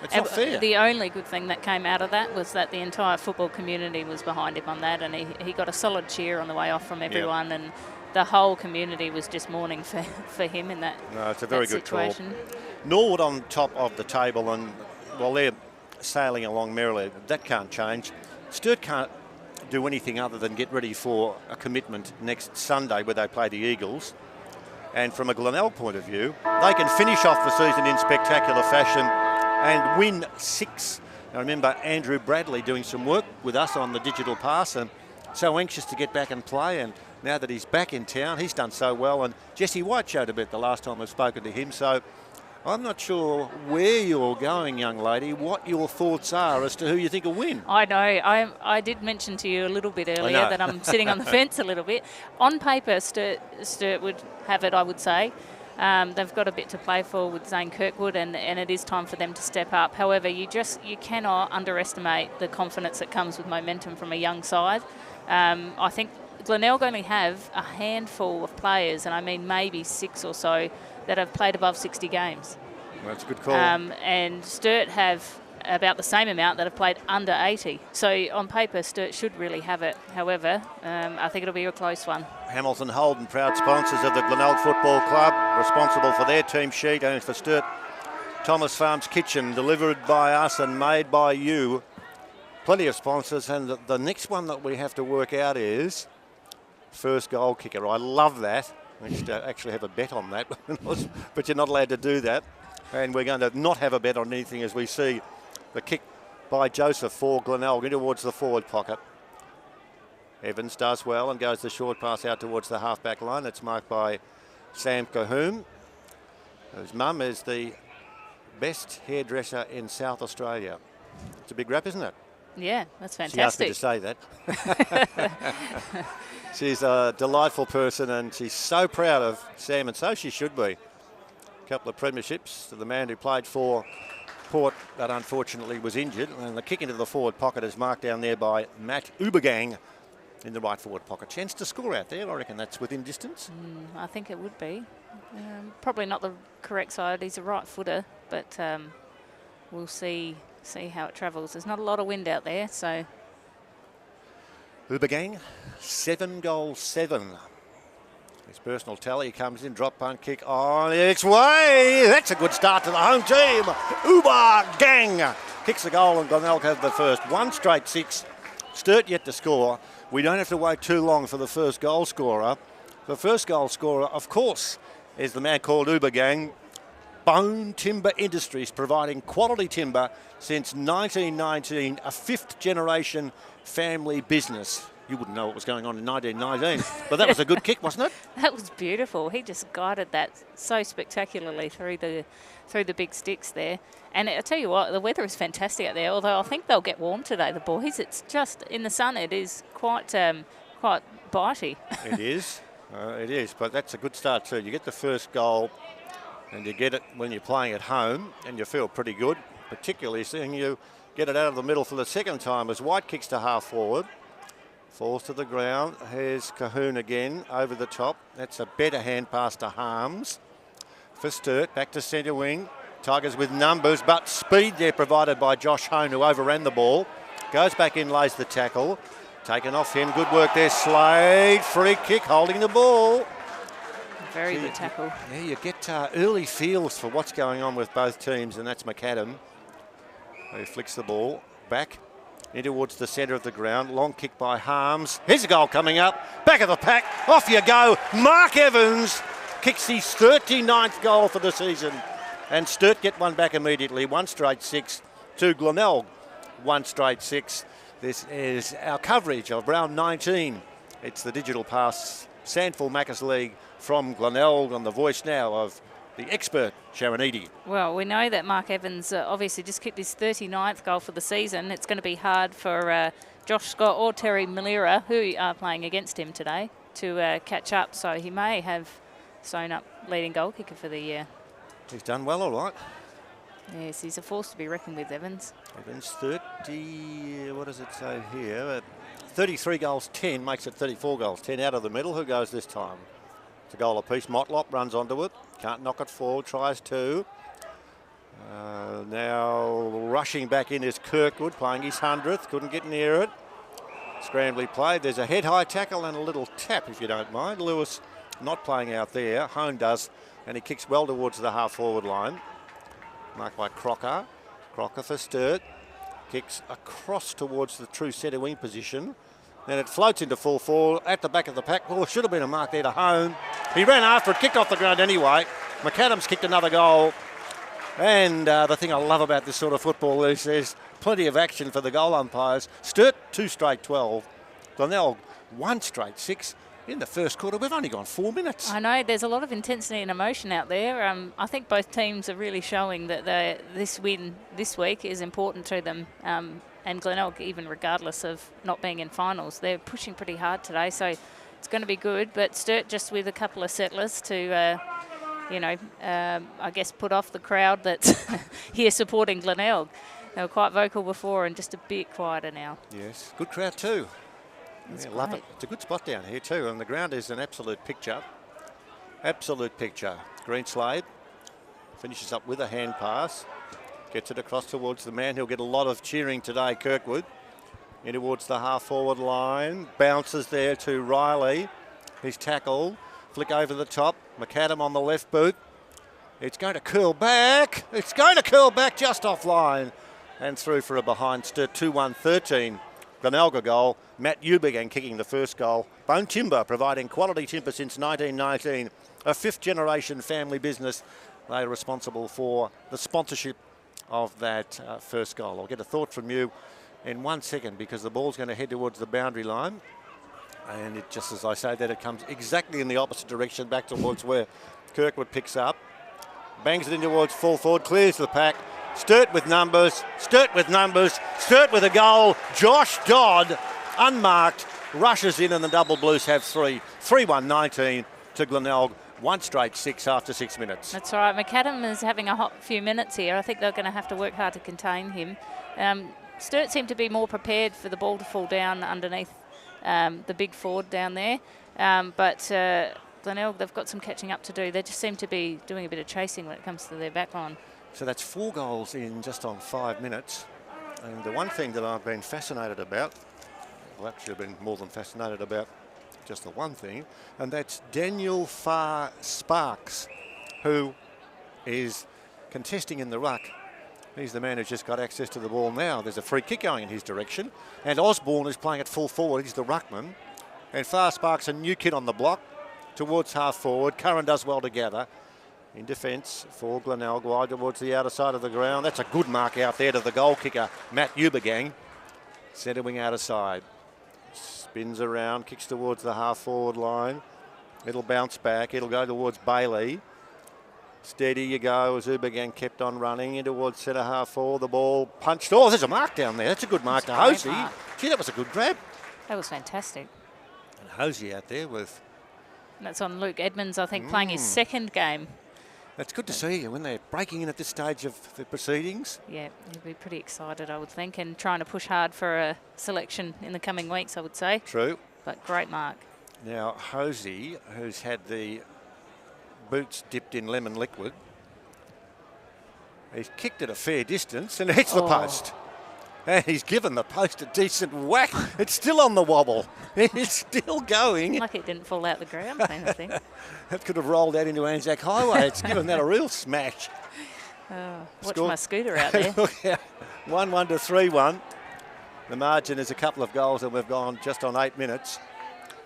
It's not fair. The only good thing that came out of that was that the entire football community was behind him on that, and he got a solid cheer on the way off from everyone, and the whole community was just mourning for him in that situation. No, it's a very good call. Norwood on top of the table, and while they're sailing along merrily, that can't change. Sturt can't do anything other than get ready for a commitment next Sunday where they play the Eagles. And from a Glenelg point of view, they can finish off the season in spectacular fashion and win 6. I remember Andrew Bradley doing some work with us on the digital pass, and so anxious to get back and play, and now that he's back in town, he's done so well, and Jesse White showed a bit the last time I've spoken to him, so I'm not sure where you're going, young lady, what your thoughts are as to who you think will win. I know. I did mention to you a little bit earlier that I'm sitting on the fence a little bit. On paper, Sturt would have it, I would say. They've got a bit to play for with Zane Kirkwood, and it is time for them to step up. However, you cannot underestimate the confidence that comes with momentum from a young side. I think Glenelg only have a handful of players, and I mean maybe 6 or so, that have played above 60 games. That's a good call. And Sturt have about the same amount that have played under 80. So on paper, Sturt should really have it. However, I think it'll be a close one. Hamilton Holden, proud sponsors of the Glenelg Football Club, responsible for their team sheet, and for Sturt, Thomas Farms Kitchen, delivered by us and made by you. Plenty of sponsors, and the next one that we have to work out is first goal kicker. I love that. I used to actually have a bet on that, but you're not allowed to do that. And we're going to not have a bet on anything as we see the kick by Joseph for Glenelg in towards the forward pocket. Evans does well and goes the short pass out towards the half-back line. It's marked by Sam Cahoon, whose mum is the best hairdresser in South Australia. It's a big rap, isn't it? Yeah, that's fantastic. She asked me to say that. She's a delightful person, and she's so proud of Sam, and so she should be. A couple of premierships to the man who played for Port that unfortunately was injured, and the kick into the forward pocket is marked down there by Matt Ubergang in the right forward pocket. Chance to score out there. I reckon that's within distance. I think it would be. Probably not the correct side. He's a right footer, but we'll see how it travels. There's not a lot of wind out there, so. Ubergang, 7 goals, 7. His personal tally comes in, drop punt kick on its way. That's a good start to the home team. Ubergang kicks the goal, and Glenelg have the first. 1 straight 6. Sturt yet to score. We don't have to wait too long for the first goal scorer. The first goal scorer, of course, is the man called Ubergang. Bone Timber Industries, providing quality timber since 1919, a 5th generation family business. You wouldn't know what was going on in 1919, but that was a good kick, wasn't it? That was beautiful. He just guided that so spectacularly through the big sticks there. And I tell you what, the weather is fantastic out there, although I think they'll get warm today, the boys. It's just, in the sun, it is quite bitey. It is, but that's a good start too. You get the first goal, and you get it when you're playing at home, and you feel pretty good, particularly seeing you get it out of the middle for the second time as White kicks to half forward. Falls to the ground. Here's Cahoon again over the top. That's a better hand pass to Harms. For Sturt, back to centre wing. Tigers with numbers, but speed there provided by Josh Hone, who overran the ball. Goes back in, lays the tackle. Taken off him. Good work there, Slade. Free kick, holding the ball. Very good tackle. Yeah, you get early feels for what's going on with both teams, and that's McAdam, who flicks the ball back in towards the centre of the ground. Long kick by Harms. Here's a goal coming up. Back of the pack. Off you go. Mark Evans kicks his 39th goal for the season. And Sturt get one back immediately. 1 straight 6 to Glenelg. 1 straight 6. This is our coverage of round 19. It's the digital pass SANFL Macca's League from Glenelg, on the voice now of the expert Sharon Eadie. Well, we know that Mark Evans obviously just kicked his 39th goal for the season. It's going to be hard for Josh Scott or Terry Malira, who are playing against him today, to catch up. So he may have sewn up leading goal kicker for the year. He's done well, all right. Yes, he's a force to be reckoned with, Evans. Evans 30, what does it say here? 33 goals, 10, makes it 34 goals, 10 out of the middle. Who goes this time? It's a goal apiece. Motlop runs onto it. Can't knock it forward, tries to. Now rushing back in is Kirkwood, playing his 100th. Couldn't get near it. Scrambly play. There's a head-high tackle and a little tap, if you don't mind. Lewis not playing out there. Hone does, and he kicks well towards the half-forward line. Marked by Crocker. Crocker for Sturt. Kicks across towards the true centre wing position. Then it floats into full forward at the back of the pack. Well, should have been a mark there to Hone. He ran after it, kicked off the ground anyway. McAdams kicked another goal. And the thing I love about this sort of football is there's plenty of action for the goal umpires. Sturt, 2 straight 12. Glenelg, 1 straight 6. In the first quarter, we've only gone 4 minutes. I know, there's a lot of intensity and emotion out there. I think both teams are really showing that this win this week is important to them. And Glenelg, even regardless of not being in finals, they're pushing pretty hard today. So it's going to be good. But Sturt just with a couple of settlers to, I guess put off the crowd that's here supporting Glenelg. They were quite vocal before and just a bit quieter now. Yes, good crowd too. Yeah, love it. It's a good spot down here too, and the ground is an absolute picture. Absolute picture. Greenslade finishes up with a hand pass. Gets it across towards the man. He'll get a lot of cheering today, Kirkwood. In towards the half-forward line. Bounces there to Riley. He's tackled. Flick over the top. McAdam on the left boot. It's going to curl back. It's going to curl back just offline. And through for a behind Sturt 2-1-13. Glenelg goal. Matt Eubank kicking the first goal. Bone Timber providing quality timber since 1919. A 5th-generation family business. They are responsible for the sponsorship of that first goal. I'll get a thought from you in 1 second because the ball's going to head towards the boundary line. And it, just as I say that, it comes exactly in the opposite direction back towards where Kirkwood picks up. Bangs it in towards full forward, clears the pack. Sturt with numbers, Sturt with numbers, Sturt with a goal. Josh Dodd, unmarked, rushes in and the Double Blues have 3. 3-1-19 to Glenelg. 1 straight 6 after 6 minutes. That's right. McAdam is having a hot few minutes here. I think they're going to have to work hard to contain him. Sturt seemed to be more prepared for the ball to fall down underneath the big forward down there. But Glenelg, they've got some catching up to do. They just seem to be doing a bit of chasing when it comes to their back line. So that's 4 goals in just on 5 minutes. And the one thing that I've been fascinated about, well, actually I've been more than fascinated about, just the one thing, and that's Daniel Farr Sparks, who is contesting in the ruck. He's the man who's just got access to the ball now. There's a free kick going in his direction, and Osborne is playing at full forward. He's the ruckman, and Farr Sparks, a new kid on the block, towards half forward. Curran does well together. In defence for Glenelg, wide towards the outer side of the ground. That's a good mark out there to the goal kicker, Matt Eubank. Centre wing outer side. Spins around, kicks towards the half-forward line. It'll bounce back. It'll go towards Bailey. Steady you go as Eubank kept on running in towards centre half-forward. The ball punched. Oh, there's a mark down there. That's a good mark to Hosey. Gee, that was a good grab. That was fantastic. And Hosey out there with... And that's on Luke Edmonds, I think, playing his 2nd game. It's good to see you when they're breaking in at this stage of the proceedings. Yeah, he'll be pretty excited, I would think, and trying to push hard for a selection in the coming weeks, I would say. True. But great mark. Now, Hosey, who's had the boots dipped in lemon liquid, he's kicked it a fair distance and it hits the post. And he's given the post a decent whack. It's still on the wobble. It's still going. Like it didn't fall out the ground, kind of thing. That could have rolled out into Anzac Highway. It's given that a real smash. Watch my scooter out there. 1-1 to 3-1. The margin is a couple of goals and we've gone just on 8 minutes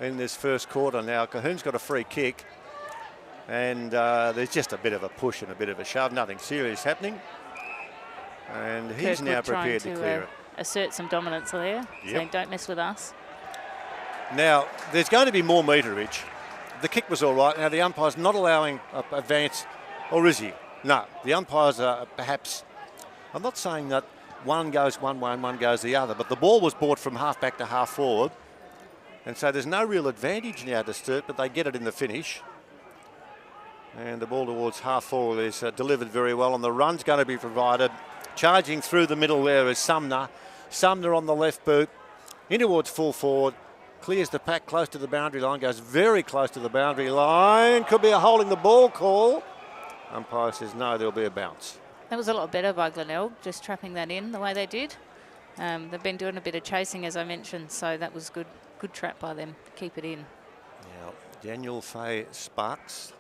in this first quarter now. Cahoon's got a free kick and there's just a bit of a push and a bit of a shove. Nothing serious happening. And he's now prepared to clear it. Assert some dominance there, saying don't mess with us. Now, there's going to be more meterage. The kick was all right. Now, the umpire's not allowing advance, or is he? No, the umpires are perhaps, I'm not saying that one goes one way and one goes the other, but the ball was brought from half back to half forward. And so there's no real advantage now to Sturt, but they get it in the finish. And the ball towards half forward is delivered very well, and the run's going to be provided. Charging through the middle there is Sumner. Sumner on the left boot, in towards full forward, clears the pack close to the boundary line, goes very close to the boundary line. Could be a holding the ball call. Umpire says no, there'll be a bounce. That was a lot better by Glenelg, just trapping that in the way they did. They've been doing a bit of chasing, as I mentioned, so that was good trap by them to keep it in. Now, Daniel Fay Sparks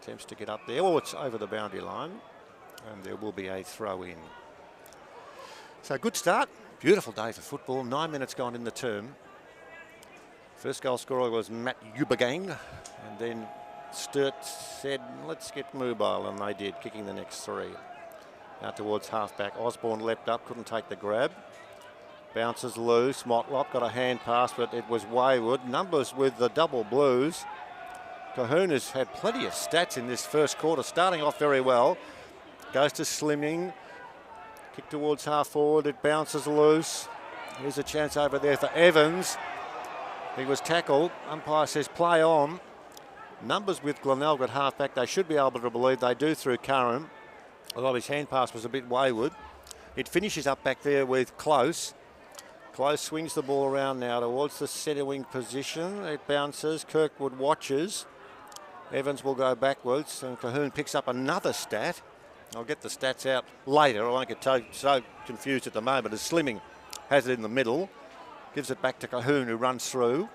attempts to get up there. Oh, it's over the boundary line, and there will be a throw in. So good start. Beautiful day for football. 9 minutes gone in the term. First goal scorer was Matt Ubagain, and then Sturt said, let's get mobile, and they did, kicking the next 3. Out towards halfback. Osborne leapt up, couldn't take the grab. Bounces loose. Motlop got a hand pass, but it was wayward. Numbers with the double blues. Cahoon has had plenty of stats in this first quarter, starting off very well. Goes to Slimming. Kick towards half forward. It bounces loose. Here's a chance over there for Evans. He was tackled. Umpire says play on. Numbers with Glenelg at halfback. They should be able to believe they do through Curran, although his hand pass was a bit wayward. It finishes up back there with Close. Close swings the ball around now towards the centre wing position. It bounces. Kirkwood watches. Evans will go backwards, and Cahoon picks up another stat. I'll get the stats out later. I won't get so confused at the moment as Slimming has it in the middle. Gives it back to Cahoon, who runs through.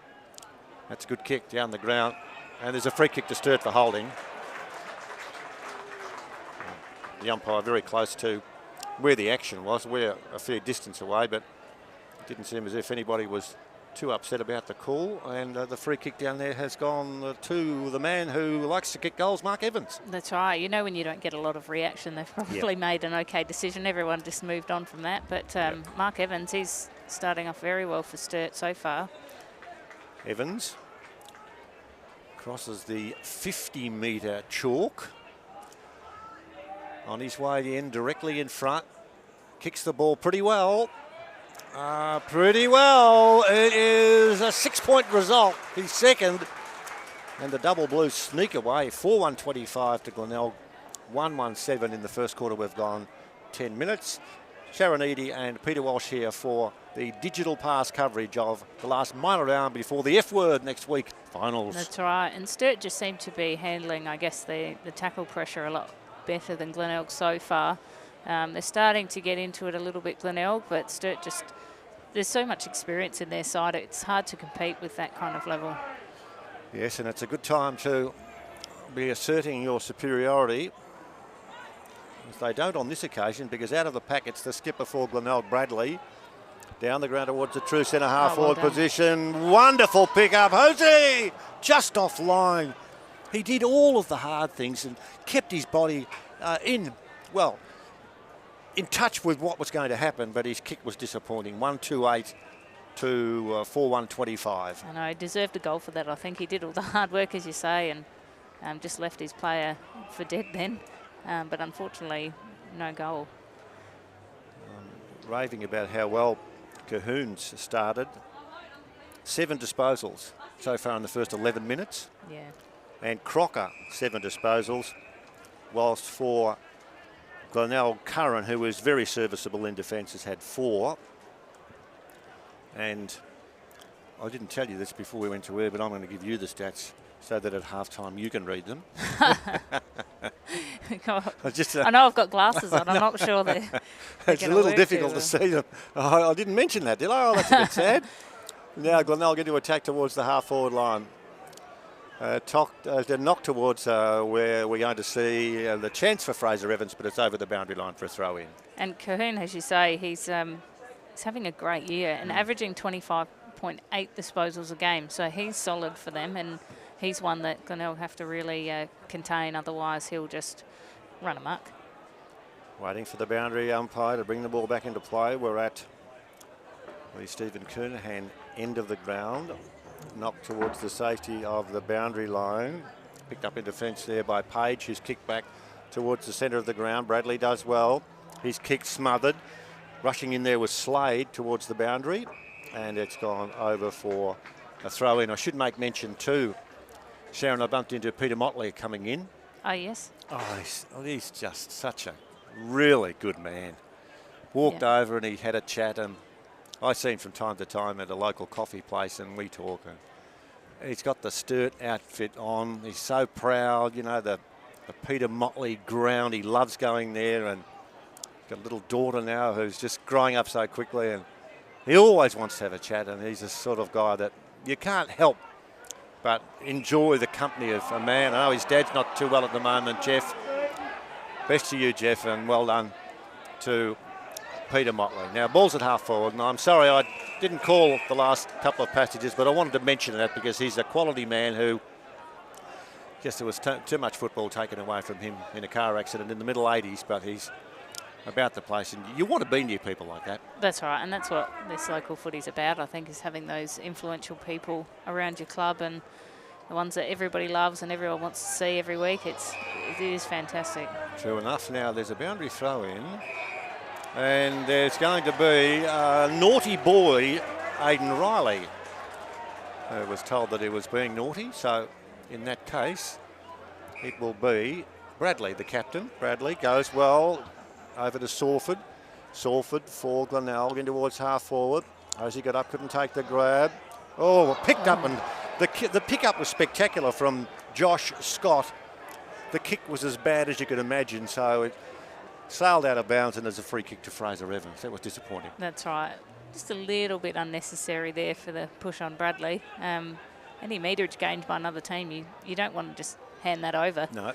That's a good kick down the ground. And there's a free kick to Sturt for holding. The umpire very close to where the action was. We're a fair distance away, but it didn't seem as if anybody was too upset about the call. And the free kick down there has gone to the man who likes to kick goals, Mark Evans. That's right. You know, when you don't get a lot of reaction, they've probably made an okay decision. Everyone just moved on from that. But Mark Evans, he's starting off very well for Sturt so far. Evans crosses the 50-metre chalk. On his way in, directly in front. Kicks the ball pretty well. Pretty well. It is a 6-point result. He's second. And the double blues sneak away. 4-1-25 to Glenelg. 1-1-7 in the first quarter. We've gone 10 minutes. Sharon Eady and Peter Walsh here for the digital pass coverage of the last minor round before the F word next week. Finals. That's right. And Sturt just seemed to be handling, I guess, the tackle pressure a lot better than Glenelg so far. They're starting to get into it a little bit, Glenelg, but Sturt just, there's so much experience in their side, it's hard to compete with that kind of level. Yes, and it's a good time to be asserting your superiority. As they don't on this occasion, because out of the pack it's the skipper for Glenelg, Bradley. Down the ground towards the true centre half forward position. Wonderful pick up. Jose just offline. He did all of the hard things and kept his body in touch with what was going to happen, but his kick was disappointing. 1-2-8 to 4-1-25. I know, he deserved a goal for that. I think he did all the hard work, as you say, and just left his player for dead then. But unfortunately, no goal. Raving about how well Cahoon's started. 7 disposals so far in the first 11 minutes. Yeah. And Crocker, 7 disposals, whilst for Glenelg, Curran, who was very serviceable in defence, has had 4. And I didn't tell you this before we went to air, but I'm going to give you the stats so that at halftime you can read them. I know I've got glasses on. I'm not sure they're it's a little difficult to see them. Oh, I didn't mention that, did I? Oh, that's a bit sad. Now Glenelg get to attack towards the half-forward line. They're knocked towards where we're going to see the chance for Fraser Evans, but it's over the boundary line for a throw-in. And Cahoon, as you say, he's having a great year and averaging 25.8 disposals a game. So he's solid for them, and he's one that Glenelg have to really contain, otherwise he'll just run amok. Waiting for the boundary umpire to bring the ball back into play. We're at the Stephen Kernahan end of the ground. Knocked towards the safety of the boundary line. Picked up in defence there by Page, who's kicked back towards the centre of the ground. Bradley does well. His kick smothered. Rushing in there was Slade towards the boundary, and it's gone over for a throw-in. I should make mention too, Sharon, I bumped into Peter Motley coming in. Oh, yes. Oh, he's just such a really good man. Walked over and he had a chat, and I see him from time to time at a local coffee place and we talk. And he's got the Sturt outfit on. He's so proud, you know, the Peter Motley ground. He loves going there, and got a little daughter now who's just growing up so quickly, and he always wants to have a chat, and he's the sort of guy that you can't help but enjoy the company of a man. I know his dad's not too well at the moment, Jeff. Best to you, Jeff, and well done to Peter Motley. Now, ball's at half forward, and I'm sorry I didn't call the last couple of passages, but I wanted to mention that because he's a quality man who, yes, there was too much football taken away from him in a car accident in the middle 80s, but he's about the place, and you want to be near people like that. That's right, and that's what this local footy's about, I think, is having those influential people around your club and the ones that everybody loves and everyone wants to see every week. It is fantastic. True enough. Now there's a boundary throw in, and there's going to be a naughty boy, Aidan Riley, who was told that he was being naughty, so in that case it will be Bradley, the captain. Bradley goes well over to Salford. Salford for Glenelg in towards half forward. As he got up, couldn't take the grab. Oh, picked up, and the pickup was spectacular from Josh Scott. The kick was as bad as you could imagine, so it sailed out of bounds, and there's a free kick to Fraser Evans. That was disappointing. That's right. Just a little bit unnecessary there for the push on Bradley. Any meterage gained by another team, you don't want to just hand that over. No.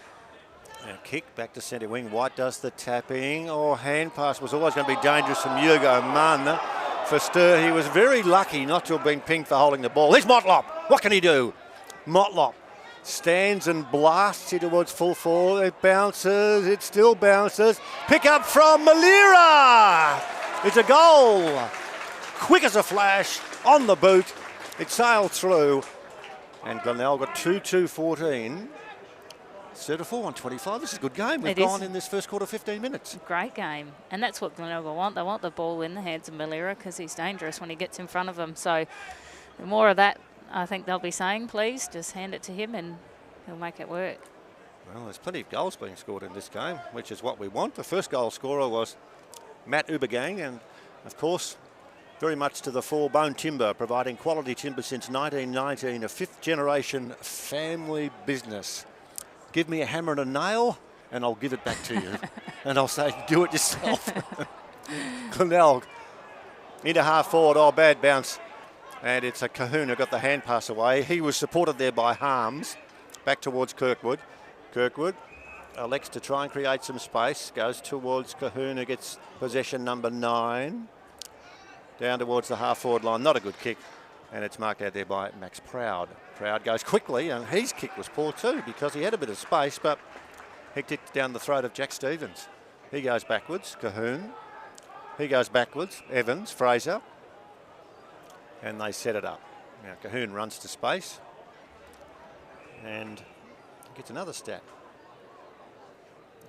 Now kick back to centre wing. White does the tapping. Oh, hand pass was always going to be dangerous from Hugo Munn. For Sturt, he was very lucky not to have been pinged for holding the ball. Here's Motlop. What can he do? Motlop stands and blasts it towards full forward. It bounces. It still bounces. Pick up from Malira. It's a goal. Quick as a flash on the boot. It sailed through. And Glenelg got 2-2-14. Sturt 4-1-25. This is a good game. We've gone in this first quarter 15 minutes. Great game. And that's what Glenelg want. They want the ball in the hands of Malira because he's dangerous when he gets in front of them. So the more of that, I think they'll be saying, please, just hand it to him and he'll make it work. Well, there's plenty of goals being scored in this game, which is what we want. The first goal scorer was Matt Ubergang, and of course, very much to the fore, Bone Timber, providing quality timber since 1919, a fifth-generation family business. Give me a hammer and a nail, and I'll give it back to you. And I'll say, do it yourself. Glenelg into half forward. Oh, bad bounce. And it's a Cahoon who got the hand pass away. He was supported there by Harms. Back towards Kirkwood. Kirkwood elects to try and create some space. Goes towards Cahoon, who gets possession number 9. Down towards the half forward line. Not a good kick. And it's marked out there by Max Proud. Proud goes quickly, and his kick was poor too because he had a bit of space, but hicked it down the throat of Jack Stevens. He goes backwards, Cahoon. He goes backwards, Evans, Fraser. And they set it up. Now Cahoon runs to space and gets another stat.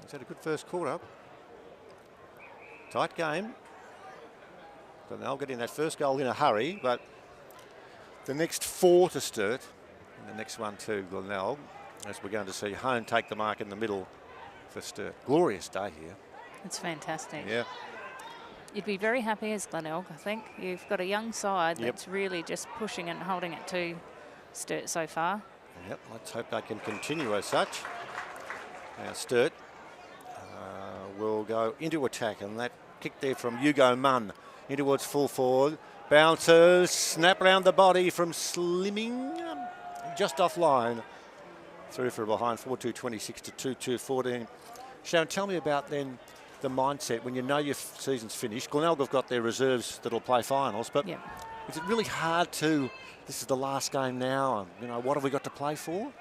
He's had a good first quarter. Tight game. Glenelg getting that first goal in a hurry, but the next 4 to Sturt, and the next one to Glenelg, as we're going to see Hone take the mark in the middle for Sturt. Glorious day here. It's fantastic. Yeah. You'd be very happy as Glenelg, I think. You've got a young side that's really just pushing and holding it to Sturt so far. Yep, let's hope they can continue as such. Now Sturt will go into attack, and that kick there from Hugo Munn in towards full forward. Bounces, snap round the body from Slimming, just offline. Through for a behind 4-2-26 to 2-2-14. Sharon, tell me about then the mindset when you know your season's finished. Glenelg have got their reserves that'll play finals, but is it really hard to, this is the last game now, you know, what have we got to play for?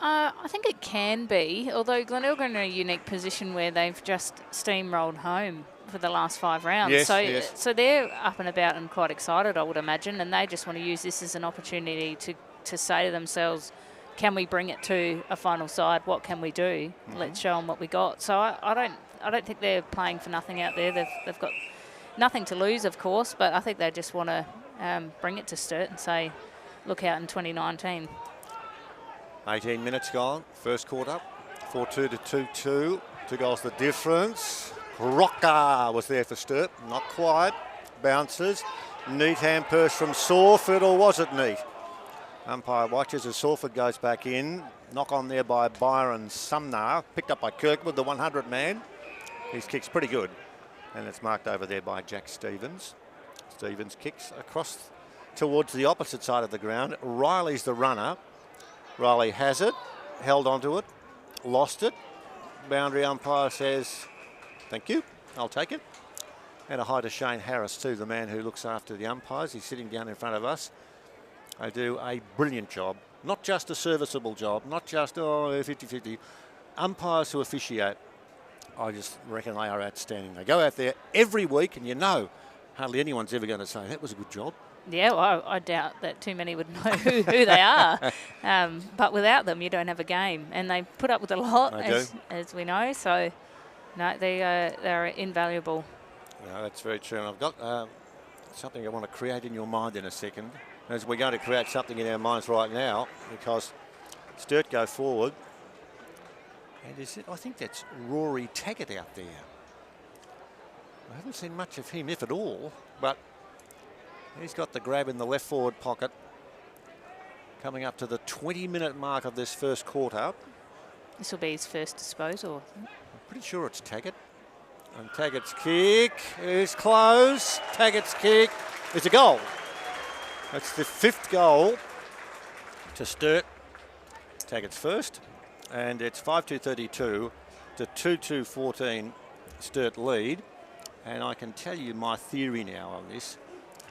I think it can be, although Glenelg are in a unique position where they've just steamrolled home for the last 5 rounds. Yes, so they're up and about and quite excited, I would imagine, and they just want to use this as an opportunity to say to themselves, can we bring it to a final side? What can we do? Let's show them what we got. So I don't think they're playing for nothing out there. They've got nothing to lose, of course, but I think they just want to bring it to Sturt and say, look out in 2019. 18 minutes gone, first quarter, 4-2 to 2-2. 2 goals the difference. Rocker was there for Sturt, not quite. Bounces. Neat hand purse from Salford, or was it neat? Umpire watches as Salford goes back in. Knock on there by Byron Sumner. Picked up by Kirkwood, the 100 man. His kick's pretty good. And it's marked over there by Jack Stevens. Stevens kicks across towards the opposite side of the ground. Riley's the runner. Riley has it, held onto it, lost it. Boundary umpire says, thank you, I'll take it. And a hi to Shane Harris too, the man who looks after the umpires. He's sitting down in front of us. They do a brilliant job. Not just a serviceable job, not just 50-50. Umpires who officiate, I just reckon they are outstanding. They go out there every week and you know hardly anyone's ever going to say, that was a good job. Yeah, well, I doubt that too many would know who they are. But without them, you don't have a game. And they put up with a lot, as we know. So, no, they're invaluable. Yeah, that's very true. And I've got something I want to create in your mind in a second, as we're going to create something in our minds right now, because Sturt go forward. And I think that's Rory Taggart out there. I haven't seen much of him, if at all, but he's got the grab in the left forward pocket. Coming up to the 20-minute mark of this first quarter. This will be his first disposal. I'm pretty sure it's Taggart. And Taggart's kick is close. Taggart's kick is a goal. That's the 5th goal to Sturt. Taggart's first. And it's 5-2-32 to 2-2-14 Sturt lead. And I can tell you my theory now on this.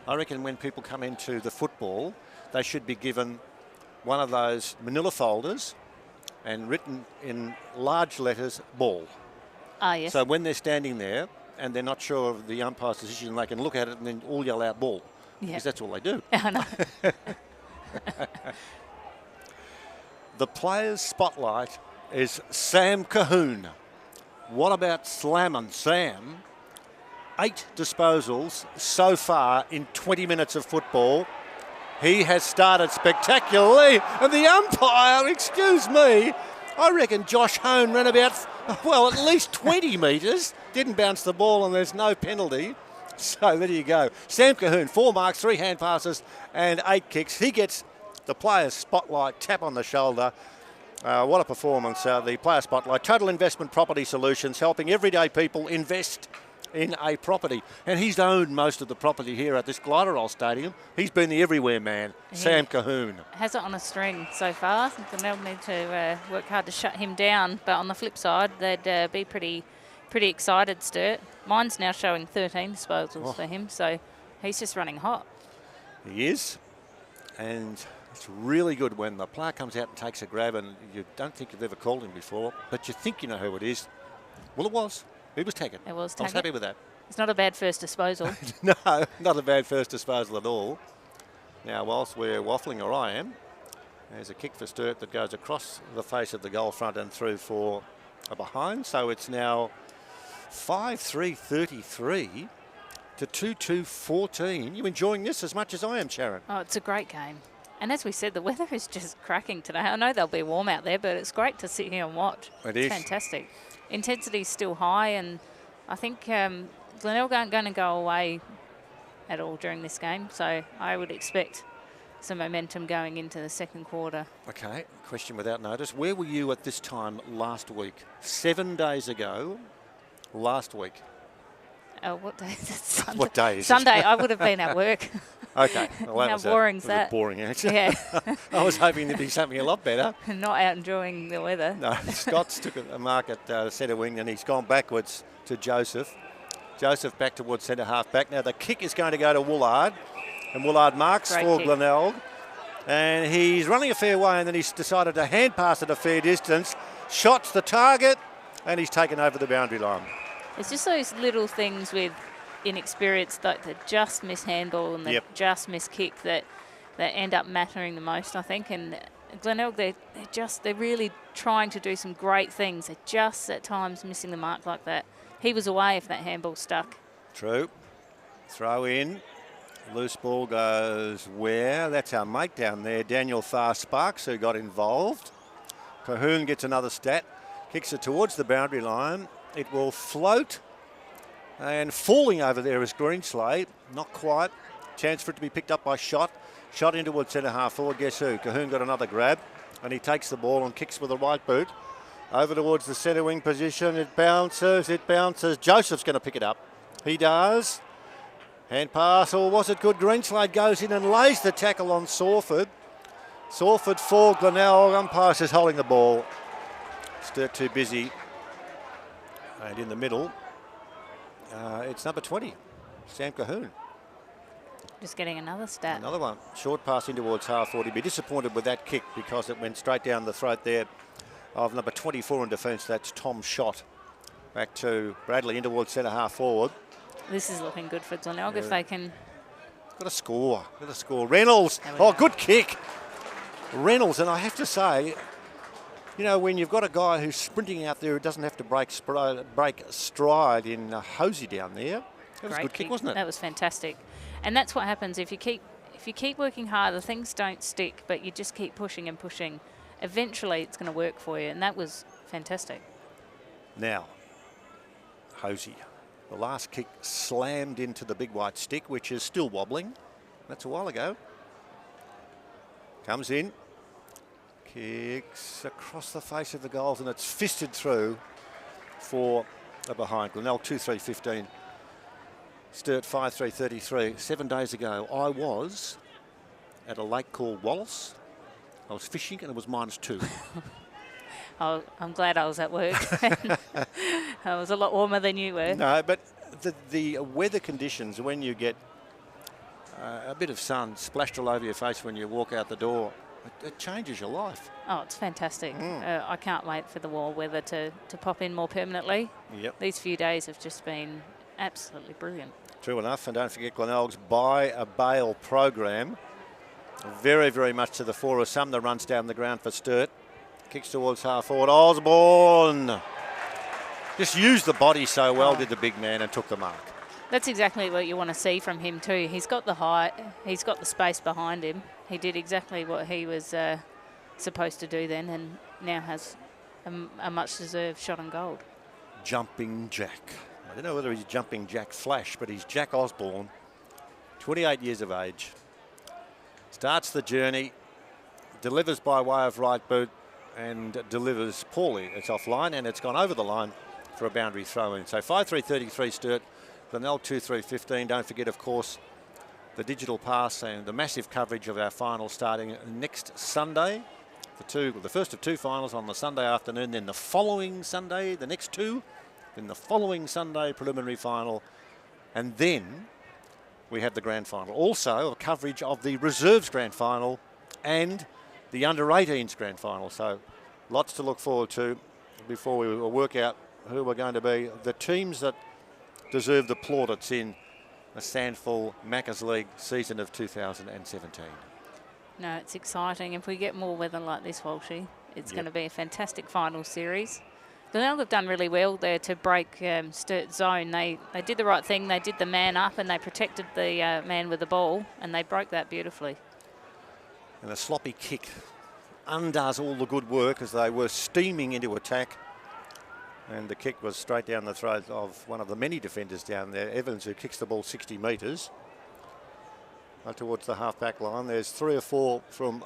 I reckon when people come into the football, they should be given one of those manila folders and written in large letters, ball. Ah, yes. So when they're standing there and they're not sure of the umpire's decision, they can look at it and then all yell out ball. Yeah. Because that's all they do. I know. The players' spotlight is Sam Cahoon. What about Slammin' Sam? 8 disposals so far in 20 minutes of football. He has started spectacularly. And the umpire, excuse me, I reckon Josh Hone ran about, well, at least 20 metres. Didn't bounce the ball and there's no penalty. So there you go. Sam Cahoon, 4 marks, 3 hand passes and 8 kicks. He gets the player's spotlight, tap on the shoulder. What a performance. The player spotlight. Total Investment Property Solutions, helping everyday people invest in a property. And he's owned most of the property here at this Glenelg Stadium. He's been the everywhere man, Sam Cahoon. Has it on a string so far. Glenelg need to work hard to shut him down. But on the flip side, they'd be pretty excited, Sturt. Mine's now showing 13 disposals for him, so he's just running hot. He is. And it's really good when the player comes out and takes a grab and you don't think you've ever called him before, but you think you know who it is. Well, it was. It was Taggart. It was Taggart. I was happy with that. It's not a bad first disposal. No, not a bad first disposal at all. Now, whilst we're waffling, or I am, there's a kick for Sturt that goes across the face of the goal front and through for a behind. So it's now 5-3-33 to 2-2-14. You enjoying this as much as I am, Sharon? Oh, it's a great game. And as we said, the weather is just cracking today. I know they'll be warm out there, but it's great to sit here and watch. It is. Fantastic. Intensity's still high, and I think Glenelg aren't going to go away at all during this game, so I would expect some momentum going into the second quarter. Okay, question without notice. Where were you at this time last week? 7 days ago, last week. What day is it? Sunday. What day is Sunday. it? I would have been at work. Okay. Well, that How was boring's that? that? Boring, actually. Yeah. I was hoping there'd be something a lot better. Not out enjoying the weather. No, Scott's took a mark at centre wing and he's gone backwards to Joseph. Joseph back towards centre half back. Now the kick is going to go to Woolard. And Woolard marks Great for kick. Glenelg. And he's running a fair way and then he's decided to hand pass at a fair distance. Shots the target and he's taken over the boundary line. It's just those little things with inexperience, like the just mishandle and the just miss kick that end up mattering the most, I think. And Glenelg, they're really trying to do some great things. They're just at times missing the mark like that. He was away if that handball stuck. True. Throw in. Loose ball goes where? That's our mate down there, Daniel Farr-Sparks, who got involved. Cahoon gets another stat. Kicks it towards the boundary line. It will float. And falling over there is Greenslade. Not quite. Chance for it to be picked up by Shot. Shot in towards centre half forward. Guess who? Cahoon got another grab. And he takes the ball and kicks with the right boot. Over towards the centre wing position. It bounces. Joseph's going to pick it up. He does. Hand pass, or was it good? Greenslade goes in and lays the tackle on Sawford. Sawford for Glenelg. Umpire says holding the ball. Sturt too busy. And in the middle, it's number 20, Sam Cahoon. Just getting another stat. Another one. Short pass in towards half forward. He'd be disappointed with that kick because it went straight down the throat there of number 24 in defence. That's Tom Schott. Back to Bradley in towards centre half forward. This is looking good for Glenelg if they can. Got a score. Got a score. Reynolds. Oh, good kick. Reynolds, and I have to say, you know, when you've got a guy who's sprinting out there who doesn't have to break stride in Hosey down there, that was a good kick, wasn't it? That was fantastic. And that's what happens if you keep working hard, the things don't stick, but you just keep pushing and pushing. Eventually it's going to work for you, and that was fantastic. Now, Hosey. The last kick slammed into the big white stick, which is still wobbling. That's a while ago. Comes in. Kicks across the face of the goals, and it's fisted through for a behind. Glenelg 2-3-15. Sturt 5-3-33. 7 days ago, I was at a lake called Wallace. I was fishing and it was -2. Oh, I'm glad I was at work. I was a lot warmer than you were. No, but the weather conditions, when you get a bit of sun splashed all over your face when you walk out the door, it changes your life. Oh, it's fantastic. I can't wait for the warm weather to pop in more permanently. Yep. These few days have just been absolutely brilliant. True enough, and don't forget Glenelg's buy a bail program. Very, very much to the fore of some that runs down the ground for Sturt. Kicks towards half forward. Osborne just used the body so well, did the big man, and took the mark. That's exactly what you want to see from him too. He's got the height, he's got the space behind him. He did exactly what he was supposed to do then, and now has a much-deserved shot on gold. Jumping Jack. I don't know whether he's Jumping Jack Flash, but he's Jack Osborne, 28 years of age. Starts the journey, delivers by way of right boot, and delivers poorly. It's offline, and it's gone over the line for a boundary throw-in. So 5-3-33 Sturt, Glenelg 2-3-15. Don't forget, of course, the digital pass and the massive coverage of our final starting next Sunday. The first of 2 finals on the Sunday afternoon, then the following Sunday, the next 2, then the following Sunday preliminary final, and then we have the grand final. Also, a coverage of the reserves grand final and the under-18s grand final. So lots to look forward to before we work out who are going to be the teams that deserve the plaudits in the SANFL Maccas League season of 2017. No, it's exciting. If we get more weather like this, Walshy, it's going to be a fantastic final series. Glenelg have done really well there to break Sturt's zone. They did the right thing. They did the man up and they protected the man with the ball, and they broke that beautifully. And a sloppy kick undoes all the good work as they were steaming into attack. And the kick was straight down the throat of one of the many defenders down there, Evans, who kicks the ball 60 metres. Towards the half-back line. There's 3 or 4 from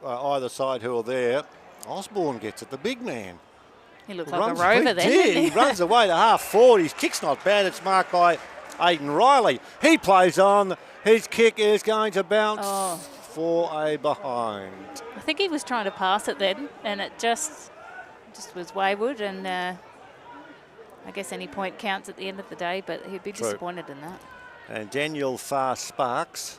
either side who are there. Osborne gets it, the big man. He looked like a rover then. He runs away to half forward. His kick's not bad. It's marked by Aidan Riley. He plays on. His kick is going to bounce for a behind. I think he was trying to pass it then, and it just was wayward. And I guess any point counts at the end of the day, but he'd be disappointed in that. And Daniel Farr Sparks,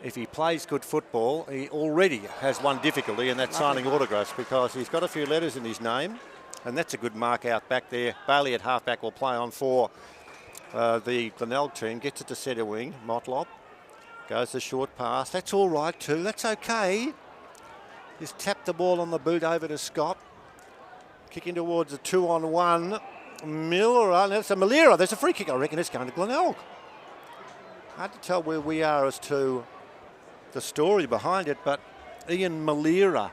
if he plays good football, he already has one difficulty, and that's signing autographs, because he's got a few letters in his name, and that's a good mark out back there. Bailey at halfback will play on for the Glenelg team. Gets it to centre wing. Motlop goes the short pass. That's all right too. That's okay. Just tap the ball on the boot over to Scott. Kicking towards a 2-on-1. Miller, that's a Malera. There's a free kick. I reckon it's going to Glenelg. Hard to tell where we are as to the story behind it, but Ian Malera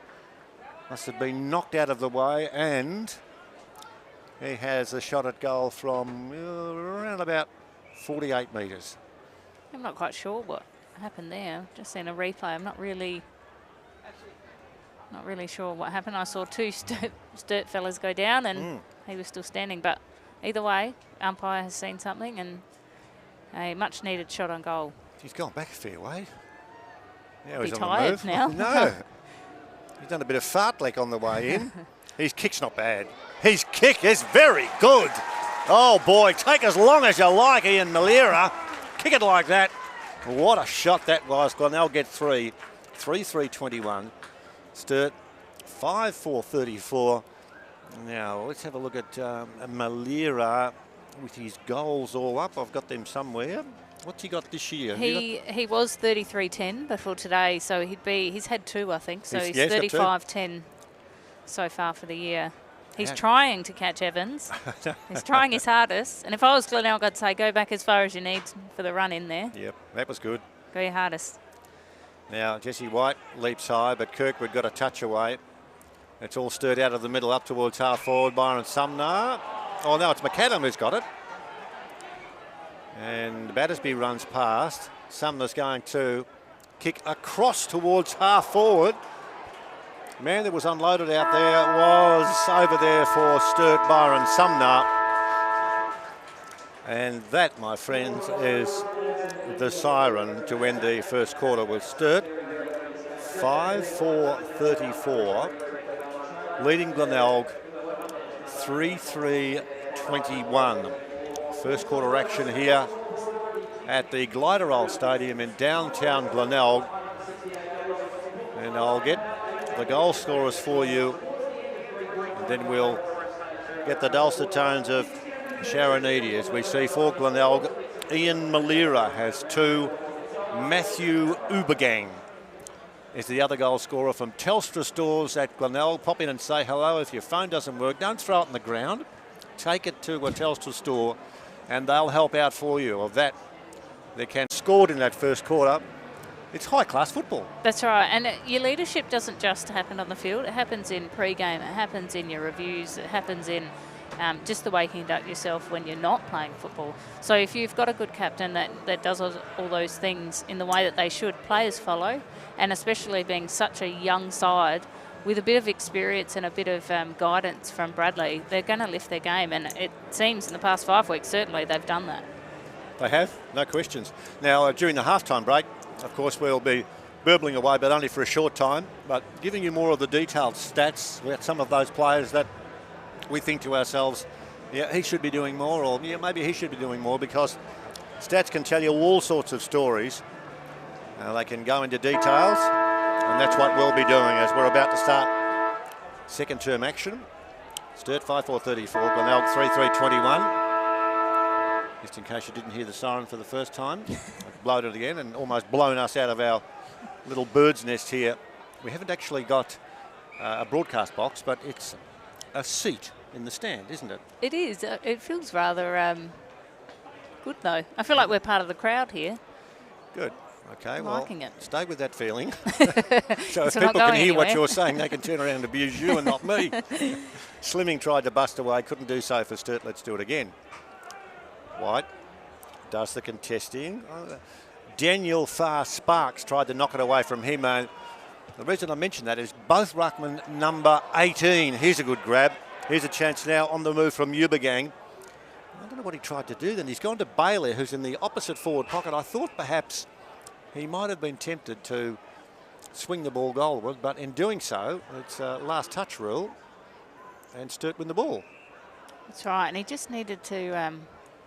must have been knocked out of the way, and he has a shot at goal from around about 48 metres. I'm not quite sure what happened there. Just seen a replay. I'm not really sure what happened. I saw 2 Sturt fellas go down, and he was still standing. But either way, umpire has seen something, and a much-needed shot on goal. He's gone back a fair way. Now Be he's on the tired move. now. No. He's done a bit of fartlek on the way in. His kick's not bad. His kick is very good. Oh, boy, take as long as you like, Ian Malera. Kick it like that. What a shot that was. Glenelg get 3. 3-3-21. Sturt 5-4-34. Now, let's have a look at Malera with his goals all up. I've got them somewhere. What's he got this year? He was 33-10 before today, so he's had 2, I think. So he's 35-10 so far for the year. He's trying to catch Evans. He's trying his hardest. And if I was Glenelg, I'd say go back as far as you need for the run in there. Yep, that was good. Go your hardest. Now, Jesse White leaps high, but Kirkwood got a touch away. It's all stirred out of the middle up towards half forward. Byron Sumner. Oh, no, it's McAdam who's got it. And Battersby runs past. Sumner's going to kick across towards half forward. Man that was unloaded out there was over there for Sturt, Byron Sumner. And that, my friends, is the siren to end the first quarter with Sturt. 5-4-34. Leading Glenelg 3-3-21. First quarter action here at the Gliderol Stadium in downtown Glenelg. And I'll get the goal scorers for you, and then we'll get the dulcet tones of Sharon Eady as we see for Glenelg. Ian Malera has 2. Matthew Ubergang is the other goal scorer from Telstra stores at Glenelg. Pop in and say hello. If your phone doesn't work, don't throw it on the ground. Take it to a Telstra store and they'll help out for you. Of that, they can scored in that first quarter. It's high-class football. That's right. And your leadership doesn't just happen on the field. It happens in pre-game. It happens in your reviews. It happens in just the way you conduct yourself when you're not playing football. So if you've got a good captain that does all those things in the way that they should, players follow. And especially being such a young side with a bit of experience and a bit of guidance from Bradley, they're going to lift their game. And it seems in the past 5 weeks, certainly, they've done that. They have, no questions. Now, during the halftime break, of course, we'll be burbling away, but only for a short time, but giving you more of the detailed stats about some of those players that we think to ourselves, yeah, he should be doing more, or yeah, maybe he should be doing more, because stats can tell you all sorts of stories. They can go into details, and that's what we'll be doing as we're about to start second term action. Sturt 5-4-34, Glenelg 3-3-21. Just in case you didn't hear the siren for the first time, I've blown it again and almost blown us out of our little bird's nest here. We haven't actually got a broadcast box, but it's a seat in the stand, isn't it? It is. It feels rather good, though. I feel like we're part of the crowd here. Good. Okay, I'm well, liking it. Stay with that feeling. So if So people can hear anywhere. what you're saying, they can turn around and abuse you and not me. Slimming tried to bust away, couldn't do so for Sturt. Let's do it again. White does the contesting. Daniel Farr Sparks tried to knock it away from him. The reason I mention that is both ruckman number 18. Here's a good grab. Here's a chance now on the move from Ubergang. I don't know what he tried to do then. He's gone to Bailey, who's in the opposite forward pocket. I thought perhaps he might have been tempted to swing the ball goalward, but in doing so, it's a last touch rule, and Sturt win the ball. That's right, and he just needed to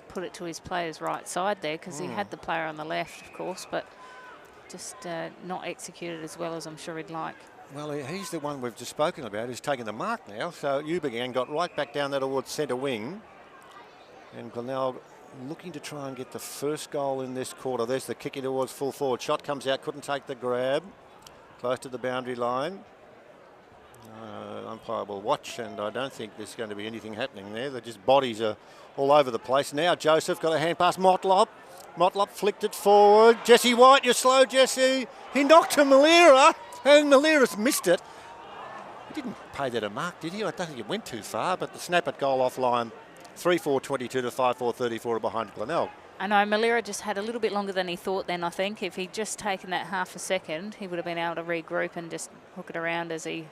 put it to his player's right side there, because he had the player on the left, of course, but just not executed as well as I'm sure he'd like. Well, he's the one we've just spoken about who's taking the mark now. So Ubergang got right back down there towards centre wing. And Glenelg looking to try and get the first goal in this quarter. There's the kick towards full forward. Shot comes out, couldn't take the grab. Close to the boundary line. Umpire will watch, and I don't think there's going to be anything happening there. They're just bodies are all over the place. Now Joseph got a hand pass. Motlop. Motlop flicked it forward. Jesse White, you're slow, Jesse. He knocked to Malera, and Malera's missed it. He didn't pay that a mark, did he? I don't think it went too far, but the snap at goal offline. 3-4-22 to 5-4-34 behind Glenelg. I know Malera just had a little bit longer than he thought then, I think. If he'd just taken that half a second, he would have been able to regroup and just hook it around as he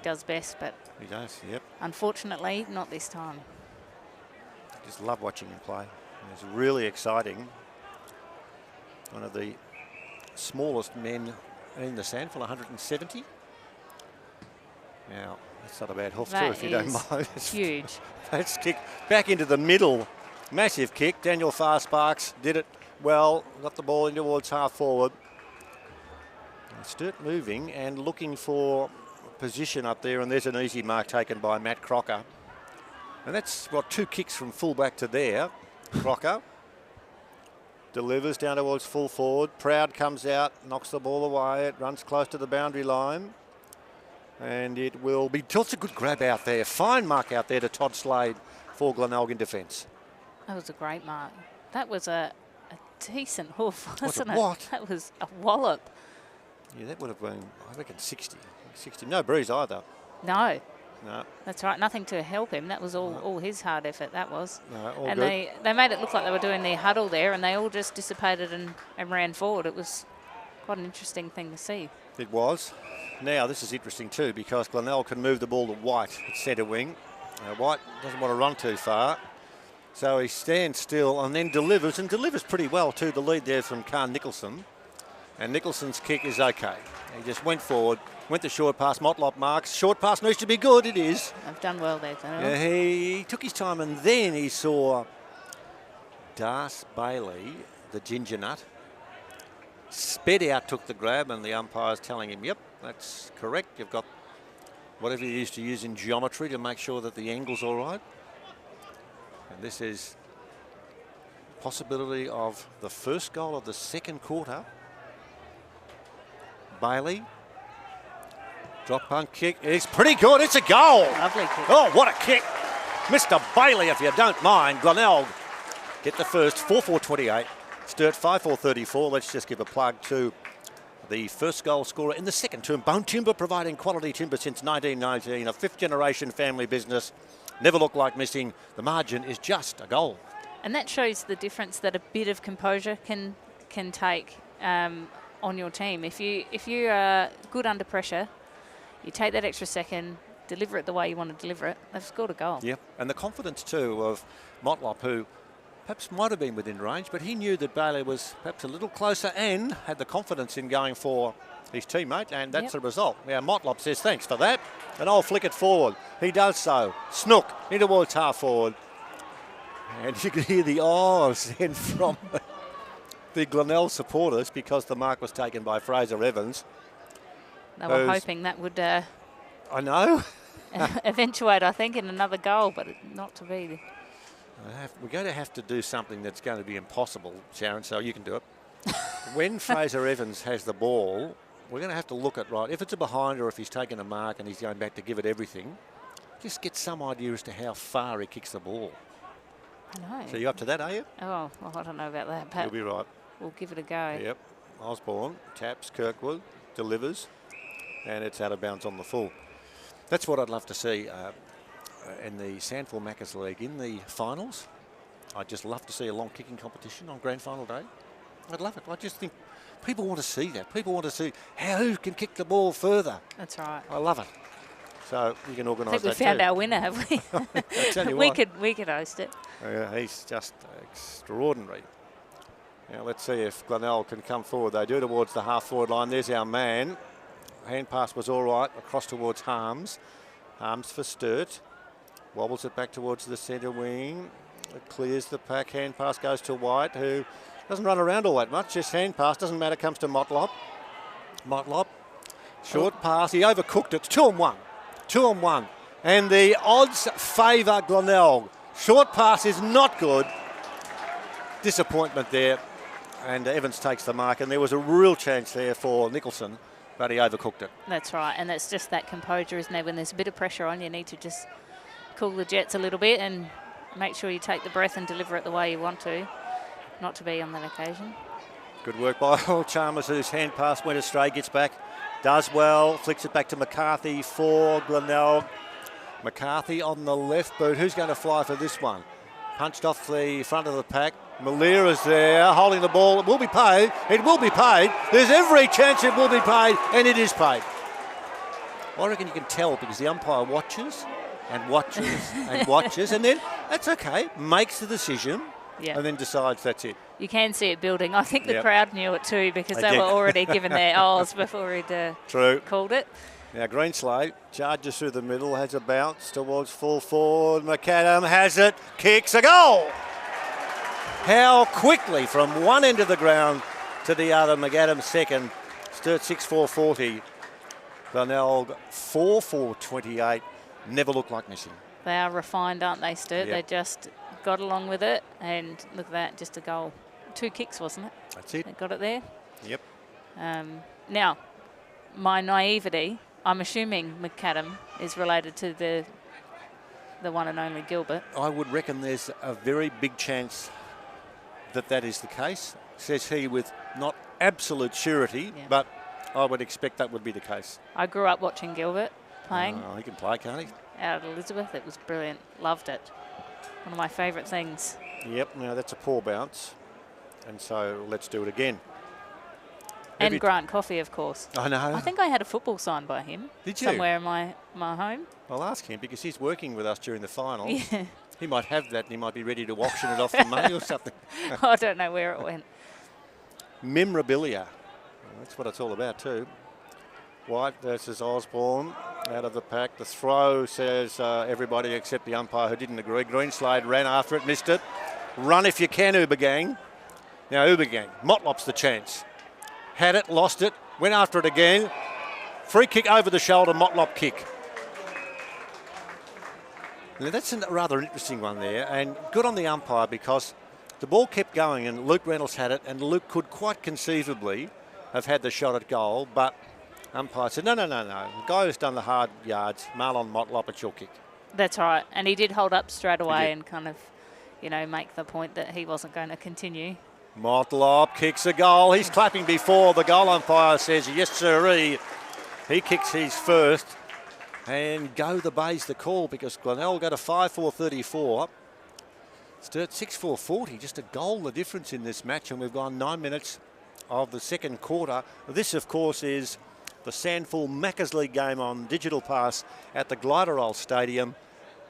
does best. But he does, yep. Unfortunately, not this time. Just love watching him play. He's really exciting. One of the smallest men in the SANFL, 170. Now, that's not a bad hoof too, if you don't mind. It's huge. That's kick back into the middle. Massive kick. Daniel Farsparks did it well. Got the ball in towards half forward. And Sturt moving and looking for position up there, and there's an easy mark taken by Matt Crocker. And that's, what, 2 kicks from full-back to there. Crocker delivers down towards full forward. Proud comes out, knocks the ball away. It runs close to the boundary line. And it will be, it's a good grab out there. Fine mark out there to Todd Slade for Glenelg in defence. That was a great mark. That was a decent hoof, wasn't it? What? That was a wallop. Yeah, that would have been, I reckon, 60. No breeze either. No. No. That's right. Nothing to help him. That was all his hard effort. That was. No, all and good. they made it look like they were doing their huddle there, and they all just dissipated and ran forward. It was quite an interesting thing to see. It was. Now, this is interesting too, because Glenelg can move the ball to White at centre wing. White doesn't want to run too far, so he stands still and then delivers, and delivers pretty well too. The lead there from Carl Nicholson. And Nicholson's kick is okay. He just went forward, went the short pass. Motlop marks. Short pass needs to be good. It is. They've done well there, Glenelg. Yeah, he took his time, and then he saw Das Bailey, the ginger nut, sped out, took the grab, and the umpire's telling him, yep, that's correct. You've got whatever you used to use in geometry to make sure that the angle's all right. And this is possibility of the first goal of the second quarter. Bailey, drop punt kick is pretty good. It's a goal. Lovely kick. Oh, what a kick. Mr. Bailey, if you don't mind. Glenelg get the first, 4-4-28. Sturt 5-4-34. Let's just give a plug to the first goal scorer in the second term. Bone Timber, providing quality timber since 1919. A 5th-generation family business. Never looked like missing. The margin is just a goal. And that shows the difference that a bit of composure can take on your team. If you are good under pressure, you take that extra second, deliver it the way you want to deliver it, they've scored a goal. Yeah, and the confidence too of Motlop, who perhaps might have been within range, but he knew that Bailey was perhaps a little closer and had the confidence in going for his teammate, and that's the result. Now Motlop says thanks for that, and I'll flick it forward. He does so. Snook in towards half forward, and you can hear the ahs then from the Glenelg supporters, because the mark was taken by Fraser Evans. They were hoping that would I know. eventuate, I think, in another goal, but not to be. We're going to have to do something that's going to be impossible, Sharon, so you can do it. When Fraser Evans has the ball, we're going to have to look at, right, if it's a behind or if he's taken a mark and he's going back to give it everything, just get some idea as to how far he kicks the ball. I know. So you up to that, are you? Oh, well, I don't know about that, Pat. You'll be right. We'll give it a go. Yep. Osborne taps, Kirkwood delivers, and it's out of bounds on the full. That's what I'd love to see in the SANFL Macca's League in the finals. I'd just love to see a long kicking competition on grand final day. I'd love it. I just think people want to see that. People want to see who can kick the ball further. That's right. I love it. So you can organise that. I think we found our winner, have we? I tell you we what. could host it. He's just extraordinary. Now let's see if Glenelg can come forward. They do towards the half-forward line. There's our man. Hand pass was all right. Across towards Harms. Harms for Sturt. Wobbles it back towards the centre wing. It clears the pack. Hand pass goes to White, who doesn't run around all that much. Just hand pass. Doesn't matter. Comes to Motlop. Motlop. Short pass. He overcooked it. 2-on-1. 2-on-1. And the odds favour Glenelg. Short pass is not good. Disappointment there. And Evans takes the mark. And there was a real chance there for Nicholson, but he overcooked it. That's right. And that's just that composure, isn't it? When there's a bit of pressure on, you need to just cool the jets a little bit and make sure you take the breath and deliver it the way you want to, not to be on that occasion. Good work by Chalmers, whose hand pass went astray, gets back, does well, flicks it back to McCarthy for Glenelg. McCarthy on the left boot. Who's going to fly for this one? Punched off the front of the pack. Malira's there, holding the ball. It will be paid. It will be paid. There's every chance it will be paid, and it is paid. I reckon you can tell because the umpire watches and watches and watches, and then that's okay, makes the decision, and then decides that's it. You can see it building. I think the crowd knew it too because they were already given their ohs before he'd called it. Now Greenslade charges through the middle, has a bounce towards full forward. McAdam has it, kicks a goal. How quickly from one end of the ground to the other. McAdam second, Sturt 6-4-40. Glenelg 4-4-28. Never looked like missing. They are refined, aren't they, Sturt? They just got along with it, and look at that, just a goal. 2 kicks, wasn't it? That's it. They got it there. Yep. Now, my naivety, I'm assuming McAdam is related to the one and only Gilbert. I would reckon there's a very big chance that is the case, says he with not absolute surety, but I would expect that would be the case. I grew up watching Gilbert playing. He can play, can't he? Out at Elizabeth, it was brilliant. Loved it. One of my favourite things. Yep, now that's a poor bounce. And so let's do it again. And Grant Coffey, of course. I know. I think I had a football signed by him. Did you? Somewhere in my home. I'll ask him because he's working with us during the final. Yeah. He might have that and he might be ready to auction it off for money or something. I don't know where it went. Memorabilia. Well, that's what it's all about too. White versus Osborne out of the pack. The throw says everybody except the umpire who didn't agree. Greenslade ran after it, missed it. Run if you can, Ubergang. Now Ubergang, Motlop's the chance. Had it, lost it, went after it again. Free kick over the shoulder, Motlop kick. Now that's a rather interesting one there, and good on the umpire because the ball kept going and Luke Reynolds had it, and Luke could quite conceivably have had the shot at goal, but umpire said, no. The guy who's done the hard yards, Marlon Motlop, it's your kick. That's right, and he did hold up straight away and kind of, make the point that he wasn't going to continue. Motlop kicks a goal. He's clapping before the goal umpire says, yes, sirree. He kicks his first. And go the Bay's the call because Glenelg got a 5-4-34. Sturt 6-4-40, just a goal the difference in this match, and we've gone 9 minutes of the second quarter. This, of course, is the SANFL Macca's League game on Digital Pass at the Gliderol Stadium.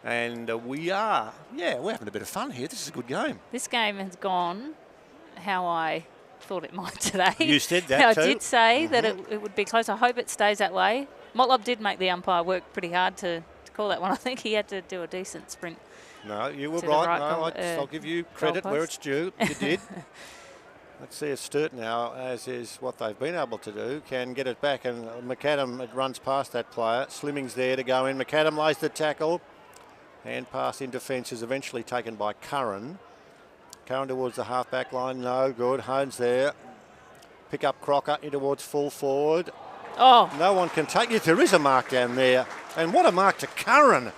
And we're having a bit of fun here. This is a good game. This game has gone how I thought it might today. You said that too. I did say that it would be close. I hope it stays that way. Motlop did make the umpire work pretty hard to call that one. I think he had to do a decent sprint. No, you were right. I'll give you credit where it's due. You did. Let's see if Sturt now, as is what they've been able to do, can get it back. And McAdam, it runs past that player. Slimming's there to go in. McAdam lays the tackle. Hand pass in defence is eventually taken by Curran. Curran towards the half-back line. No good. Hone's there. Pick up Crocker in towards full forward. Oh. No one can take it. There is a mark down there. And what a mark to Curran,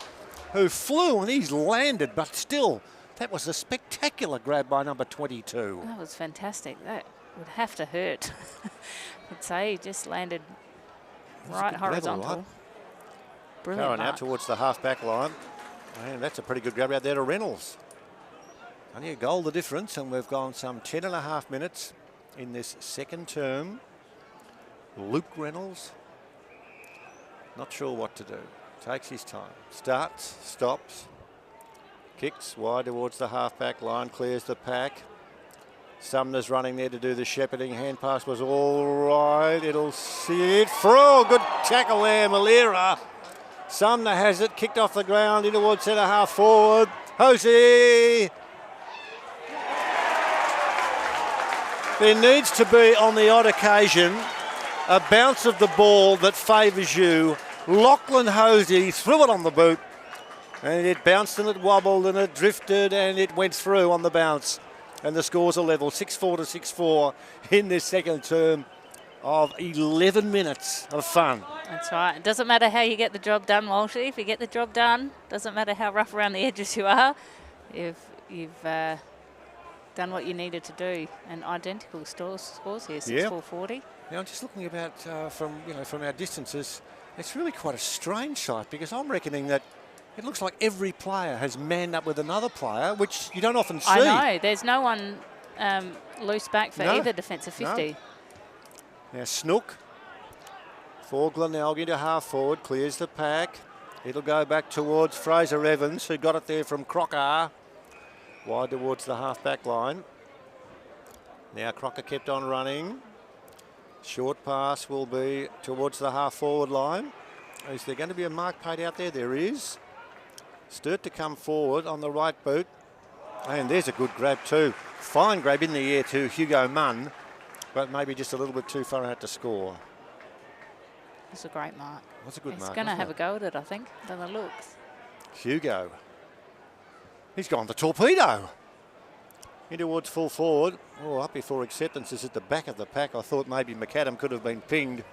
who flew and he's landed, but still, that was a spectacular grab by number 22. That was fantastic. That would have to hurt. I'd say he just landed right horizontal. Level, right? Brilliant. Curran out towards the half-back line. And that's a pretty good grab out there to Reynolds. Only a goal the difference, and we've gone some 10.5 minutes in this second term. Luke Reynolds, not sure what to do. Takes his time. Starts, stops, kicks wide towards the half-back line, clears the pack. Sumner's running there to do the shepherding. Hand pass was all right. It'll see it through. Good tackle there, Malera. Sumner has it, kicked off the ground in towards centre half forward. Hosey. There needs to be, on the odd occasion, a bounce of the ball that favours you. Lachlan Hosey threw it on the boot, and it bounced and it wobbled and it drifted and it went through on the bounce. And the scores are level, 6-4 to 6-4 in this second term of 11 minutes of fun. That's right. It doesn't matter how you get the job done, Walshy. If you get the job done, doesn't matter how rough around the edges you are. You've done what you needed to do, and identical scores here, 6-4-40. Now, I'm just looking about from our distances. It's really quite a strange sight because I'm reckoning that it looks like every player has manned up with another player, which you don't often see. I know. There's no one loose back for either defensive 50. No. Now Snook for Glenelg into half forward, clears the pack. It'll go back towards Fraser Evans, who got it there from Crocker. Wide towards the half-back line. Now Crocker kept on running. Short pass will be towards the half-forward line. Is there going to be a mark paid out there? There is. Sturt to come forward on the right boot. And there's a good grab too. Fine grab in the air to Hugo Munn, but maybe just a little bit too far out to score. It's a great mark. That's a good mark. He's going to have a go at it, I think, by the looks. Hugo. He's gone the torpedo. In towards full forward. Oh, up before acceptance is at the back of the pack. I thought maybe McAdam could have been pinged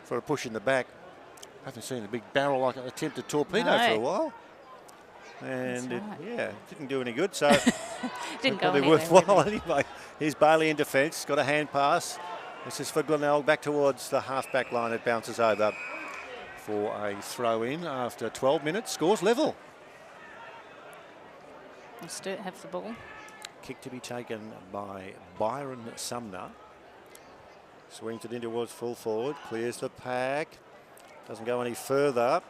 for a push in the back. Haven't seen a big barrel like an attempted torpedo for a while. And it didn't do any good, so didn't go anywhere, worthwhile anyway. Here's Bailey in defence, got a hand pass. This is for Glenelg, back towards the half-back line. It bounces over for a throw-in after 12 minutes. Scores level. Sturt have the ball. Kick to be taken by Byron Sumner. Swings it in towards full forward, clears the pack. Doesn't go any further.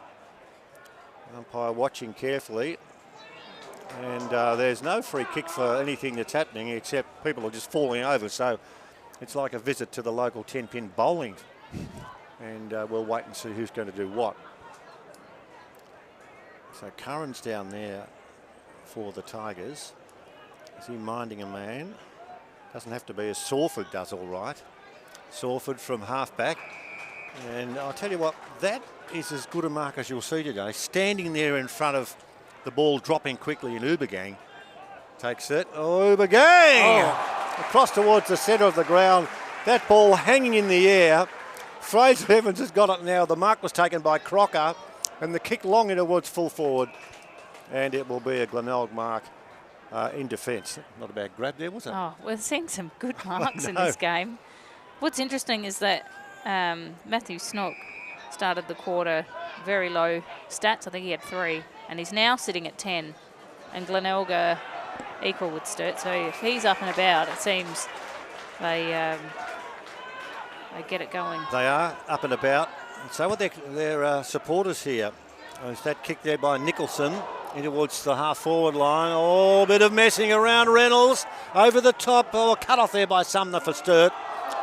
Umpire watching carefully. And there's no free kick for anything that's happening, except people are just falling over. So it's like a visit to the local 10-pin bowling. And we'll wait and see who's going to do what. So Curran's down there for the Tigers. Is he minding a man? Doesn't have to be, as Sawford does all right. Sawford from half-back. And I'll tell you what, that is as good a mark as you'll see today. Standing there in front of the ball, dropping quickly, and Ubergang takes it. Oh, Ubergang! Across towards the centre of the ground. That ball hanging in the air. Fraser Evans has got it now. The mark was taken by Crocker, and the kick long in towards full forward. And it will be a Glenelg mark in defence. Not a bad grab there, was it? Oh, we're seeing some good marks in this game. What's interesting is that Matthew Snook started the quarter very low stats. I think he had 3, and he's now sitting at 10. And Glenelg are equal with Sturt. So if he's up and about, it seems they get it going. They are up and about. And so are their supporters here. There's that kick there by Nicholson in towards the half-forward line. Oh, a bit of messing around. Reynolds over the top. Oh, cut off there by Sumner for Sturt.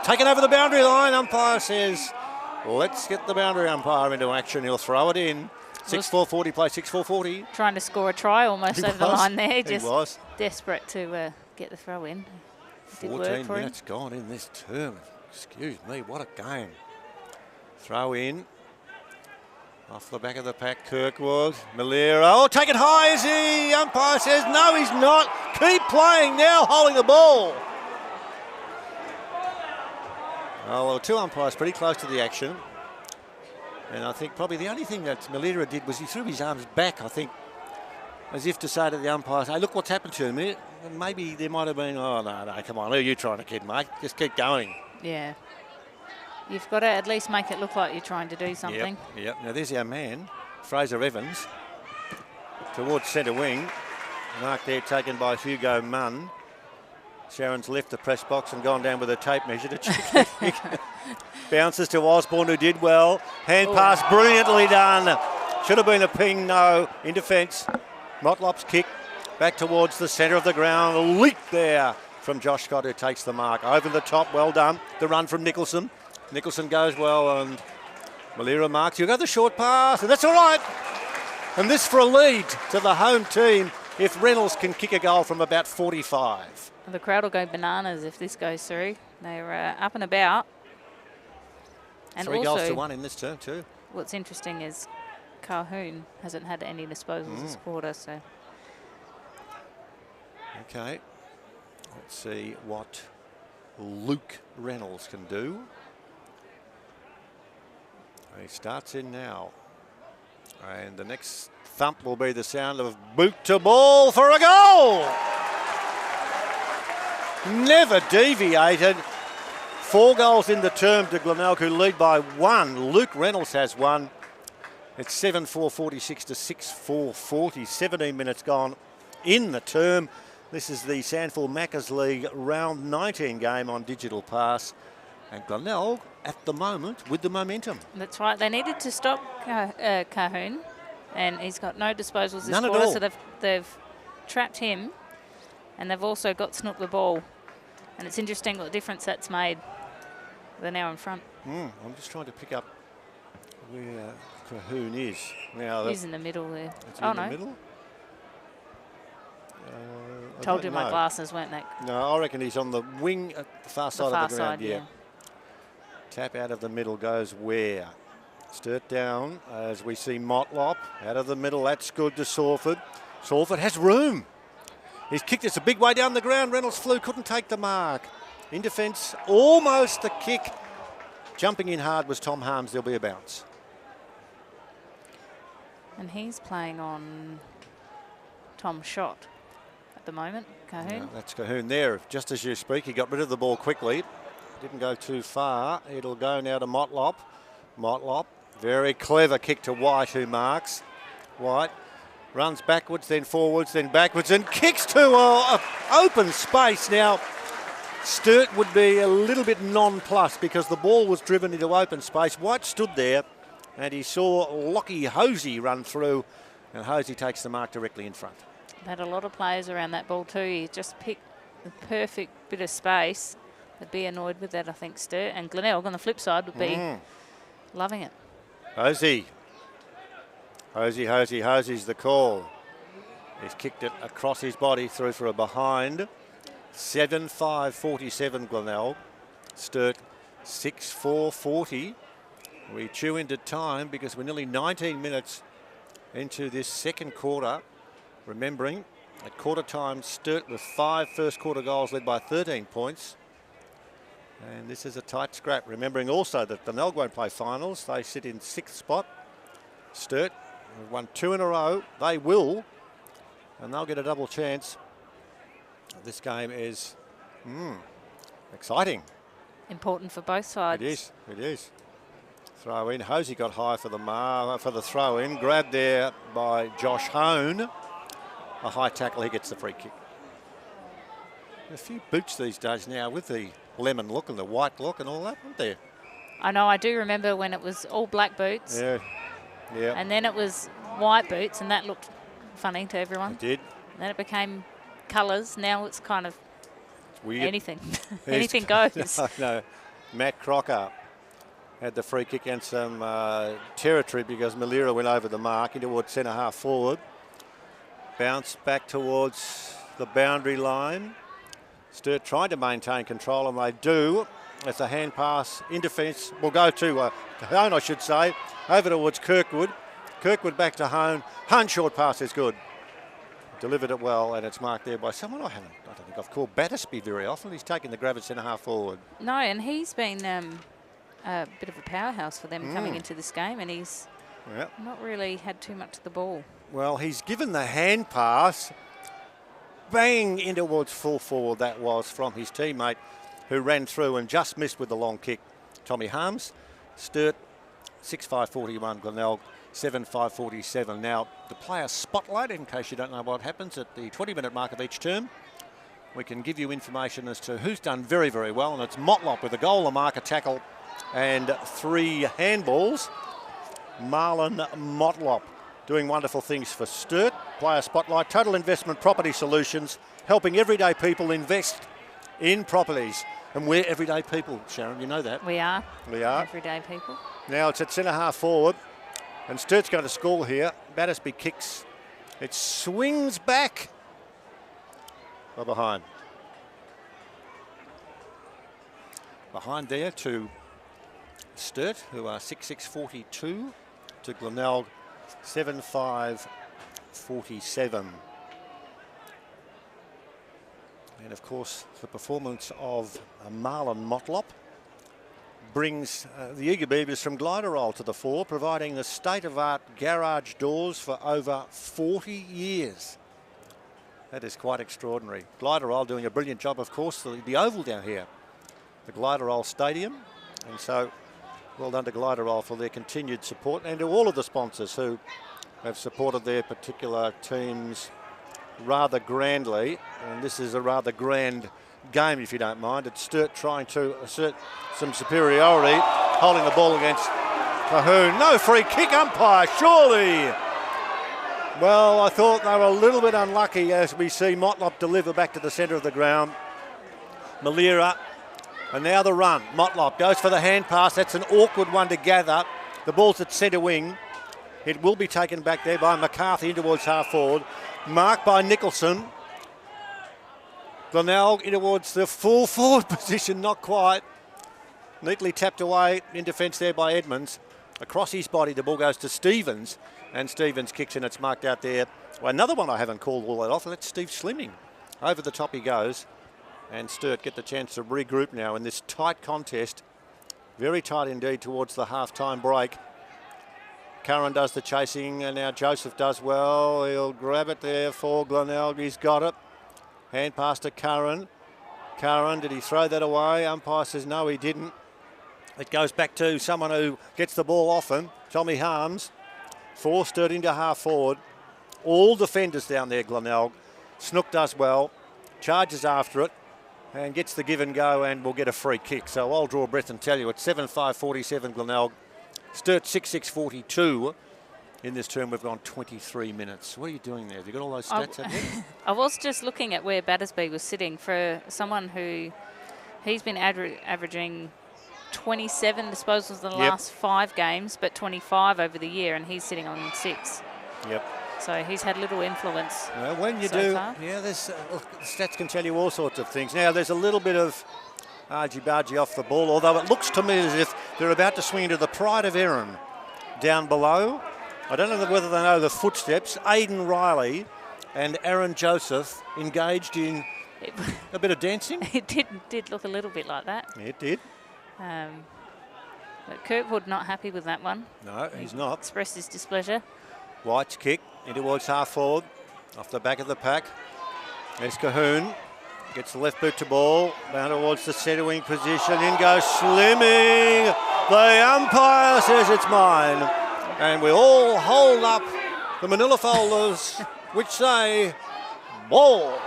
Taken over the boundary line. Umpire says, let's get the boundary umpire into action. He'll throw it in. 6-4-40 play, 6-4-40. Trying to score a try almost over the line there. Just desperate to get the throw in. 14 minutes gone in this term. Excuse me, what a game. Throw in. Off the back of the pack, Kirkwood. Malera. Oh, take it high, is he? Umpire says, no, he's not. Keep playing now, holding the ball. Oh, well, 2 umpires pretty close to the action. And I think probably the only thing that Malera did was he threw his arms back, I think, as if to say to the umpires, hey, look what's happened to him. Maybe there might have been, oh, no, come on, who are you trying to kid, mate? Just keep going. Yeah. You've got to at least make it look like you're trying to do something. Yep. Now, there's our man, Fraser Evans, towards centre wing. Mark there taken by Hugo Munn. Sharon's left the press box and gone down with a tape measure to check. Bounces to Osborne, who did well. Hand pass, brilliantly done. Should have been a ping, no. In defence. Motlop's kick back towards the centre of the ground. A leap there from Josh Scott, who takes the mark. Over the top, well done. The run from Nicholson. Nicholson goes well, and Malera marks. You got the short pass, and that's all right. And this for a lead to the home team if Reynolds can kick a goal from about 45. The crowd will go bananas if this goes through. They're up and about. And 3 goals to 1 in this term too. What's interesting is Calhoun hasn't had any disposals this quarter. So. Okay. Let's see what Luke Reynolds can do. He starts in now. And the next thump will be the sound of boot to ball for a goal. Never deviated. 4 goals in the term to Glenelg, who lead by 1. Luke Reynolds has 1. It's 7-4-46 to 6-4-40. 17 minutes gone in the term. This is the SANFL Maccas League round 19 game on Digital Pass. And Glenelg, at the moment, with the momentum. That's right. They needed to stop Calhoun. And he's got no disposals this None at quarter, all. so they've trapped him, and they've also got Snook the ball. And it's interesting what difference that's made. They're now in front. I'm just trying to pick up where Cahoon is. Now He's in the middle there. Is he Oh, in the no. middle? I Told don't you my know. glasses weren't that. No, I reckon he's on the wing at the far side of the ground. Yeah. Tap out of the middle goes where? Sturt down as we see Motlop out of the middle. That's good to Sawford. Sawford has room. He's kicked this a big way down the ground. Reynolds flew, couldn't take the mark. In defence, almost a kick. Jumping in hard was Tom Harms. There'll be a bounce. And he's playing on Tom Shot at the moment, Cahoon. No, that's Cahoon there. Just as you speak, he got rid of the ball quickly. Didn't go too far. It'll go now to Motlop. Motlop, very clever kick to White, who marks. White runs backwards, then forwards, then backwards, and kicks to an open space. Now, Sturt would be a little bit nonplussed because the ball was driven into open space. White stood there, and he saw Lockie Hosey run through, and Hosey takes the mark directly in front. They had a lot of players around that ball too. He just picked the perfect bit of space. They'd be annoyed with that, I think, Sturt. And Glenelg on the flip side would be loving it. Hosey. Hosey's the call. He's kicked it across his body through for a behind. 7-5-47 Glenelg. Sturt 6-4-40. We chew into time because we're nearly 19 minutes into this second quarter. Remembering at quarter time, Sturt with 5 first quarter goals led by 13 points. And this is a tight scrap. Remembering also that Glenelg won't play finals. They sit in 6th spot. Sturt have won 2 in a row. They will. And they'll get a double chance. This game is exciting. Important for both sides. It is. Throw in. Hosey got high for the throw in. Grabbed there by Josh Hone. A high tackle. He gets the free kick. A few boots these days now with the lemon look and the white look and all that, aren't there? I know. I do remember when it was all black boots. Yeah. And then it was white boots, and that looked funny to everyone. It did. And then it became colours. Now it's kind of weird. Anything. Anything goes. No. Matt Crocker had the free kick and some territory because Malira went over the mark into towards centre half forward. Bounce back towards the boundary line. Sturt trying to maintain control, and they do. As a hand pass in defence will go to Hone, I should say, over towards Kirkwood. Kirkwood back to Hone. Hone short pass is good. Delivered it well, and it's marked there by someone I don't think I've called Battersby very often. He's taking the grab at centre half forward. No, and he's been a bit of a powerhouse for them coming into this game, and he's not really had too much of the ball. Well, he's given the hand pass. Bang in towards full forward that was from his teammate who ran through and just missed with the long kick. Tommy Harms. Sturt 6-5-41 Glenelg 7-5-47. Now the player spotlight, in case you don't know what happens at the 20-minute mark of each term. We can give you information as to who's done very, very well, and it's Motlop with a goal, a mark, a tackle and 3 handballs. Marlon Motlop doing wonderful things for Sturt. Player spotlight, Total Investment Property Solutions, helping everyday people invest in properties. And we're everyday people, Sharon, you know that. We are. We are. Everyday people. Now it's at centre half forward, and Sturt's going to score here. Battersby kicks. It swings back. Or behind. Behind there to Sturt, who are 6-6-42, to Glenelg 7-5-47. And of course, the performance of Marlon Motlop brings the Eager Beavers from Gliderol to the fore, providing the state-of-art garage doors for over 40 years. That is quite extraordinary. Gliderol doing a brilliant job, of course, the oval down here, the Gliderol Stadium. And so, well done to Gliderol for their continued support, and to all of the sponsors who have supported their particular teams rather grandly. And this is a rather grand game, if you don't mind. It's Sturt trying to assert some superiority, holding the ball against Cahoon. No free kick, umpire, surely. Well, I thought they were a little bit unlucky as we see Motlop deliver back to the centre of the ground. Malira, and now the run. Motlop goes for the hand pass. That's an awkward one to gather. The ball's at centre wing. It will be taken back there by McCarthy in towards half forward. Marked by Nicholson. Glenelg in towards the full forward position, not quite. Neatly tapped away in defence there by Edmonds. Across his body, the ball goes to Stevens, and Stevens kicks in. It's marked out there. Well, another one I haven't called all that off, and that's Steve Slimming. Over the top he goes, and Sturt get the chance to regroup now in this tight contest. Very tight indeed towards the half-time break. Curran does the chasing, and now Joseph does well. He'll grab it there for Glenelg. He's got it. Hand pass to Curran. Curran, did he throw that away? Umpire says no, he didn't. It goes back to someone who gets the ball often, Tommy Harms. Forced it into half forward. All defenders down there, Glenelg. Snook does well, charges after it, and gets the give and go, and will get a free kick. So I'll draw a breath and tell you it's 7-5-47 Glenelg. Sturt 6-6-42. In this term, we've gone 23 minutes. What are you doing there? Have you got all those stats out there? I was just looking at where Battersby was sitting for someone who he's been averaging 27 disposals in the last 5 games, but 25 over the year, and he's sitting on 6. Yep. So he's had little influence. Well, when you so far. yeah, there's stats can tell you all sorts of things. Now, there's a little bit of argy-bargy off the ball, although it looks to me as if they're about to swing into the Pride of Erin down below. I don't know whether they know the footsteps. Aidan Riley and Aaron Joseph engaged in a bit of dancing. It did look a little bit like that. It did. But Kirkwood not happy with that one. No, he's not. Expressed his displeasure. White's kick in towards half forward, off the back of the pack. There's Cahoon. Gets the left boot to ball, down towards the centre wing position. In goes Slimming. The umpire says it's mine. And we all hold up the manila folders, which say ball.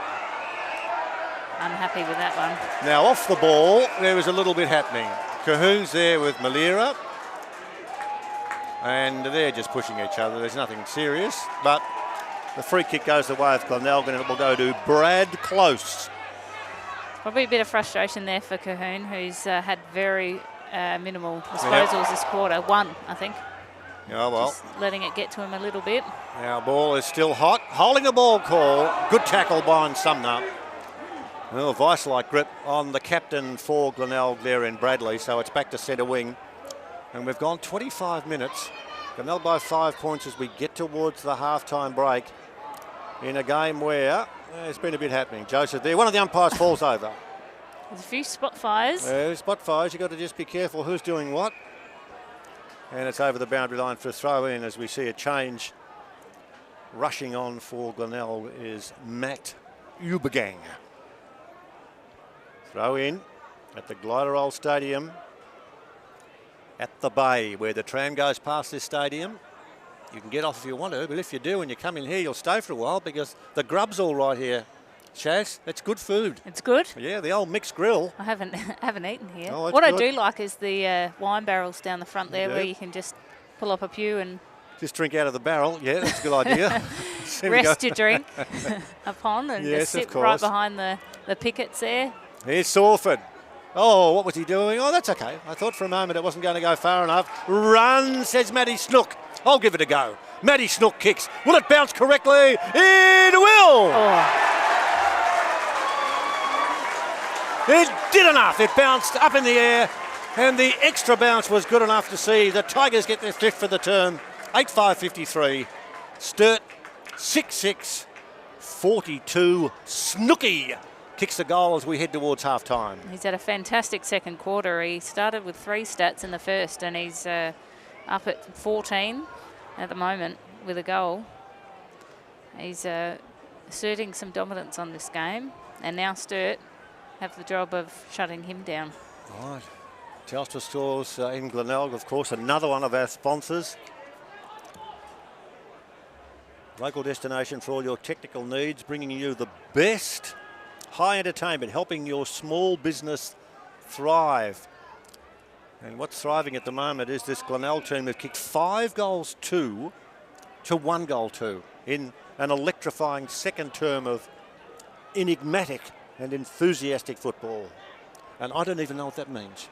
Unhappy with that one. Now off the ball, there is a little bit happening. Cahoon's there with Malira. And they're just pushing each other. There's nothing serious. But the free kick goes the way of Glenelg, and it will go to Brad Close. Probably a bit of frustration there for Cahoon, who's had very minimal disposals this quarter. 1, I think. Oh, well. Just letting it get to him a little bit. Our ball is still hot. Holding the ball call. Good tackle by Sumner. Well, vice-like grip on the captain for Glenelg there in Bradley. So it's back to centre wing. And we've gone 25 minutes. Glenelg by 5 points as we get towards the half-time break in a game where there's been a bit happening. Joseph there. One of the umpires falls over. There's a few spot fires. Spot fires. You've got to just be careful who's doing what. And it's over the boundary line for a throw in as we see a change. Rushing on for Glenelg is Matt Ubergang. Throw in at the Gliderol Stadium at the Bay, where the tram goes past this stadium. You can get off if you want to, but if you do and you come in here, you'll stay for a while because the grub's all right here. Shaz, it's good food. It's good? Yeah, the old mixed grill. I haven't eaten here. Oh, what good. I do like is the wine barrels down the front there where you can just pull up a pew and... Just drink out of the barrel. Yeah, that's a good idea. Rest your drink upon and yes, just sit right behind the pickets there. Here's Sawford. Oh, what was he doing? Oh, that's okay. I thought for a moment it wasn't going to go far enough. Run, says Matty Snook. I'll give it a go. Matty Snook kicks. Will it bounce correctly? It will! Oh. It did enough. It bounced up in the air, and the extra bounce was good enough to see the Tigers get their fifth for the term. 8-5-53. Sturt 6-6-42. Snooky kicks the goal as we head towards half-time. He's had a fantastic second quarter. He started with 3 stats in the first, and he's up at 14 at the moment with a goal. He's asserting some dominance on this game, and now Sturt have the job of shutting him down. Right. Telstra Stores in Glenelg, of course, another one of our sponsors. Local destination for all your technical needs, bringing you the best high entertainment, helping your small business thrive. And what's thriving at the moment is this Glenelg team that kicked 5 goals 2 to 1 goal 2. in an electrifying second term of enigmatic and enthusiastic football. And I don't even know what that means.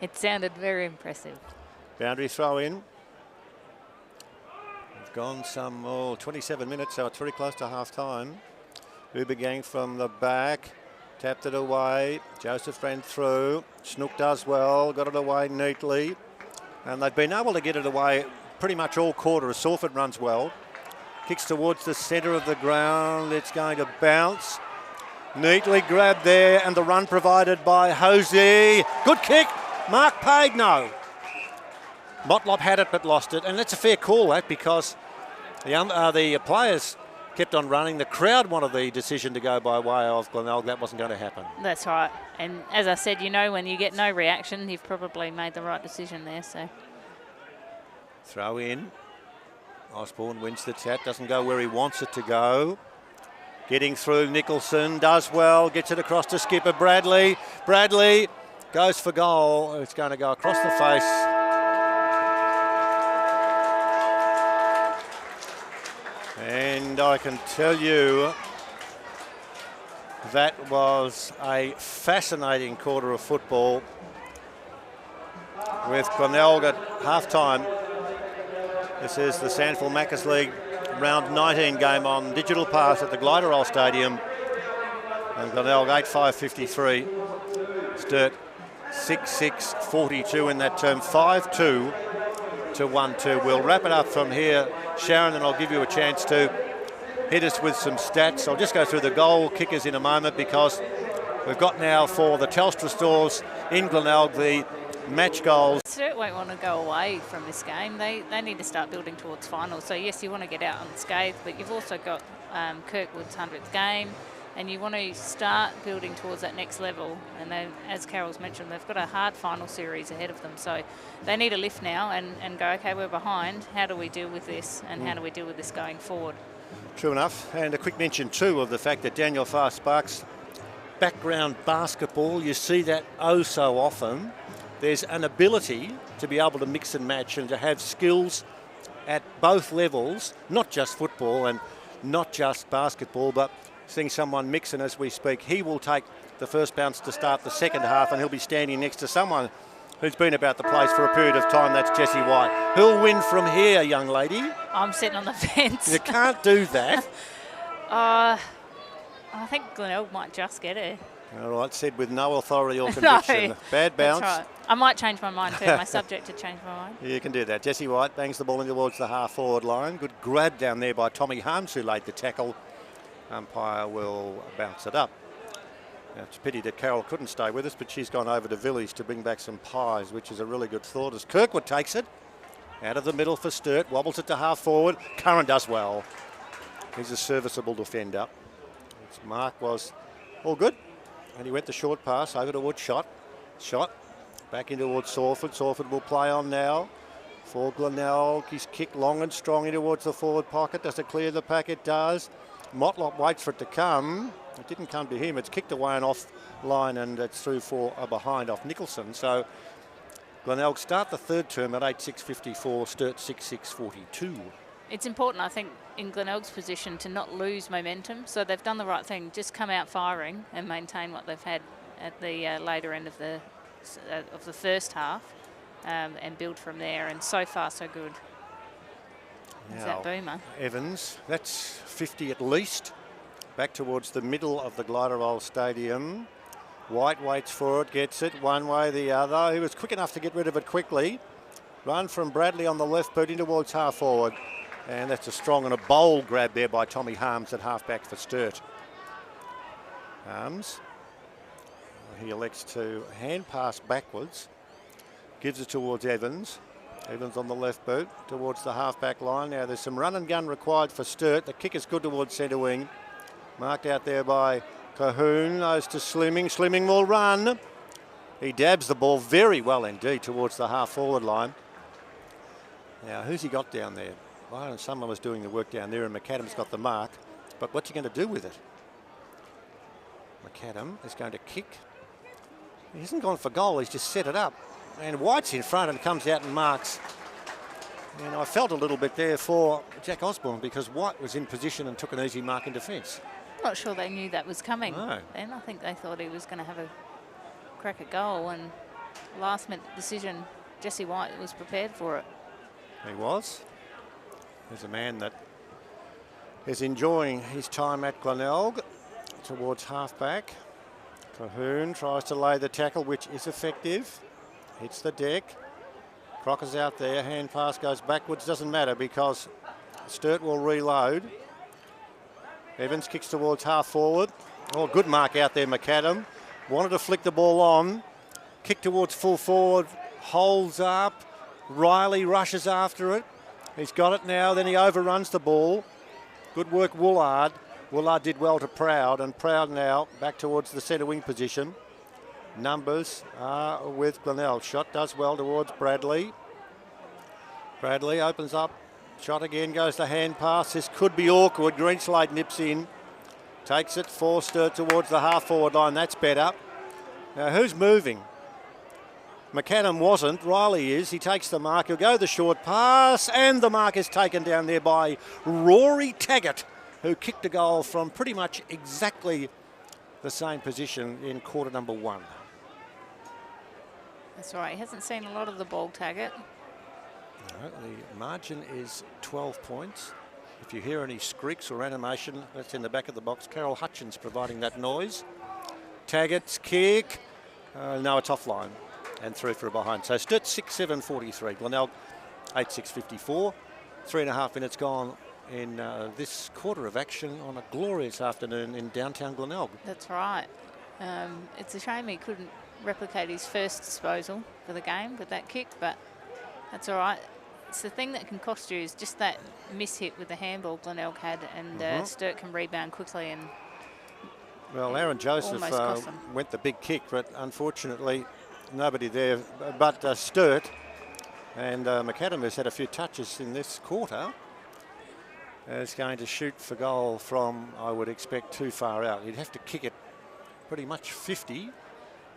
It sounded very impressive. Boundary throw in. We've gone some 27 minutes, so it's very close to half time. Ubergang from the back, tapped it away. Joseph ran through. Snook does well, got it away neatly. And they've been able to get it away pretty much all quarter as Salford runs well. Kicks towards the centre of the ground. It's going to bounce. Neatly grabbed there, and the run provided by Hosey. Good kick. Mark paid no. Motlop had it but lost it, and that's a fair call, that, because the players kept on running. The crowd wanted the decision to go by way of Glenelg. That wasn't going to happen. That's right. And as I said, you know, when you get no reaction, you've probably made the right decision there. So throw in. Osborne wins the tap. Doesn't go where he wants it to go. Getting through, Nicholson does well. Gets it across to skipper Bradley. Bradley goes for goal. It's going to go across the face. And I can tell you that was a fascinating quarter of football with Glenelg at half-time. This is the SANFL Macca's League round 19 game on Digital Pass at the Glenelg Stadium. And Glenelg 8-5-53. Sturt 6-6-42 in that term. 5-2 to 1-2. We'll wrap it up from here, Sharon, and I'll give you a chance to hit us with some stats. I'll just go through the goal kickers in a moment, because we've got now for the Telstra stores in Glenelg the match goals. Sturt won't want to go away from this game. They need to start building towards finals. So yes, you want to get out unscathed, but you've also got Kirkwood's 100th game, and you want to start building towards that next level. And then, as Carol's mentioned, they've got a hard final series ahead of them. So they need a lift now and go, okay, we're behind. How do we deal with this? And how do we deal with this going forward? True enough. And a quick mention too of the fact that Daniel Farr-Sparks' background basketball, you see that oh so often. There's an ability to be able to mix and match and to have skills at both levels, not just football and not just basketball, but seeing someone mix, and as we speak, he will take the first bounce to start the second half, and he'll be standing next to someone who's been about the place for a period of time. That's Jessie White. Who'll win from here, young lady? I'm sitting on the fence. You can't do that. I think Glenelg might just get it. All right, said with no authority or conviction. No, bad bounce. That's right. I might change my mind too. My subject to change my mind. You can do that. Jessie White bangs the ball in towards the half-forward line. Good grab down there by Tommy Harms, who laid the tackle. Umpire will bounce it up. Now, it's a pity that Carol couldn't stay with us, but she's gone over to Village to bring back some pies, which is a really good thought, as Kirkwood takes it out of the middle for Sturt, wobbles it to half-forward. Curran does well. He's a serviceable defender. His mark was all good. And he went the short pass over towards Shot. Back in towards Salford. Salford will play on now for Glenelg. He's kicked long and strong in towards the forward pocket. Does it clear the pack? It does. Motlop waits for it to come. It didn't come to him. It's kicked away and off line, and it's through for a behind off Nicholson. So Glenelg start the third term at 8-6-54, Sturt 6-6-42. It's important, I think, in Glenelg's position to not lose momentum. So they've done the right thing, just come out firing and maintain what they've had at the later end of the first half, and build from there. And so far, so good. Is that Boomer? Evans, that's 50 at least. Back towards the middle of the Glenelg Stadium. White waits for it, gets it one way, the other. He was quick enough to get rid of it quickly. Run from Bradley on the left boot in towards half forward. And that's a strong and a bold grab there by Tommy Harms at half-back for Sturt. Harms. He elects to hand pass backwards. Gives it towards Evans. Evans on the left boot towards the half-back line. Now there's some run and gun required for Sturt. The kick is good towards centre wing. Marked out there by Cahoon. Goes to Slimming. Slimming will run. He dabs the ball very well indeed towards the half-forward line. Now who's he got down there? Well, someone was doing the work down there, and McAdam's got the mark. But what's he going to do with it? McAdam is going to kick. He hasn't gone for goal. He's just set it up. And White's in front and comes out and marks And I felt a little bit there for Jack Osborne because White was in position and took an easy mark in defence. Not sure they knew that was coming. No. Then I think they thought he was going to have a crack at goal, and last minute decision, Jesse White was prepared for it. He was. There's a man that is enjoying his time at Glenelg towards half-back. Cahoon tries to lay the tackle, which is effective. Hits the deck. Crocker's out there. Hand pass goes backwards. Doesn't matter because Sturt will reload. Evans kicks towards half forward. Oh, good mark out there, McAdam. Wanted to flick the ball on. Kick towards full forward. Holds up. Riley rushes after it. He's got it now. Then he overruns the ball. Good work, Woolard. Woolard did well to Proud, and Proud now back towards the centre wing position. Numbers are with Glenelg. Shot does well towards Bradley. Bradley opens up. Shot again, goes to hand pass. This could be awkward. Greenslade nips in. Takes it for Sturt towards the half forward line. That's better. Now who's moving? McAdam wasn't. Riley is. He takes the mark. He'll go the short pass, and the mark is taken down there by Rory Taggart, who kicked a goal from pretty much exactly the same position in quarter number 1. That's right. He hasn't seen a lot of the ball, Taggart. No, the margin is 12 points. If you hear any squeaks or animation, that's in the back of the box. Carol Hutchins providing that noise. Taggart's kick. No, it's offline and through for a behind. So Sturt 6-7-43. Glenelg 8-6-54. 3.5 minutes gone in this quarter of action on a glorious afternoon in downtown Glenelg. That's right. It's a shame he couldn't replicate his first disposal for the game with that kick, but that's all right. It's the thing that can cost you is just that miss hit with the handball Glenelg had, and Sturt can rebound quickly. And well, Aaron Joseph went the big kick, but unfortunately nobody there but Sturt, and McAdam has had a few touches in this quarter. Is going to shoot for goal from, I would expect, too far out. He'd have to kick it pretty much 50.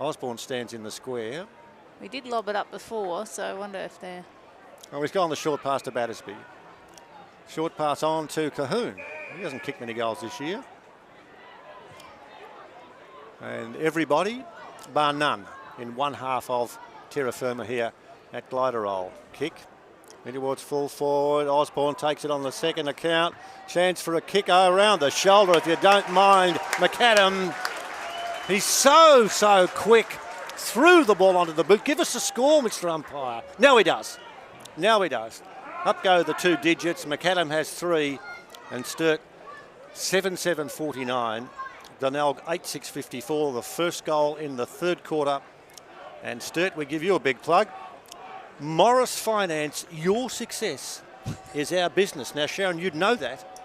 Osborne stands in the square. We did lob it up before, so I wonder if they're... Oh, he's gone the short pass to Battersby. Short pass on to Cahoon. He hasn't kicked many goals this year. And everybody, bar none, in one half of terra firma here at Gliderol. Kick. In towards full forward. Osborne takes it on the second account. Chance for a kick around the shoulder, if you don't mind. McAdam, he's so quick. Threw the ball onto the boot. Give us a score, Mr. Umpire. Now he does. Now he does. Up go the 2 digits. McAdam has 3. And Sturt 7-7-49. Glenelg 8-6-54. The first goal in the third quarter. And Sturt, we give you a big plug. Morris Finance, your success is our business. Now, Sharon, you'd know that.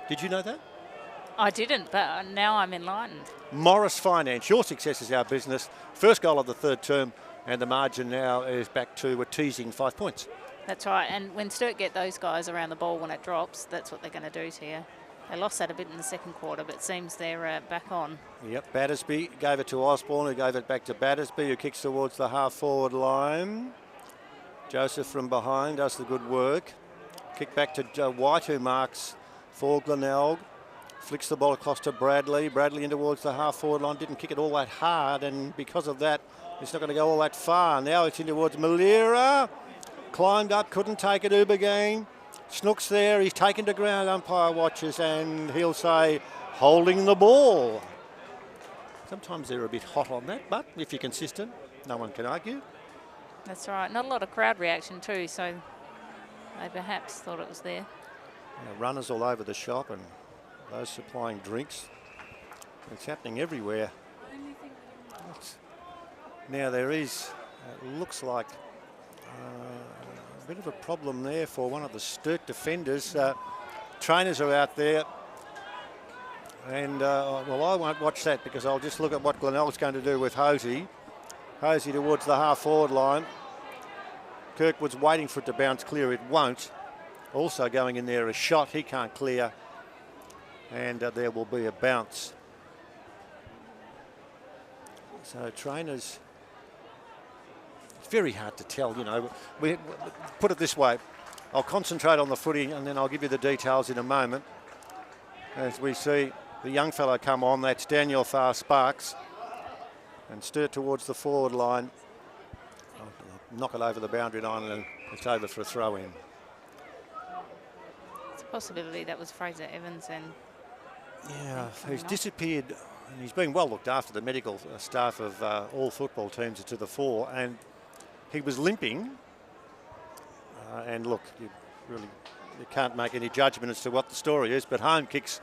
Did you know that? I didn't, but now I'm enlightened. Morris Finance, your success is our business. First goal of the third term, and the margin now is back to a teasing 5 points. That's right, and when Sturt get those guys around the ball when it drops, that's what they're going to do to you. They lost that a bit in the second quarter, but it seems they're back on. Yep, Battersby gave it to Osborne, who gave it back to Battersby, who kicks towards the half-forward line. Joseph from behind does the good work. Kick back to White, who marks for Glenelg. Flicks the ball across to Bradley. Bradley in towards the half-forward line. Didn't kick it all that hard, and because of that, it's not going to go all that far. Now it's in towards Malira. Climbed up, couldn't take it, Ubergang. Snook's there, he's taken to ground, umpire watches, and he'll say, holding the ball. Sometimes they're a bit hot on that, but if you're consistent, no one can argue. That's right. Not a lot of crowd reaction too, so they perhaps thought it was there. Runners all over the shop and those supplying drinks. It's happening everywhere. Now there is, looks like a bit of a problem there for one of the Sturt defenders. Trainers are out there. And, well, I won't watch that because I'll just look at what Glenelg's going to do with Hosey. Hosey towards the half-forward line. Kirkwood's waiting for it to bounce clear. It won't. Also going in there a shot. He can't clear. And there will be a bounce. So trainers, it's very hard to tell, you know. We put it this way. I'll concentrate on the footy and then I'll give you the details in a moment. As we see the young fellow come on, that's Daniel Sparks. And Sturt towards the forward line. Knock it over the boundary line and it's over for a throw in. It's a possibility that was Fraser Evans and... Yeah, he's disappeared. And he's been well looked after. The medical staff of all football teams are to the fore. And he was limping. And look, you can't make any judgment as to what the story is, but home kicks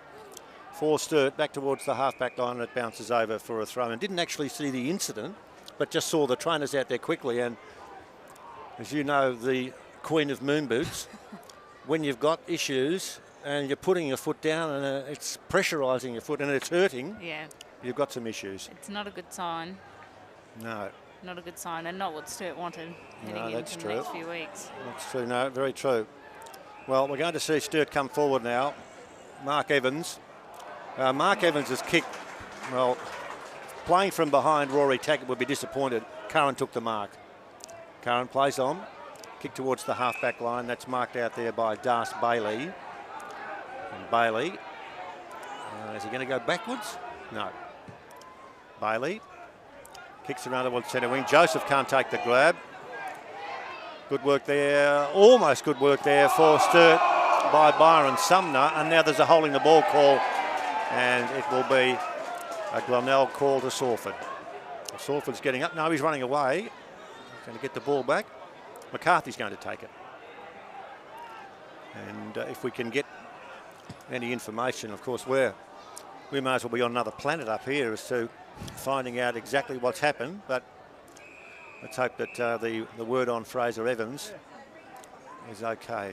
for Sturt back towards the half-back line and it bounces over for a throw. And didn't actually see the incident, but just saw the trainers out there quickly. And as you know, the Queen of Moon Boots, when you've got issues and you're putting your foot down and it's pressurising your foot and it's hurting, yeah, you've got some issues. It's not a good sign. No. Not a good sign, and not what Sturt wanted heading into the next few weeks. That's true, no, very true. Well, we're going to see Sturt come forward now. Mark Evans. Mark Evans has kicked, well, playing from behind, Rory Tackett would be disappointed. Curran took the mark. Curran plays on, kick towards the half-back line. That's marked out there by Das Bailey. And Bailey, is he going to go backwards? No. Bailey. Kicks around towards centre wing. Joseph can't take the grab. Good work there. Almost good work there for Sturt by Byron Sumner. And now there's a holding the ball call. And it will be a Glenelg call to Sawford. Sawford's getting up. No, he's running away. He's going to get the ball back. McCarthy's going to take it. And if we can get any information, of course, we may as well be on another planet up here as to finding out exactly what's happened, but let's hope that the word on Fraser Evans is okay.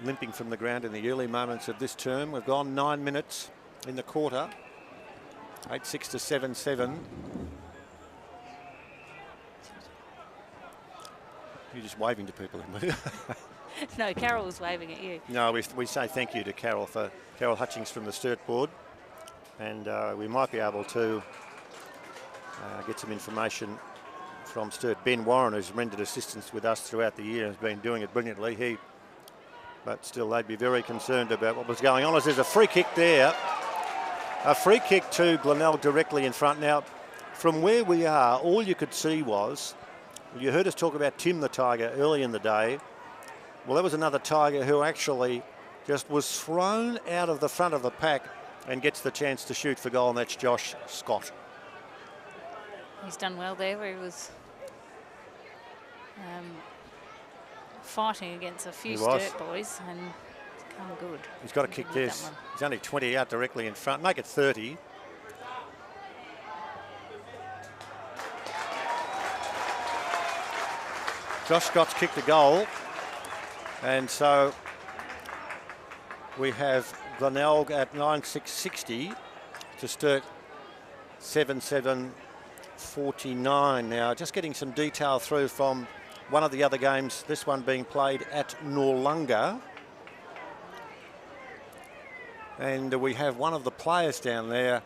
Limping from the ground in the early moments of this term. We've gone 9 minutes in the quarter. 8-6 to 7-7. You're just waving to people. No, Carol was waving at you. No, we say thank you to Carol Hutchings from the Sturt board. And we might be able to get some information from Sturt. Ben Warren, who's rendered assistance with us throughout the year, has been doing it brilliantly. But still, they'd be very concerned about what was going on. As there's a free kick there. A free kick to Glenelg directly in front. Now, from where we are, all you could see was, you heard us talk about Tim the Tiger early in the day. Well, there was another Tiger who actually just was thrown out of the front of the pack and gets the chance to shoot for goal, and that's Josh Scott. He's done well there, where he was fighting against a few Sturt boys, and it's come good. He's got to kick this. He's only 20 out directly in front. Make it 30. Josh Scott's kicked a goal, and so we have Glenelg at 9.660 to Sturt 7.749 now. Just getting some detail through from one of the other games, this one being played at Noarlunga. And we have one of the players down there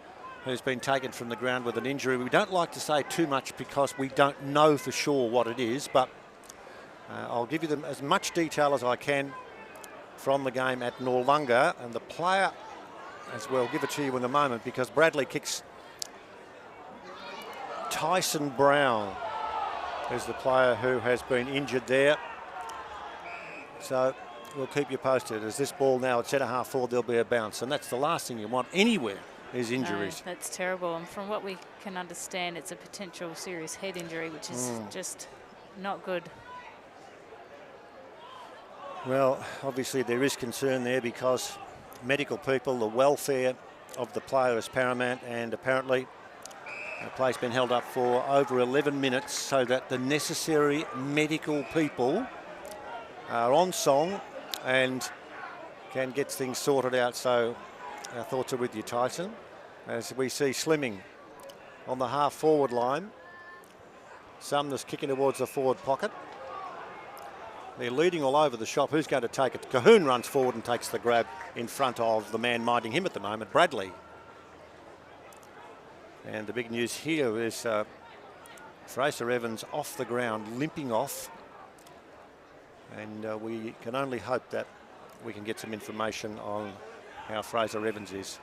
who's been taken from the ground with an injury. We don't like to say too much because we don't know for sure what it is, but I'll give you them as much detail as I can from the game at Noarlunga, and the player as well, give it to you in a moment, because Bradley kicks. Tyson Brown is the player who has been injured there. So we'll keep you posted. As this ball now at centre half forward, there'll be a bounce, and that's the last thing you want anywhere is injuries. No, that's terrible, and from what we can understand, it's a potential serious head injury, which is just not good. Well, obviously there is concern there because medical people, the welfare of the player is paramount, and apparently the play's been held up for over 11 minutes so that the necessary medical people are on song and can get things sorted out. So our thoughts are with you, Tyson, as we see Slimming on the half forward line. Sumner's kicking towards the forward pocket. They're leading all over the shop. Who's going to take it? Cahoon runs forward and takes the grab in front of the man minding him at the moment, Bradley. And the big news here is Fraser Evans off the ground, limping off. And we can only hope that we can get some information on how Fraser Evans is.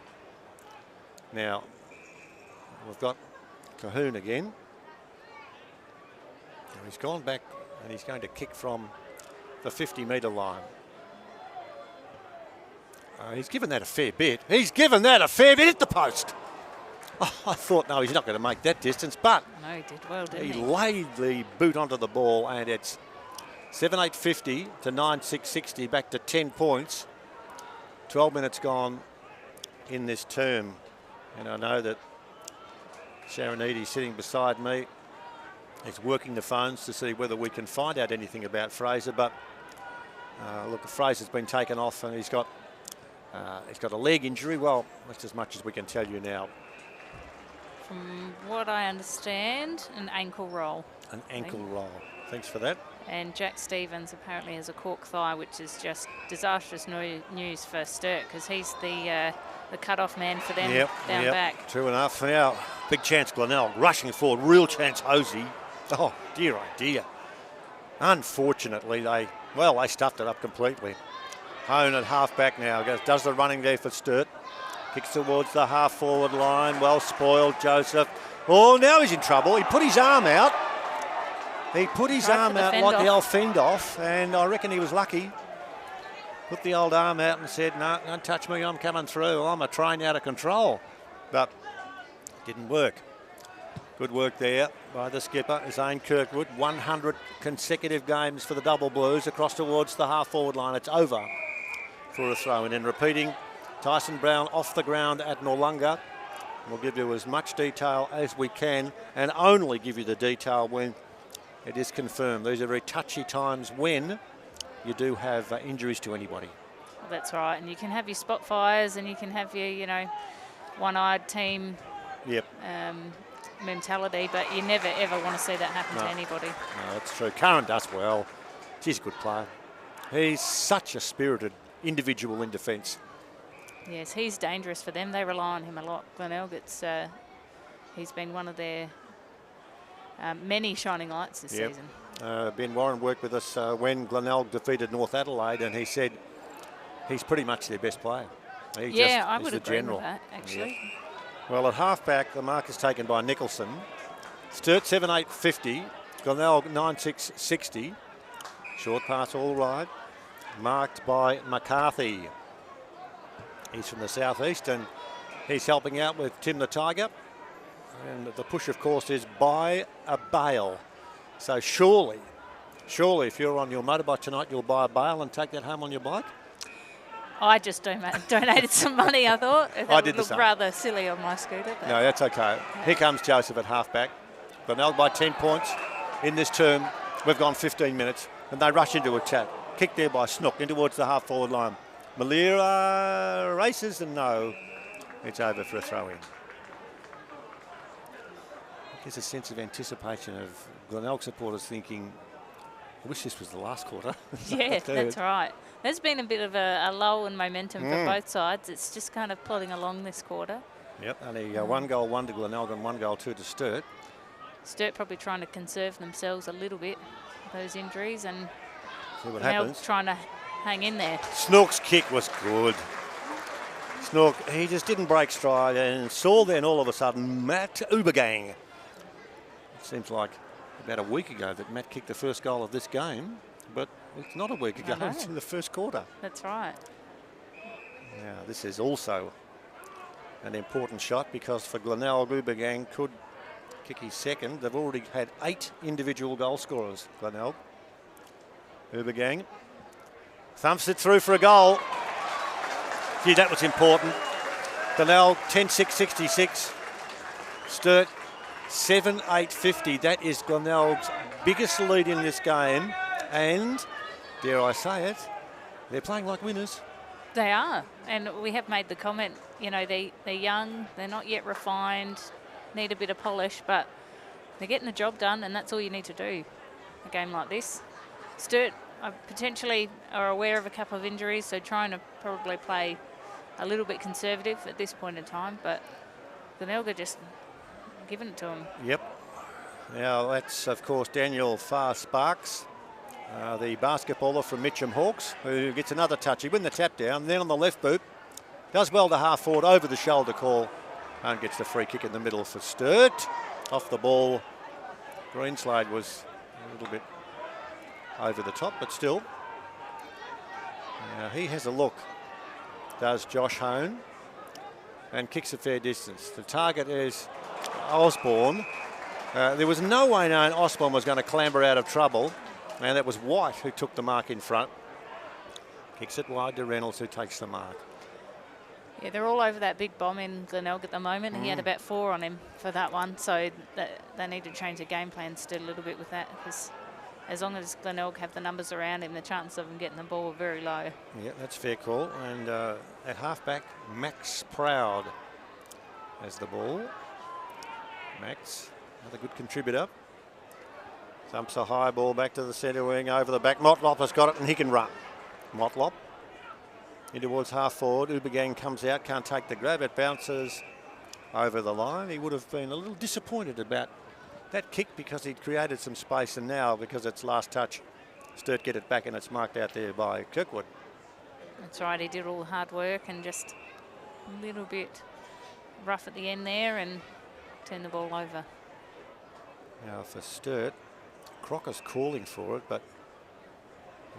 Now, we've got Cahoon again. And he's gone back and he's going to kick from the 50-metre line. He's given that a fair bit. He's given that a fair bit at the post. Oh, I thought, no, he's not going to make that distance, but no, he did well, didn't he? He laid the boot onto the ball, and it's 7.850 to 9.660, back to 10 points. 12 minutes gone in this term. And I know that Sharon Eadie sitting beside me is working the phones to see whether we can find out anything about Fraser. But look, Fraser's been taken off, and he's got a leg injury. Well, that's as much as we can tell you now. From what I understand, an ankle roll. An ankle roll. Thanks for that. And Jack Stevens apparently has a cork thigh, which is just disastrous news for Sturt, because he's the cut-off man for them down back. True enough. Now, big chance Glenelg rushing forward. Real chance Hosey. Oh, dear. Unfortunately, they stuffed it up completely. Hone at half-back now. Does the running there for Sturt. Kicks towards the half-forward line. Well spoiled, Joseph. Oh, now he's in trouble. He put his arm out. He put his arm out like the old fend off, and I reckon he was lucky. Put the old arm out and said, no, don't touch me, I'm coming through. I'm a train out of control. But it didn't work. Good work there by the skipper, Zane Kirkwood. 100 consecutive games for the Double Blues across towards the half-forward line. It's over for a throw-in. And repeating, Tyson Brown off the ground at Noarlunga. We'll give you as much detail as we can, and only give you the detail when it is confirmed. These are very touchy times when you do have injuries to anybody. Well, that's right, and you can have your spot fires, and you can have your, one-eyed team mentality, but you never ever want to see that happen to anybody. No, that's true. Curran does well. He's a good player. He's such a spirited individual in defence. Yes, he's dangerous for them. They rely on him a lot. Glenelg, he's been one of their many shining lights this season. Ben Warren worked with us when Glenelg defeated North Adelaide, and he said he's pretty much their best player. I would agree with that, actually. Yeah. Well, at half-back, the mark is taken by Nicholson. Sturt 7.850, Glenelg 9.660. Short pass all right. Marked by McCarthy. He's from the southeast, and he's helping out with Tim the Tiger. And the push, of course, is by a bale. So surely, if you're on your motorbike tonight, you'll buy a bale and take that home on your bike? I just donated some money, I thought. I did the looked same. Rather silly on my scooter. But no, that's okay. Here comes Joseph at halfback. Glenelg by 10 points. In this term, we've gone 15 minutes, and they rush into attack. Kick there by Snook in towards the half-forward line. Malira races, and no, it's over for a throw-in. There's a sense of anticipation of Glenelg supporters thinking, I wish this was the last quarter. Yeah, that's right. There's been a bit of a lull in momentum for both sides. It's just kind of plodding along this quarter. Yep, only 1 goal, 1 to Glenelg and 1 goal, 2 to Sturt. Sturt probably trying to conserve themselves a little bit, those injuries, and see what happens. Trying to hang in there. Snook's kick was good. Snook, he just didn't break stride, and saw then all of a sudden Matt Ubergang. It seems like about a week ago that Matt kicked the first goal of this game, but it's not a week ago, it's in the first quarter. That's right. Now, this is also an important shot because for Glenelg, Ubergang could kick his second. They've already had 8 individual goal scorers, Glenelg. Ubergang thumps it through for a goal. Gee, that was important. Glenelg 10.666. Sturt 7.850. That is Glenelg's biggest lead in this game. And, dare I say it, they're playing like winners. They are. And we have made the comment, they're young, they're not yet refined, need a bit of polish, but they're getting the job done, and that's all you need to do a game like this. Sturt potentially are aware of a couple of injuries, so trying to probably play a little bit conservative at this point in time, but Glenelg are just giving it to them. Yep. Now that's, of course, Daniel Farr Sparks the basketballer from Mitcham Hawks, who gets another touch. He wins the tap down, then on the left boot, does well to half forward, over the shoulder call, and gets the free kick in the middle for Sturt. Off the ball, Greenslade was a little bit over the top, but still. Now he has a look, does Josh Hone, and kicks a fair distance. The target is Osborne. There was no way known Osborne was going to clamber out of trouble, and that was White who took the mark in front. Kicks it wide to Reynolds, who takes the mark. Yeah, they're all over that big bomb in Glenelg at the moment. He had about 4 on him for that one, so they need to change their game plan still a little bit with that, because as long as Glenelg have the numbers around him, the chances of him getting the ball are very low. Yeah, that's fair call. And at half-back, Max Proud has the ball. Max, another good contributor. Thumps a high ball back to the centre wing, over the back. Motlop has got it, and he can run. Motlop in towards half forward. Ubergang comes out, can't take the grab. It bounces over the line. He would have been a little disappointed about that kick because he'd created some space, and now because it's last touch, Sturt get it back and it's marked out there by Kirkwood. That's right, he did all the hard work and just a little bit rough at the end there and turned the ball over. Now for Sturt, Crocker's calling for it, but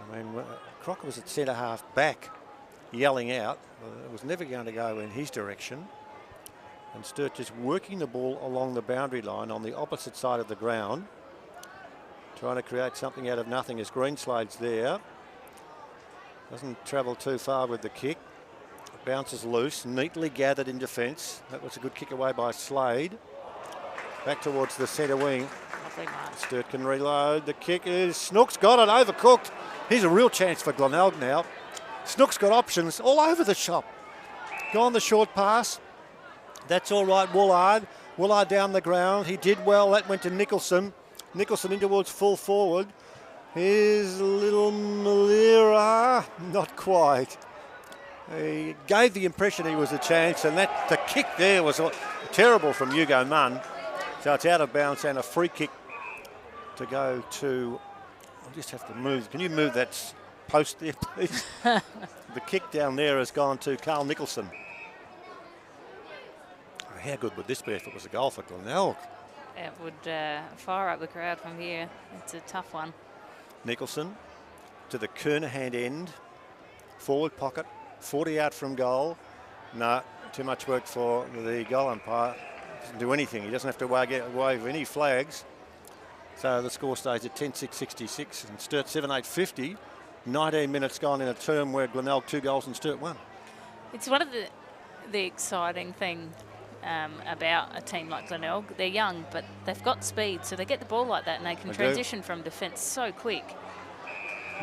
I mean, Crocker was at centre half back yelling out. It was never going to go in his direction. And Sturt just working the ball along the boundary line on the opposite side of the ground, trying to create something out of nothing as Greenslade's there. Doesn't travel too far with the kick. Bounces loose, neatly gathered in defence. That was a good kick away by Slade. Back towards the centre wing. Sturt can reload. The kick is Snook's got it, overcooked. Here's a real chance for Glenelg now. Snook's got options all over the shop. Gone the short pass. That's all right, Woolard. Woolard down the ground. He did well. That went to Nicholson. Nicholson in towards full forward. Here's little Malira. Not quite. He gave the impression he was a chance, and that the kick there was terrible from Hugo Munn. So it's out of bounds and a free kick to go to... I'll just have to move. Can you move that post there, please? The kick down there has gone to Carl Nicholson. How good would this be if it was a goal for Glenelg? It would fire up the crowd from here. It's a tough one. Nicholson to the Kernahan end. Forward pocket, 40 out from goal. No, too much work for the goal umpire. Doesn't do anything. He doesn't have to wave any flags. So the score stays at 10-6-66 and Sturt 7-8-50. 19 minutes gone in a term where Glenelg 2 goals and Sturt 1. It's one of the exciting thing about a team like Glenelg. They're young, but they've got speed, so they get the ball like that and they can transition from defence so quick.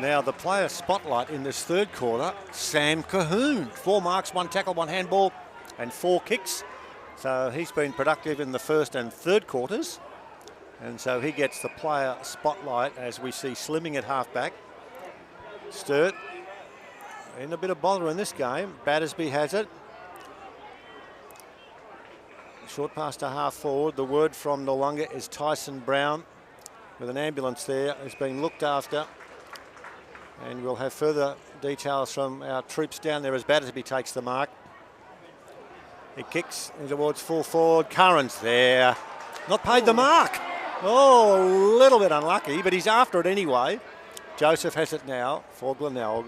Now the player spotlight in this third quarter, Sam Cahoon. 4 marks, 1 tackle, 1 handball and 4 kicks. So he's been productive in the first and third quarters. And so he gets the player spotlight as we see Slimming at halfback. Sturt in a bit of bother in this game. Battersby has it. Short pass to half forward. The word from Noongar is Tyson Brown with an ambulance there is being looked after. And we'll have further details from our troops down there as Battersby takes the mark. He kicks towards full forward. Curran's there. Not paid the mark. Oh, a little bit unlucky, but he's after it anyway. Joseph has it now for Glenelg.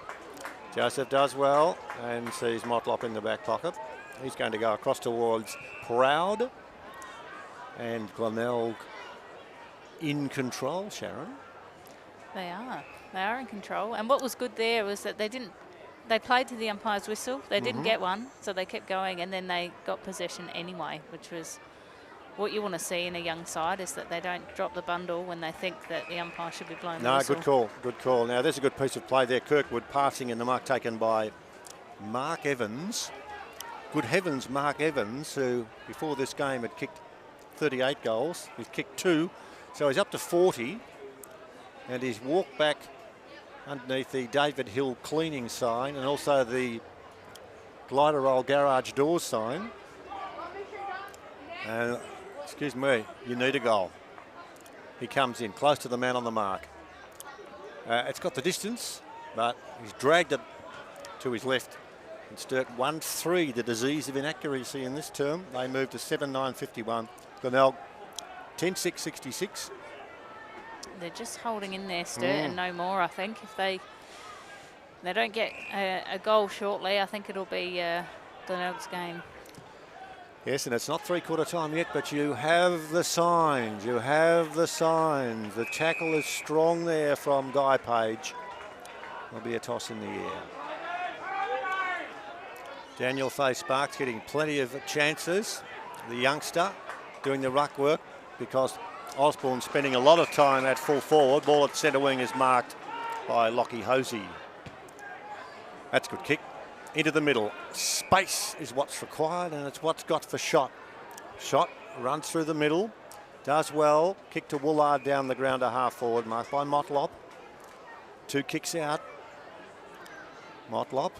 Joseph does well and sees Motlop in the back pocket. He's going to go across towards Proud. And Glenelg in control, Sharon. They are in control. And what was good there was that they played to the umpire's whistle. They didn't get one, so they kept going, and then they got possession anyway, which was what you want to see in a young side, is that they don't drop the bundle when they think that the umpire should be blowing the whistle. Good call. Now, there's a good piece of play there. Kirkwood passing in the mark taken by Mark Evans. Good heavens, Mark Evans, who before this game had kicked 38 goals. He's kicked 2, so he's up to 40. And he's walked back underneath the David Hill cleaning sign and also the Glider Roll Garage Doors sign. And, excuse me, you need a goal. He comes in close to the man on the mark. It's got the distance, but he's dragged it to his left. And Sturt 1-3, the disease of inaccuracy in this term. They moved to 7-9-51. Glenelg 10-6-66. They're just holding in there, Sturt, and no more, I think. If they don't get a goal shortly, I think it'll be Glenelg's game. Yes, and it's not three-quarter time yet, but you have the signs. You have the signs. The tackle is strong there from Guy Page. There'll be a toss in the air. Daniel Fay-Sparks getting plenty of chances. The youngster doing the ruck work because Osborne spending a lot of time at full forward. Ball at centre wing is marked by Lockie Hosey. That's a good kick. Into the middle. Space is what's required, and it's what's got for Shot. Shot runs through the middle. Does well. Kick to Woolard down the ground to half forward, marked by Motlop. 2 kicks out. Motlop.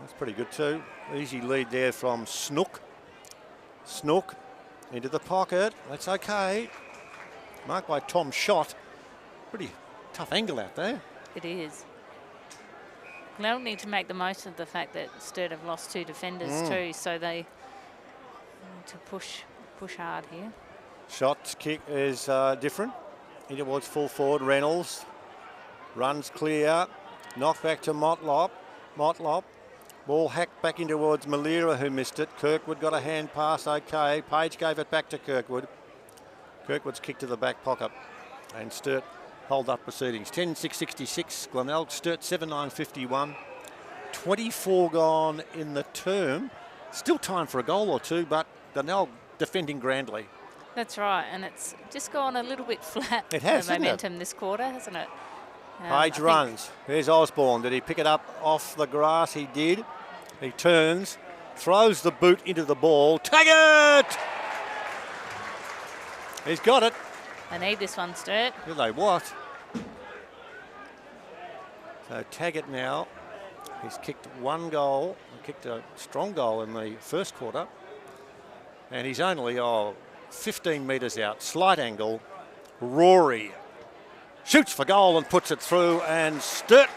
That's pretty good too. Easy lead there from Snook. Snook into the pocket. That's okay. Marked by Tom Shot. Pretty tough angle out there. It is. They'll need to make the most of the fact that Sturt have lost 2 defenders too, so they need to push hard here. Shot's kick is different. In towards full forward. Reynolds runs clear. Knocked back to Motlop. Motlop. Ball hacked back in towards Malira, who missed it. Kirkwood got a hand pass, okay. Page gave it back to Kirkwood. Kirkwood's kick to the back pocket. And Sturt hold up proceedings. 10-6-66. Glenelg. Sturt 7-9-51. 24 gone in the term. Still time for a goal or two, but Glenelg defending grandly. That's right, and it's just gone a little bit flat. It has, the momentum this quarter, hasn't it? Page runs. There's Osborne. Did he pick it up off the grass? He did. He turns, throws the boot into the ball. Taggart! He's got it. They need this one, Sturt. Do they what? So Taggart now, he's kicked 1 goal. He kicked a strong goal in the first quarter. And he's only 15 metres out. Slight angle. Rory shoots for goal and puts it through, and Sturt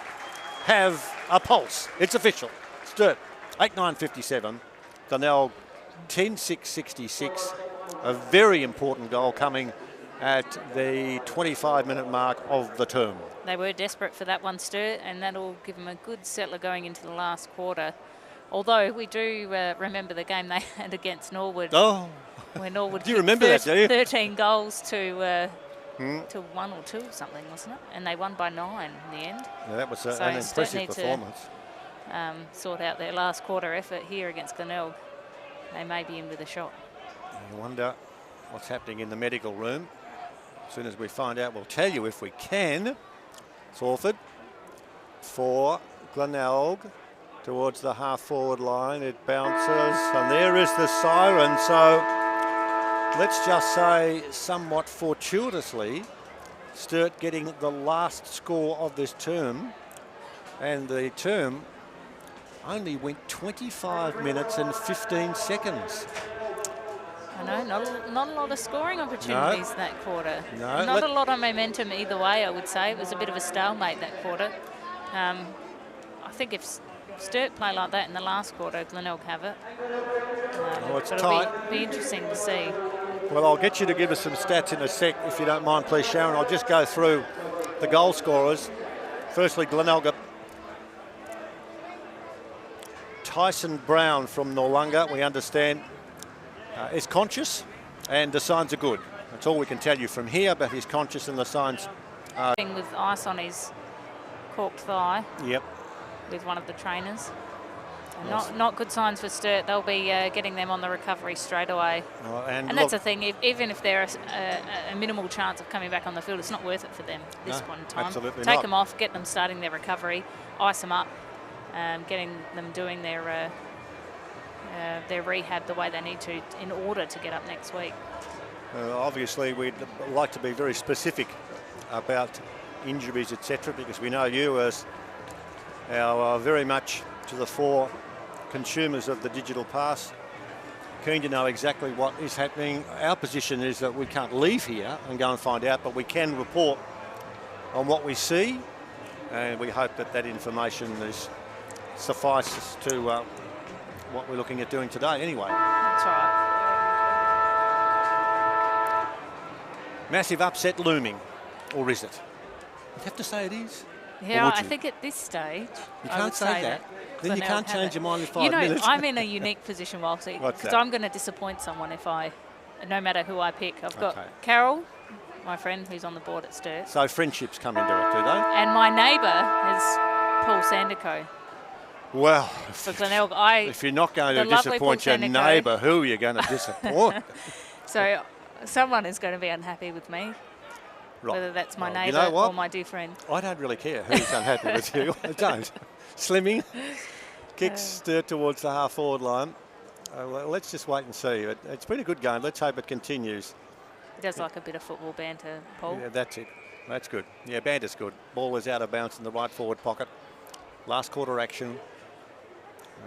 have a pulse. It's official. Sturt 8-9-57. Glenelg 10-6-66. A very important goal coming at the 25-minute mark of the term. They were desperate for that one, Sturt, and that'll give them a good settler going into the last quarter. Although we do remember the game they had against Norwood. Oh, where Norwood do you remember that, do you? 13 goals to 1 or 2 or something, wasn't it? And they won by 9 in the end. Yeah, that was an impressive performance. Sort out their last quarter effort here against Glenelg. They may be in with a shot. I wonder what's happening in the medical room. As soon as we find out, we'll tell you if we can. Salford for Glenelg towards the half-forward line. It bounces, and there is the siren. So let's just say, somewhat fortuitously, Sturt getting the last score of this term, and the term only went 25 minutes and 15 seconds. I know, not a lot of scoring opportunities that quarter. No, not a lot of momentum either way, I would say. It was a bit of a stalemate that quarter. I think if Sturt play like that in the last quarter, Glenelg have it. It's but tight. It'll be interesting to see. Well, I'll get you to give us some stats in a sec, if you don't mind, please, Sharon. I'll just go through the goal scorers. Firstly, Glenelg. Tyson Brown from Noarlunga, we understand, is conscious, and the signs are good. That's all we can tell you from here, but he's conscious and the signs are... With ice on his corked thigh. Yep. With one of the trainers. Not good signs for Sturt. They'll be getting them on the recovery straight away. And that's the thing, even if they're a minimal chance of coming back on the field, it's not worth it for them this one time. Absolutely Take not. them off, get them starting their recovery, ice them up, getting them doing their rehab the way they need to in order to get up next week. Obviously, we'd like to be very specific about injuries, etc., because we know you as our very much to the fore consumers of the digital pass, keen to know exactly what is happening. Our position is that we can't leave here and go and find out, but we can report on what we see And we hope that that information is suffices to what we're looking at doing today anyway. That's right. Massive upset looming, or is it? You have to say it is. Yeah, I think at this stage, you I can't would say that. Then you can't change your mind in 5 minutes. I'm in a unique position, Walsey, because I'm going to disappoint someone no matter who I pick. I've got Carol, my friend, who's on the board at Sturt. So friendships come into it, do they? And my neighbour is Paul Sandico. Well, for Glenelg, if you're not going to disappoint your neighbour, who are you going to disappoint? So someone is going to be unhappy with me. Right. Whether that's my neighbour or my dear friend. I don't really care who's unhappy with you. I don't. Slimming kicks Sturt towards the half-forward line. Well, let's just wait and see. It's been a good game. Let's hope it continues. He does like a bit of football banter, Paul. Yeah, that's it. That's good. Yeah, banter's good. Ball is out of bounds in the right forward pocket. Last quarter action.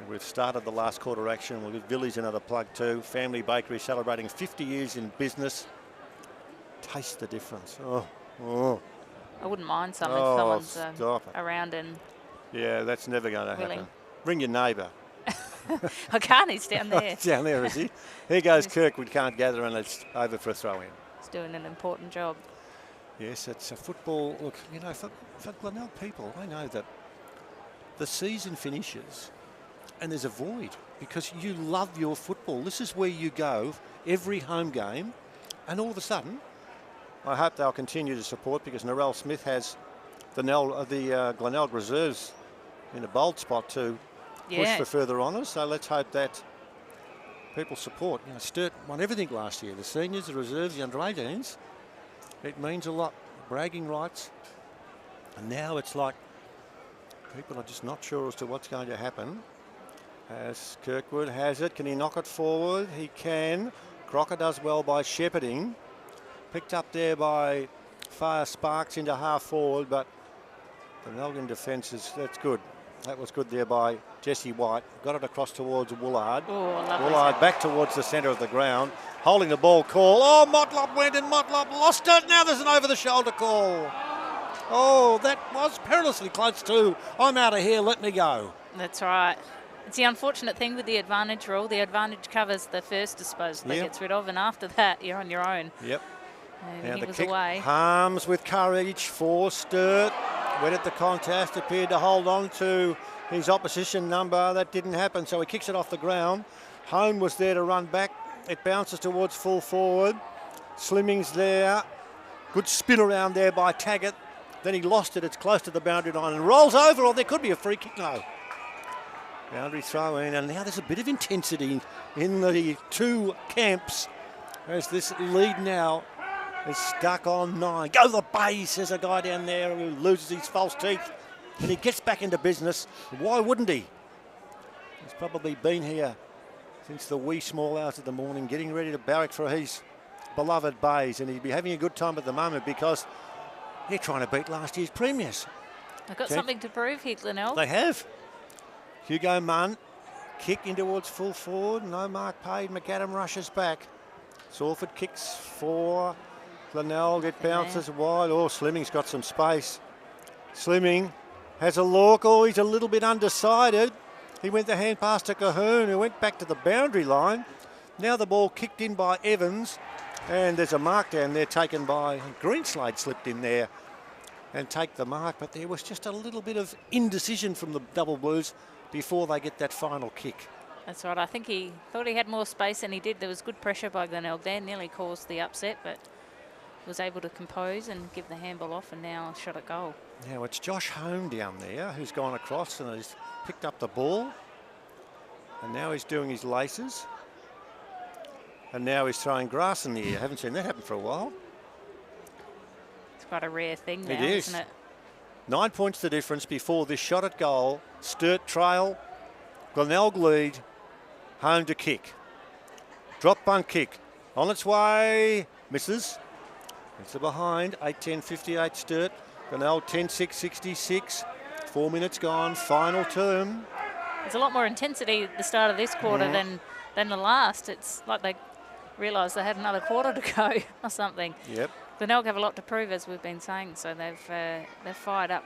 We've started the last quarter action. We'll give Villies another plug too. Family Bakery celebrating 50 years in business. Taste the difference. Oh. I wouldn't mind some if someone's around and... Yeah, that's never going to happen. Bring your neighbour. I can't, he's down there. He's down there, is he? Here goes Kirkwood, can't gather, and it's over for a throw-in. He's doing an important job. Yes, it's a football. Look, you know, for Glenelg people, I know that the season finishes and there's a void because you love your football. This is where you go every home game, and all of a sudden, I hope they'll continue to support because Narelle Smith has the Glenelg reserves in a bold spot to push for further honours. So let's hope that people support. You know, Sturt won everything last year. The seniors, the reserves, the under-18s. It means a lot. Bragging rights. And now it's like people are just not sure as to what's going to happen. As Kirkwood has it. Can he knock it forward? He can. Crocker does well by shepherding. Picked up there by Fire Sparks into half forward, but the Melbourne defence that's good. That was good there by Jesse White. Got it across towards Woolard. Woolard back towards the centre of the ground, holding the ball call. Oh, Motlop went and Motlop lost it. Now there's an over-the-shoulder call. Oh, that was perilously close to, I'm out of here, let me go. That's right. It's the unfortunate thing with the advantage rule. The advantage covers the first disposal that gets rid of, and after that, you're on your own. Yep. And he was away. Harms with courage for Sturt. Went at the contest, appeared to hold on to his opposition number. That didn't happen, so he kicks it off the ground. Hone was there to run back. It bounces towards full forward. Slimming's there. Good spin around there by Taggart. Then he lost it. It's close to the boundary line and rolls over, or there could be a free kick. No. Boundary throw in, and now there's a bit of intensity in the two camps as this lead now is stuck on 9. Go the bay, says a guy down there who loses his false teeth. And he gets back into business. Why wouldn't he? He's probably been here since the wee small hours of the morning, getting ready to barrack for his beloved Bays. And he'd be having a good time at the moment because they're trying to beat last year's premiers. They've got something to prove here, Glenelg. They have. Hugo Munn, kick in towards full forward. No mark paid. McAdam rushes back. Salford kicks for Glenelg. It bounces wide. Oh, Slimming's got some space. Slimming has a look. Oh, he's a little bit undecided. He went the hand pass to Cahoon, who went back to the boundary line. Now the ball kicked in by Evans. And there's a mark down there taken by Greenslade, slipped in there and take the mark. But there was just a little bit of indecision from the Double Blues before they get that final kick. That's right. I think he thought he had more space than he did. There was good pressure by Glenelg there. Nearly caused the upset, but was able to compose and give the handball off and now shot at goal. Now it's Josh Home down there who's gone across and has picked up the ball. And now he's doing his laces. And now he's throwing grass in the air. Haven't seen that happen for a while. It's quite a rare thing now, isn't it? 9 points the difference before this shot at goal. Sturt trail. Glenelg lead. Home to kick. Drop bunt kick. On its way. Misses. It's the behind. 8:10:58 Sturt. Glenelg 10:6:66. 4 minutes gone. Final term. There's a lot more intensity at the start of this quarter than the last. It's like they realised they had another quarter to go or something. Yep. Glenelg have a lot to prove, as we've been saying, so they've fired up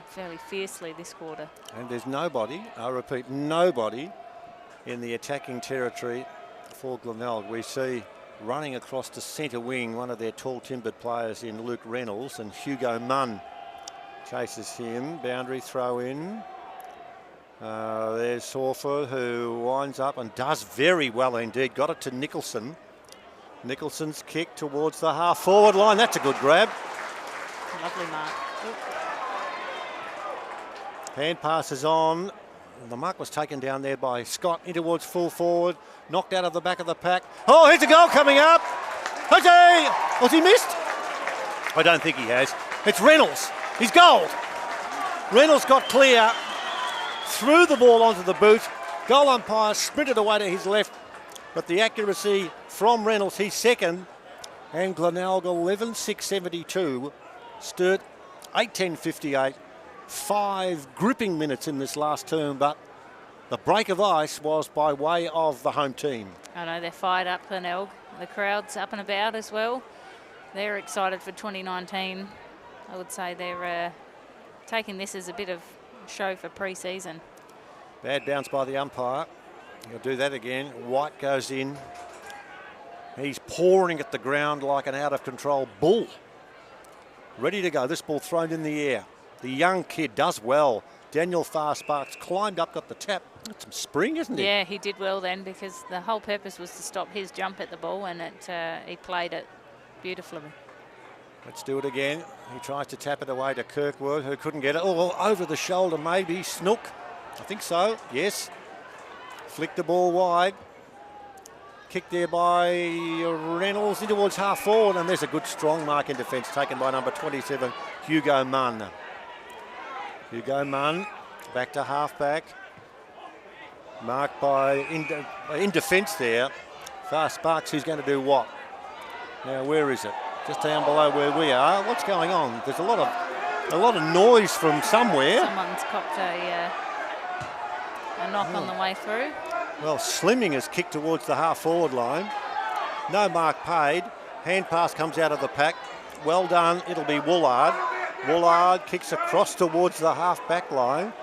fairly fiercely this quarter. And there's nobody, I repeat, nobody in the attacking territory for Glenelg. We see running across the centre wing one of their tall timbered players in Luke Reynolds, and Hugo Munn chases him. Boundary throw in. There's Sorfer, who winds up and does very well indeed. Got it to Nicholson. Nicholson's kick towards the half forward line. That's a good grab. Lovely mark. Hand passes on. The mark was taken down there by Scott in towards full forward. Knocked out of the back of the pack. Oh, here's a goal coming up. Jose! Was he missed? I don't think he has. It's Reynolds. He's gold. Reynolds got clear. Threw the ball onto the boot. Goal umpire sprinted away to his left. But the accuracy from Reynolds, he's second. And Glenelg 11.672. Sturt 8.10.58. 5 gripping minutes in this last term, but the break of ice was by way of the home team. I know they're fired up, Glenelg. The crowd's up and about as well. They're excited for 2019. I would say they're taking this as a bit of show for pre-season. Bad bounce by the umpire. He'll do that again. White goes in. He's pouring at the ground like an out-of-control bull. Ready to go. This ball thrown in the air. The young kid does well. Daniel Farsparks climbed up, got the tap. That's some spring, isn't it? Yeah, he did well then, because the whole purpose was to stop his jump at the ball, and he played it beautifully. Let's do it again. He tries to tap it away to Kirkwood, who couldn't get it. Oh, over the shoulder maybe. Snook. I think so. Yes. Flicked the ball wide. Kicked there by Reynolds in towards half forward, and there's a good strong mark in defence taken by number 27, Hugo Munn. Hugo Munn back to half-back. Marked by, in defence there, Farsparks, who's going to do what? Now, where is it? Just down below where we are. What's going on? There's a lot of noise from somewhere. Someone's copped a knock on the way through. Well, Slimming is kicked towards the half-forward line. No mark paid. Hand pass comes out of the pack. Well done. It'll be Woolard. Woolard kicks across towards the half-back line.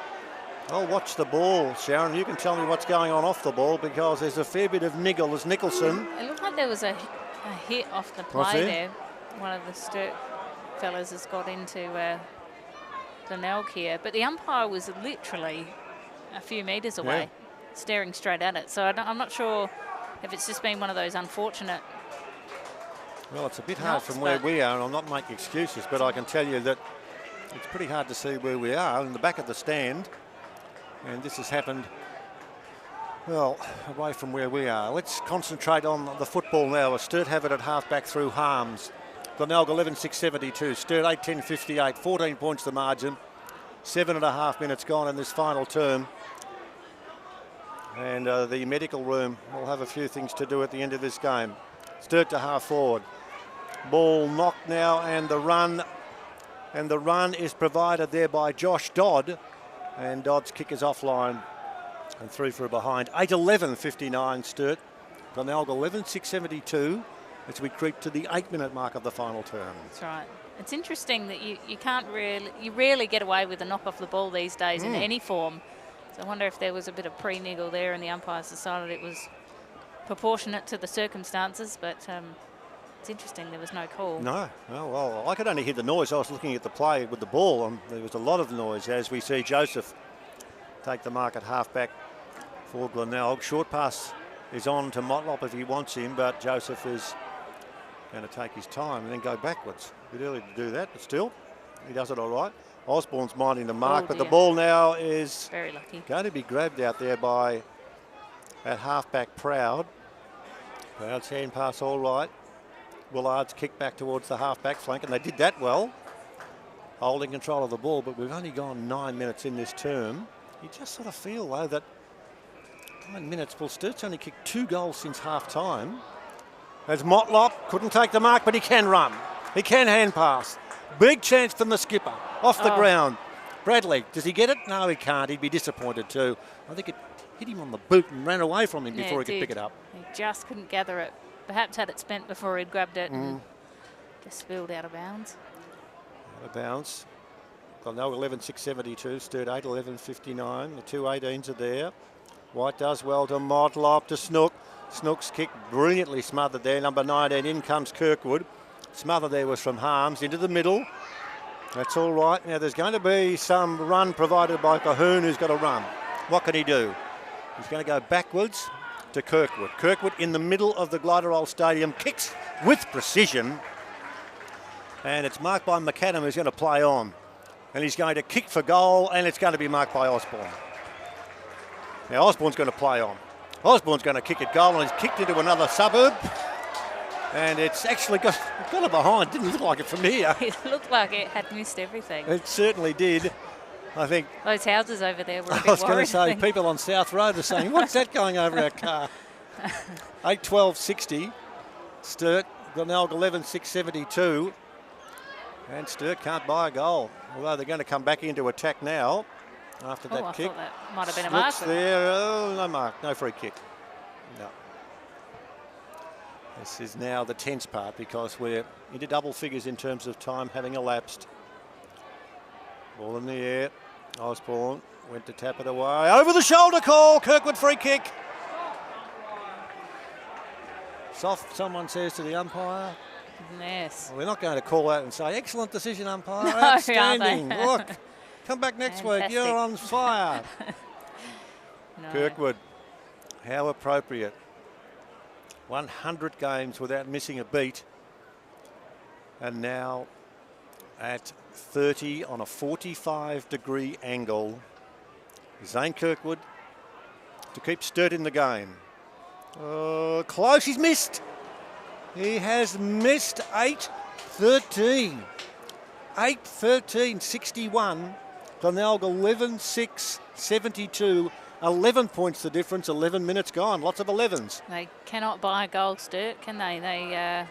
I'll watch the ball, Sharon. You can tell me what's going on off the ball, because there's a fair bit of niggle as Nicholson. It looked like there was a hit off the play there. One of the Sturt fellas has got into Glenelg here, but the umpire was literally a few metres away, staring straight at it. So I'm not sure if it's just been one of those unfortunate. Well, it's a bit hard from where we are, and I'll not make excuses, but I can tell you that it's pretty hard to see where we are in the back of the stand. And this has happened, well, away from where we are. Let's concentrate on the football now. Sturt have it at half-back through Harms. Glenelg 11.672. Sturt 8.10.58. 14 points the margin. 7.5 minutes gone in this final term. And the medical room will have a few things to do at the end of this game. Sturt to half forward. Ball knocked now, and the run is provided there by Josh Dodd, and Dodd's kick is offline and through for a behind. 8.11.59 Sturt. Glenelg 11.672 as we creep to the 8-minute mark of the final term. That's right. It's interesting that you rarely get away with a knock off the ball these days in any form. So I wonder if there was a bit of pre-niggle there and the umpires decided it was proportionate to the circumstances, but it's interesting there was no call. No. Oh, well, I could only hear the noise. I was looking at the play with the ball, and there was a lot of noise as we see Joseph take the mark at half-back for Glenelg. Short pass is on to Motlop if he wants him, but Joseph is going to take his time and then go backwards. A bit early to do that, but still, he does it all right. Osborne's minding the mark, but the ball now is very lucky. Going to be grabbed out there by at half-back Proud. Proud's hand pass all right. Willard's kick back towards the half-back flank, and they did that well, holding control of the ball, but we've only gone 9 minutes in this term. You just sort of feel, though, that 9 minutes, well, Sturt's only kicked 2 goals since half-time. As Motlop couldn't take the mark, but he can run. He can hand pass. Big chance from the skipper, off the ground. Bradley, does he get it? No, he can't. He'd be disappointed too. I think it hit him on the boot and ran away from him before he could pick it up. He just couldn't gather it. Perhaps had it spent before he'd grabbed it and just spilled out of bounds. Out of bounds. Glenelg 11.672, Sturt 8.11.59. The two 18s are there. White does well to Motlop, to Snook. Snook's kick brilliantly smothered there. Number 19, in comes Kirkwood. Smother there was from Harms into the middle. That's all right. Now there's going to be some run provided by Cahoon, who's got to run. What can he do? He's going to go backwards to Kirkwood. Kirkwood in the middle of the Glenelg Stadium, kicks with precision. And it's marked by McAdam, who's going to play on. And he's going to kick for goal, and it's going to be marked by Osborne. Now Osborne's going to play on. Osborne's going to kick it goal, and he's kicked into another suburb. And it's actually got it behind. Didn't look like it from here. It looked like it had missed everything. It certainly did. I think those houses over there were a bit I was going worried, to say, people on South Road are saying, what's that going over our car? 8.12.60. Sturt, Glenelg 11.672. And Sturt can't buy a goal. Although they're going to come back into attack now after that I kick. thought that might have been a mark. There. Oh, no mark. No free kick. No. This is now the tense part because we're into double figures in terms of time having elapsed. Ball in the air. Osborne went to tap it away. Over the shoulder call. Kirkwood free kick. Soft, someone says to the umpire. Yes. Well, they're not going to call out and say, excellent decision, umpire. No, outstanding. Look, come back next Fantastic. week. You're on fire. No. Kirkwood, how appropriate. 100 games without missing a beat. And now at 30 on a 45-degree angle. Zane Kirkwood to keep Sturt in the game. Close, he's missed. He has missed 8-13. 8-13-61. Glenelg 11-6-72. 11 points the difference, 11 minutes gone. Lots of 11s. They cannot buy a goal, Sturt, can they? They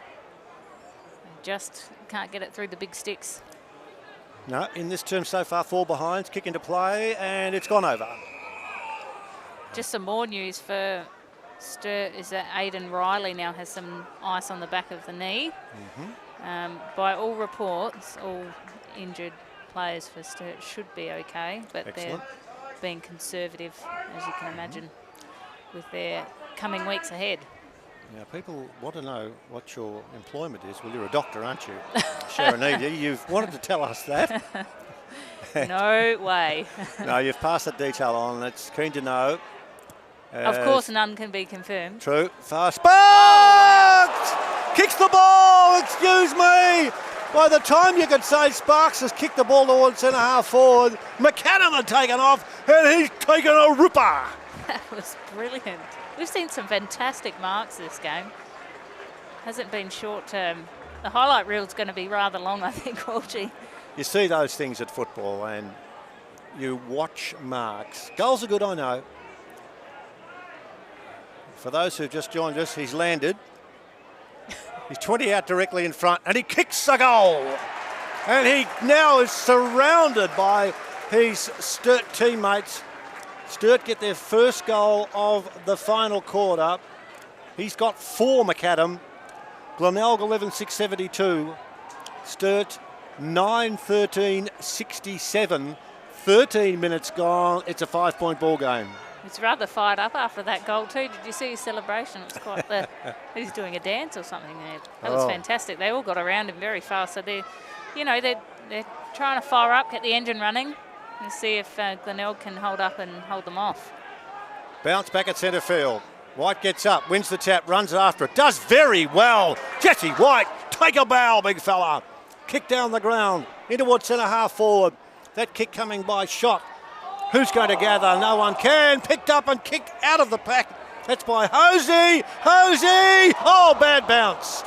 just can't get it through the big sticks. No, in this term so far, 4 behinds, kick into play, and it's gone over. Just some more news for Sturt is that Aidan Riley now has some ice on the back of the knee. By all reports, all injured players for Sturt should be okay, but Excellent. they're being conservative, as you can imagine, with their coming weeks ahead. Now, people want to know what your employment is. Well, you're a doctor, aren't you? Sharon Eady, you've wanted to tell us that. No way. No, you've passed that detail on. It's keen to know. Of course, none can be confirmed. True. Fast. Sparks! Kicks the ball. Excuse me. By the time you could say Sparks has kicked the ball towards centre half forward, McAdam had taken off, and he's taken a ripper. That was brilliant. We've seen some fantastic marks this game. Hasn't been short term. The highlight reel's going to be rather long, I think, Walgie. You see those things at football, and you watch marks. Goals are good, I know. For those who've just joined us, he's landed. He's 20 out directly in front, and he kicks a goal. And he now is surrounded by his Sturt teammates. Sturt get their first goal of the final quarter. He's got 4, McAdam. Glenelg 11-6-72. Sturt 9-13-67. 13 minutes gone. It's a 5-point ball game. He's rather fired up after that goal too. Did you see his celebration? It was quite the. He's doing a dance or something there. That was fantastic. They all got around him very fast. So they're trying to fire up, get the engine running, and see if Glenelg can hold up and hold them off. Bounce back at centre field. White gets up, wins the tap, runs after it. Does very well. Jesse White, take a bow, big fella. Kick down the ground, in towards centre half forward. That kick coming by shot. Who's going to gather? No one can. Picked up and kicked out of the pack. That's by Hosey. Hosey! Oh, bad bounce.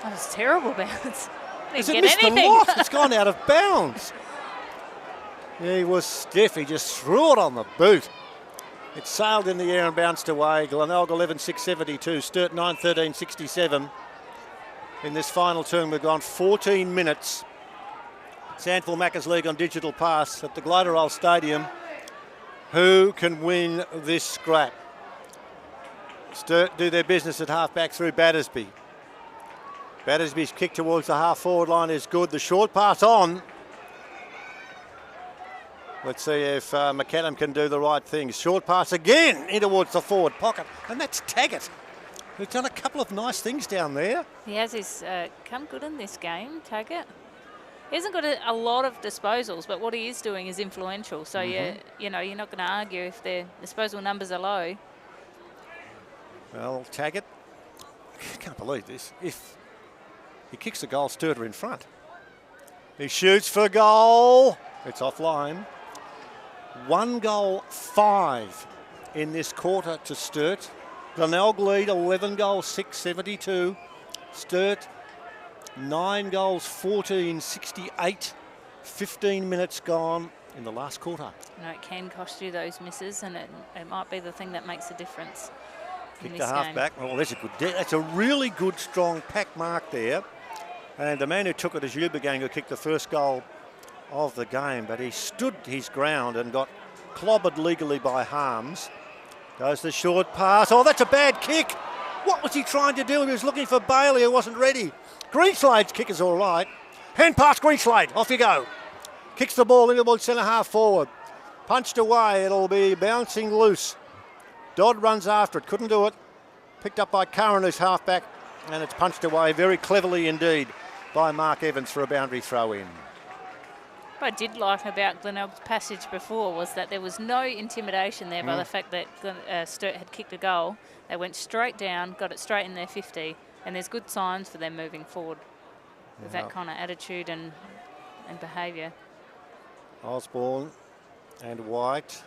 That was a terrible bounce. Has it missed the loft? It's gone out of bounds. He was stiff. He just threw it on the boot. It sailed in the air and bounced away. Glenelg 11-6-72. Sturt 9-13-67. In this final term, we've gone 14 minutes. SANFL Macca's League on Digital Pass at the Glenelg Stadium. Who can win this scrap? Sturt do their business at half-back through Battersby. Battersby's kick towards the half-forward line is good. The short pass on. Let's see if McAdam can do the right thing. Short pass again in towards the forward pocket. And that's Taggart, who's done a couple of nice things down there. He has come good in this game, Taggart. He hasn't got a lot of disposals, but what he is doing is influential. So, you know, you're not going to argue if their disposal numbers are low. Well, Taggart, I can't believe this. If he kicks the goal, Sturt are in front. He shoots for goal. It's offline. 1 goal, 5 in this quarter to Sturt. Glenelg lead 11 goals, 6-72. Sturt 9 goals, 14-68. 15 minutes gone in the last quarter. No, it can cost you those misses, and it might be the thing that makes a difference. Kick to half back. Well, that's a really good, strong pack mark there. And the man who took it is Ubergang, who kicked the first goal of the game, but he stood his ground and got clobbered legally by Harms. Goes the short pass. Oh, that's a bad kick. What was he trying to do? He was looking for Bailey, who wasn't ready. Greenslade's kick is all right. Hand pass Greenslade. Off you go. Kicks the ball into the centre half forward. Punched away. It'll be bouncing loose. Dodd runs after it. Couldn't do it. Picked up by Curran, who's half back, and it's punched away very cleverly indeed by Mark Evans for a boundary throw in. What I did like about Glenelg's passage before was that there was no intimidation there by the fact that Sturt had kicked a goal. They went straight down, got it straight in their 50, and there's good signs for them moving forward with that kind of attitude and behaviour. Osborne and White.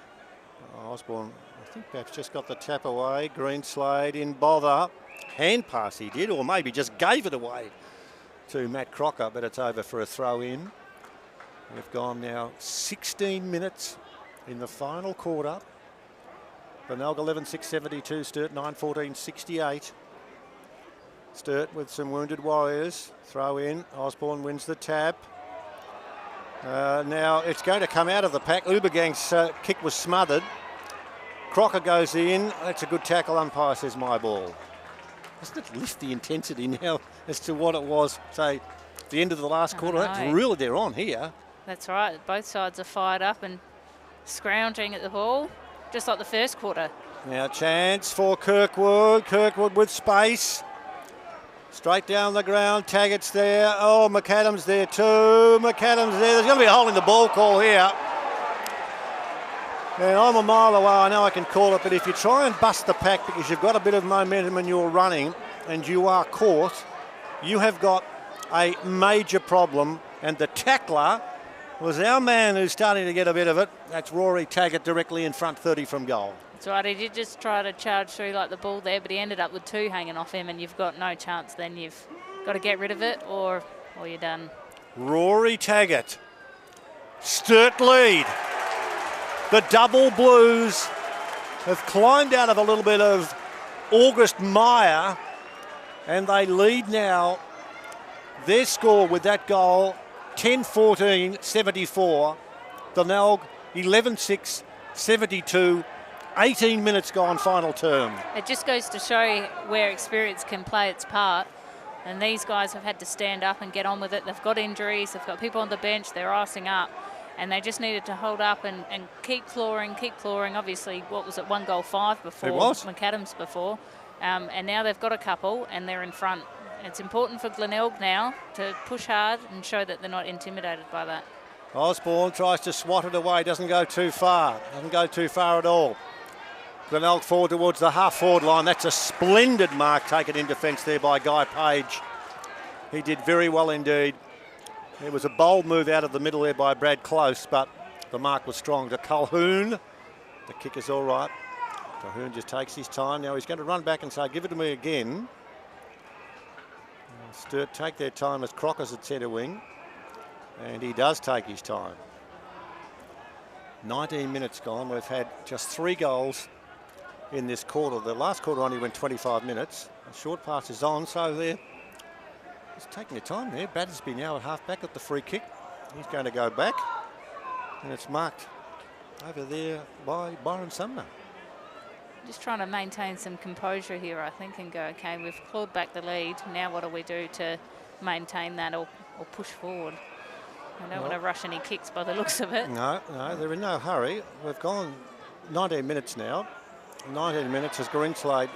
Osborne, I think perhaps just got the tap away. Greenslade in bother. Hand pass he did, or maybe just gave it away to Matt Crocker, but it's over for a throw in. We've gone now 16 minutes in the final quarter. Glenelg 11-6-72, Sturt 9-14-68. Sturt with some wounded warriors. Throw in, Osborne wins the tap. Now it's going to come out of the pack. Ubergang's kick was smothered. Crocker goes in. That's a good tackle. Umpire says my ball. Doesn't it lift the intensity now as to what it was, say, at the end of the last quarter? That's really, they're on here. That's right. Both sides are fired up and scrounging at the ball, just like the first quarter. Now chance for Kirkwood. Kirkwood with space. Straight down the ground. Taggart's there. Oh, McAdam's there too. McAdam's there. There's going to be a hole in the ball call here. And I'm a mile away. I know I can call it, but if you try and bust the pack because you've got a bit of momentum and you're running and you are caught, you have got a major problem. And the tackler was our man who's starting to get a bit of it. That's Rory Taggart directly in front, 30 from goal. That's right. He did just try to charge through like the ball there, but he ended up with 2 hanging off him, and you've got no chance then. You've got to get rid of it or you're done. Rory Taggart. Sturt lead. The double Blues have climbed out of a little bit of August mire, and they lead now. Their score with that goal, 10-14-74. Glenelg 11-6-72. 18 minutes gone, final term. It just goes to show where experience can play its part. And these guys have had to stand up and get on with it. They've got injuries. They've got people on the bench. They're icing up. And they just needed to hold up and keep clawing, Obviously, what was it, 1 goal 5 before? It was. McAdams before. And now they've got a couple and they're in front. It's important for Glenelg now to push hard and show that they're not intimidated by that. Osborne tries to swat it away, doesn't go too far at all. Glenelg forward towards the half-forward line. That's a splendid mark taken in defence there by Guy Page. He did very well indeed. It was a bold move out of the middle there by Brad Close, but the mark was strong. To Calhoun, the kick is all right. Calhoun just takes his time. Now he's going to run back and say, give it to me again. Sturt take their time as Crocker's at centre wing, and he does take his time. 19 minutes gone. We've had just 3 goals in this quarter. The last quarter only went 25 minutes. A short pass is on, so they're just taking their time there. Battersby now at half back at the free kick. He's going to go back, and it's marked over there by Byron Sumner. Just trying to maintain some composure here, I think, and go, okay, we've clawed back the lead. Now what do we do to maintain that or push forward? I don't want to rush any kicks by the looks of it. No, they're in no hurry. We've gone 19 minutes now. 19 minutes as Greenslade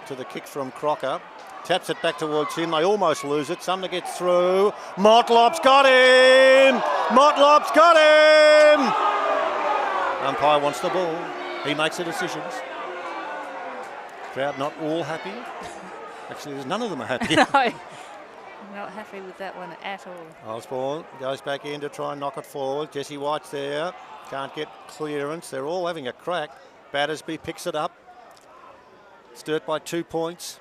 to the kick from Crocker. Taps it back towards him. They almost lose it. Sumner gets through. Motlop's got him! Motlop's got him! Umpire wants the ball. He makes the decisions. Crowd not all happy. Actually, there's none of them are happy. No, I'm not happy with that one at all. Osborne goes back in to try and knock it forward. Jesse White's there. Can't get clearance. They're all having a crack. Battersby picks it up. Sturt by 2 points.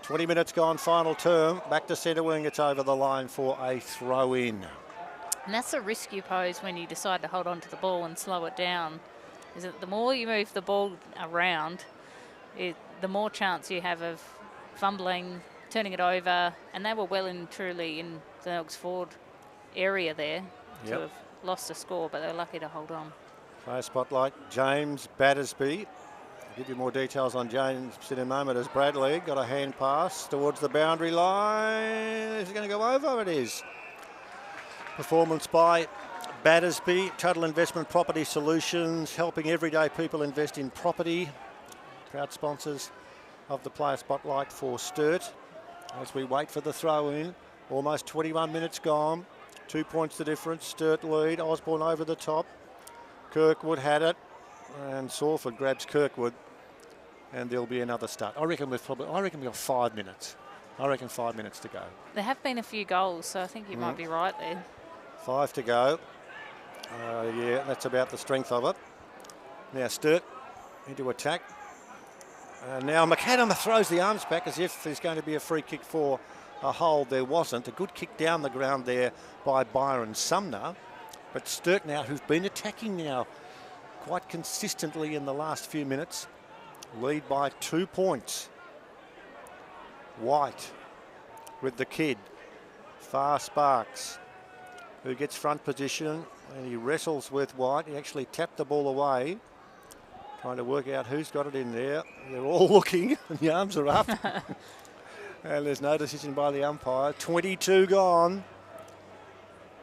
20 minutes gone, final term. Back to centre wing. It's over the line for a throw in. And that's the risk you pose when you decide to hold on to the ball and slow it down. Is that the more you move the ball around, the more chance you have of fumbling, turning it over. And they were well and truly in the Elks forward area there to have lost a score, but they're lucky to hold on. Player spotlight, James Battersby. I'll give you more details on James in a moment as Bradley got a hand pass towards the boundary line. Is it going to go over? It is. Performance by Battersby, Total Investment Property Solutions, helping everyday people invest in property. Proud sponsors of the player spotlight for Sturt. As we wait for the throw in, almost 21 minutes gone. 2 points the difference. Sturt lead. Osborne over the top. Kirkwood had it, and Sawford grabs Kirkwood, and there'll be another start. I reckon we've got 5 minutes. I reckon 5 minutes to go. There have been a few goals, so I think you might be right there. 5 to go. Yeah, that's about the strength of it. Now Sturt into attack. Now McAdam throws the arms back as if there's going to be a free kick for a hold. There wasn't. A good kick down the ground there by Byron Sumner. But Sturt now, who've been attacking now quite consistently in the last few minutes, lead by 2 points. White with the kid. Far Sparks, who gets front position, and he wrestles with White. He actually tapped the ball away, trying to work out who's got it in there. They're all looking, and the arms are up. And there's no decision by the umpire. 22 gone.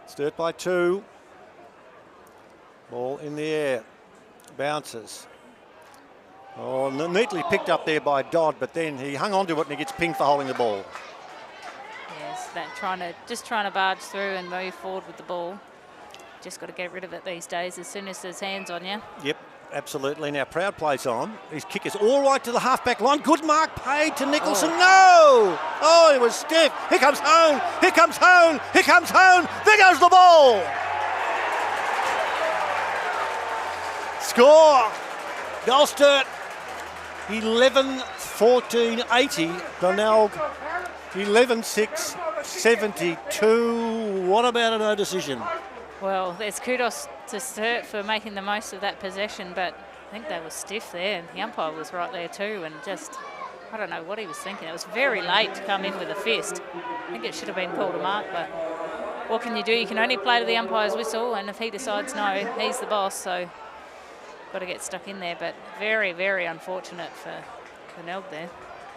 Sturt by 2. Ball in the air. Bounces. Oh, neatly picked up there by Dodd, but then he hung on to it and he gets pinged for holding the ball. Yes, that just trying to barge through and move forward with the ball. Just got to get rid of it these days as soon as there's hands on you. Yep, absolutely. Now Proud plays on. His kick is all right to the half-back line. Good mark paid to Nicholson. No! Oh, it was stiff. Here comes Hone. Here comes Hone. Here comes Hone. There goes the ball. Score. Goal Sturt. 11-14-80. Glenelg 11-6, 72. What about a no decision? Well, there's kudos to Sturt for making the most of that possession, but I think they were stiff there, and the umpire was right there too, and just, I don't know what he was thinking. It was very late to come in with a fist. I think it should have been called a mark, but what can you do? You can only play to the umpire's whistle, and if he decides no, he's the boss, so got to get stuck in there, but very, very unfortunate for Glenelg there.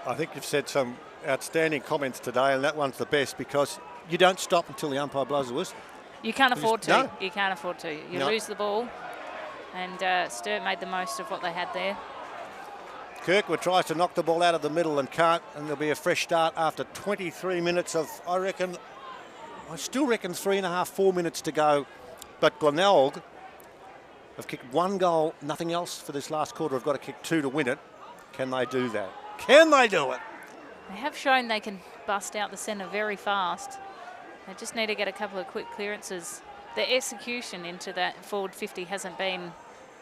I think you've said some outstanding comments today, and that one's the best because you don't stop until the umpire blows the whistle. You can't afford to. No. You can't afford to. You lose the ball, and Sturt made the most of what they had there. Kirkwood tries to knock the ball out of the middle and can't, and there'll be a fresh start after 23 minutes of, I still reckon 3.5, 4 minutes to go, but Glenelg have kicked 1 goal, nothing else for this last quarter. Have got to kick 2 to win it. Can they do that? Can they do it? They have shown they can bust out the centre very fast. They just need to get a couple of quick clearances. The execution into that forward 50 hasn't been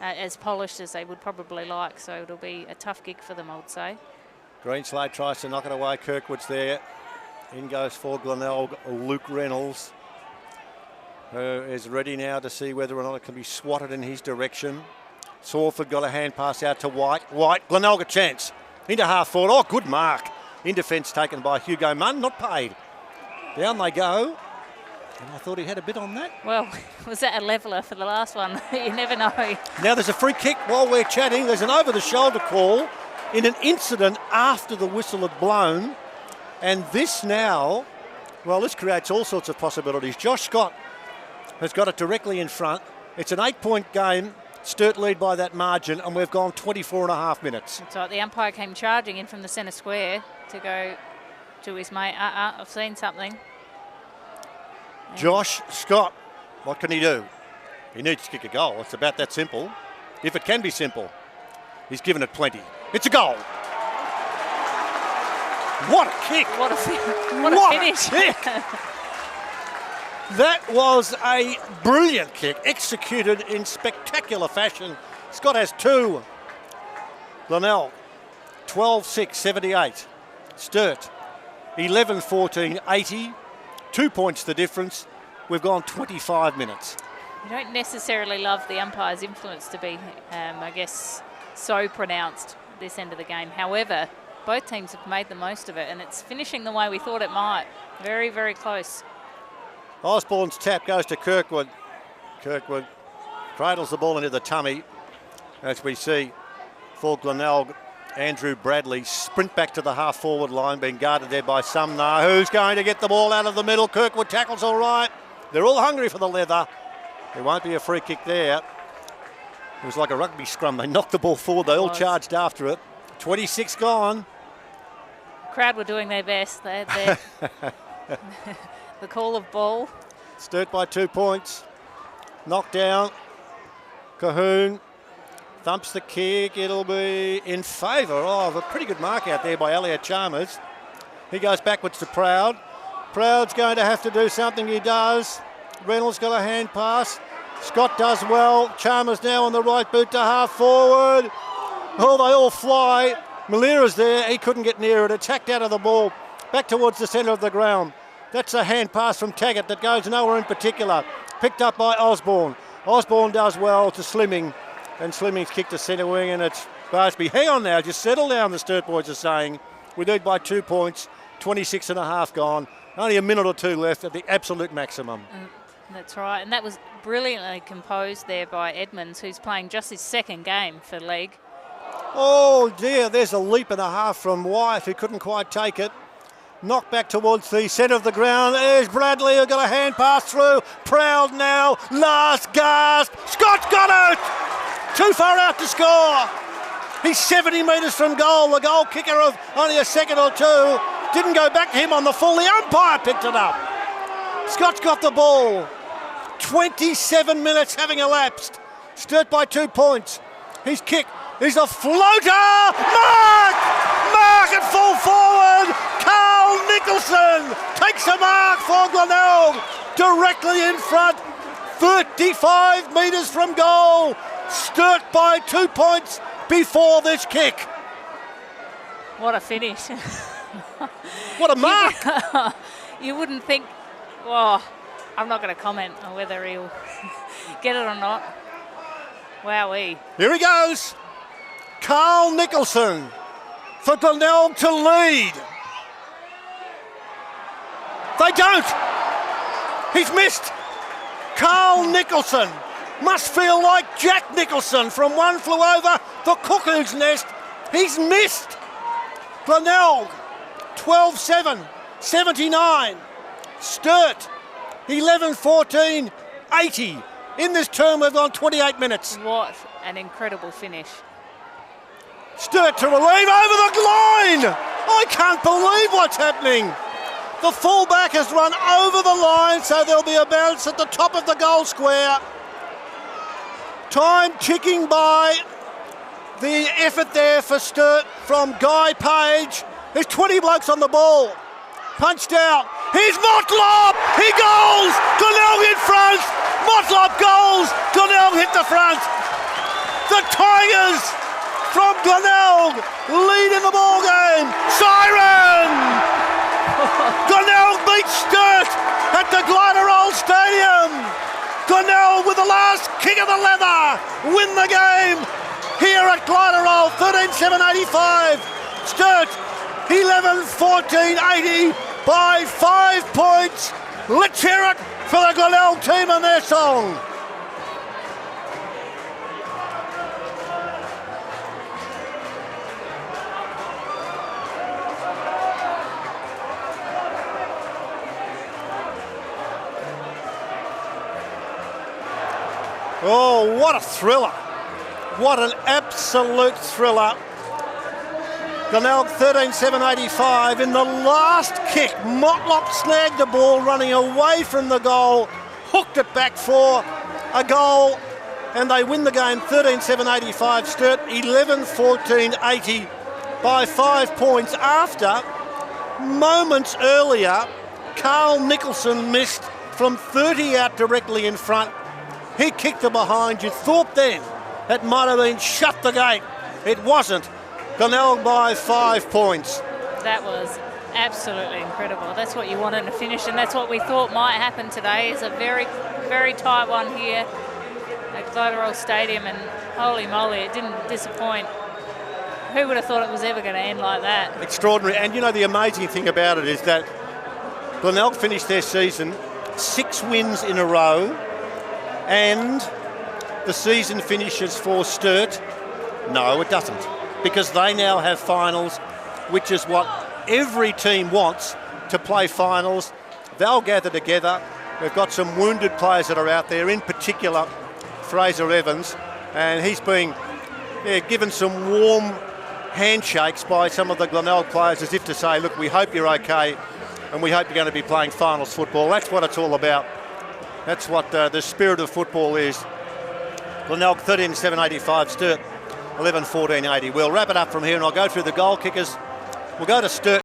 as polished as they would probably like, so it'll be a tough gig for them, I would say. Greenslade tries to knock it away. Kirkwood's there. In goes for Glenelg, Luke Reynolds, who is ready now to see whether or not it can be swatted in his direction. Sawford got a hand pass out to White. White, Glenelg a chance. Into half forward. Oh, good mark. In defence taken by Hugo Munn, not paid. Down they go. And I thought he had a bit on that. Well, was that a leveller for the last one? You never know. Now there's a free kick while we're chatting. There's an over-the-shoulder call in an incident after the whistle had blown. And this now, well, this creates all sorts of possibilities. Josh Scott has got it directly in front. It's an 8-point game. Sturt lead by that margin, and we've gone 24 and a half minutes. That's right. The umpire came charging in from the centre square to go to his mate. I've seen something. Josh Scott, what can he do? He needs to kick a goal. It's about that simple. If it can be simple. He's given it plenty. It's a goal. What a kick. What a finish. Kick. That was a brilliant kick, executed in spectacular fashion. Scott has 2. Glenelg, 12-6, 78. Sturt, 11-14, 80. 2 points the difference. We've gone 25 minutes. You don't necessarily love the umpire's influence to be, I guess, so pronounced this end of the game. However, both teams have made the most of it, and it's finishing the way we thought it might. Very, very close. Osborne's tap goes to Kirkwood. Kirkwood cradles the ball into the tummy, as we see for Glenelg. Andrew Bradley sprint back to the half-forward line, being guarded there by Sumner. Who's going to get the ball out of the middle? Kirkwood tackles all right. They're all hungry for the leather. There won't be a free kick there. It was like a rugby scrum. They knocked the ball forward. They all charged after it. 26 gone. The crowd were doing their best. They had the call of ball. Sturt by 2 points. Knocked down. Cahoon thumps the kick. It'll be in favour of a pretty good mark out there by Elliot Chalmers. He goes backwards to Proud. Proud's going to have to do something. He does. Reynolds got a hand pass. Scott does well. Chalmers now on the right boot to half forward. Oh, they all fly. Malira's there. He couldn't get near it. Attacked out of the ball. Back towards the centre of the ground. That's a hand pass from Taggart that goes nowhere in particular. Picked up by Osborne. Osborne does well to Slimming. And Slimming's kicked to centre wing, and it's Barsby. Hang on now. Just settle down, the Sturt boys are saying. We lead by 2 points. 26 and a half gone. Only a minute or 2 left at the absolute maximum. That's right, and that was brilliantly composed there by Edmonds, who's playing just his 2nd game for league. Oh dear, there's a leap and a half from Wyatt, who couldn't quite take it. Knocked back towards the centre of the ground. There's Bradley, who got a hand pass through. Proud now, last gasp. Scott's got it! Too far out to score. He's 70 metres from goal. The goal kicker of only a second or 2 didn't go back to him on the full. The umpire picked it up. Scott's got the ball. 27 minutes having elapsed. Sturt by 2 points. His kick is a floater. Mark! Mark at full forward. Carl Nicholson takes a mark for Glenelg. Directly in front. 35 metres from goal. Sturt by 2 points before this kick. What a finish. What a mark. You wouldn't think, well, I'm not going to comment on whether he'll get it or not. Wowee. Here he goes. Carl Nicholson for Glenelg to lead. They don't. He's missed. Carl Nicholson must feel like Jack Nicholson from One Flew Over the Cuckoo's Nest. He's missed. Glenelg, 12-7, 79. Sturt, 11-14, 80. In this term, we've gone 28 minutes. What an incredible finish. Sturt to relieve over the line. I can't believe what's happening. The fullback has run over the line, so there'll be a bounce at the top of the goal square. Time ticking by. The effort there for Sturt from Guy Page. There's 20 blokes on the ball. Punched out. Here's Motlop. He goals. Glenelg in front. Motlop goals. Glenelg hit the front. The Tigers from Glenelg lead in the ball game. Siren. Glenelg beats Sturt at the Glenelg Stadium. Glenelg with the last kick of the leather win the game here at Glenelg. 13-7-85. Sturt 11-14-80 by 5 points. Let's hear it for the Glenelg team and their song. Oh, what a thriller. What an absolute thriller. Glenelg 13-7-85 in the last kick. Motlop snagged the ball running away from the goal, hooked it back for a goal, and they win the game 13-7-85. Sturt 11-14-80 by 5 points after moments earlier Carl Nicholson missed from 30 out directly in front. He kicked it behind. You thought then that might have been shut the gate. It wasn't. Glenelg by 5 points. That was absolutely incredible. That's what you wanted to finish, and that's what we thought might happen today. Is a very, very tight one here at Glenelg Stadium, and holy moly, it didn't disappoint. Who would have thought it was ever going to end like that? Extraordinary. And you know, the amazing thing about it is that Glenelg finished their season 6 wins in a row, and the season finishes for Sturt. No, it doesn't, because they now have finals, which is what every team wants, to play finals. They'll gather together. We've got some wounded players that are out there, in particular Fraser Evans, and he's being given some warm handshakes by some of the Glenelg players as if to say, look, we hope you're okay and we hope you're going to be playing finals football. That's what it's all about. That's what the spirit of football is. Glenelg 13-7-85, Sturt 11-14-80. We'll wrap it up from here and I'll go through the goal kickers. We'll go to Sturt.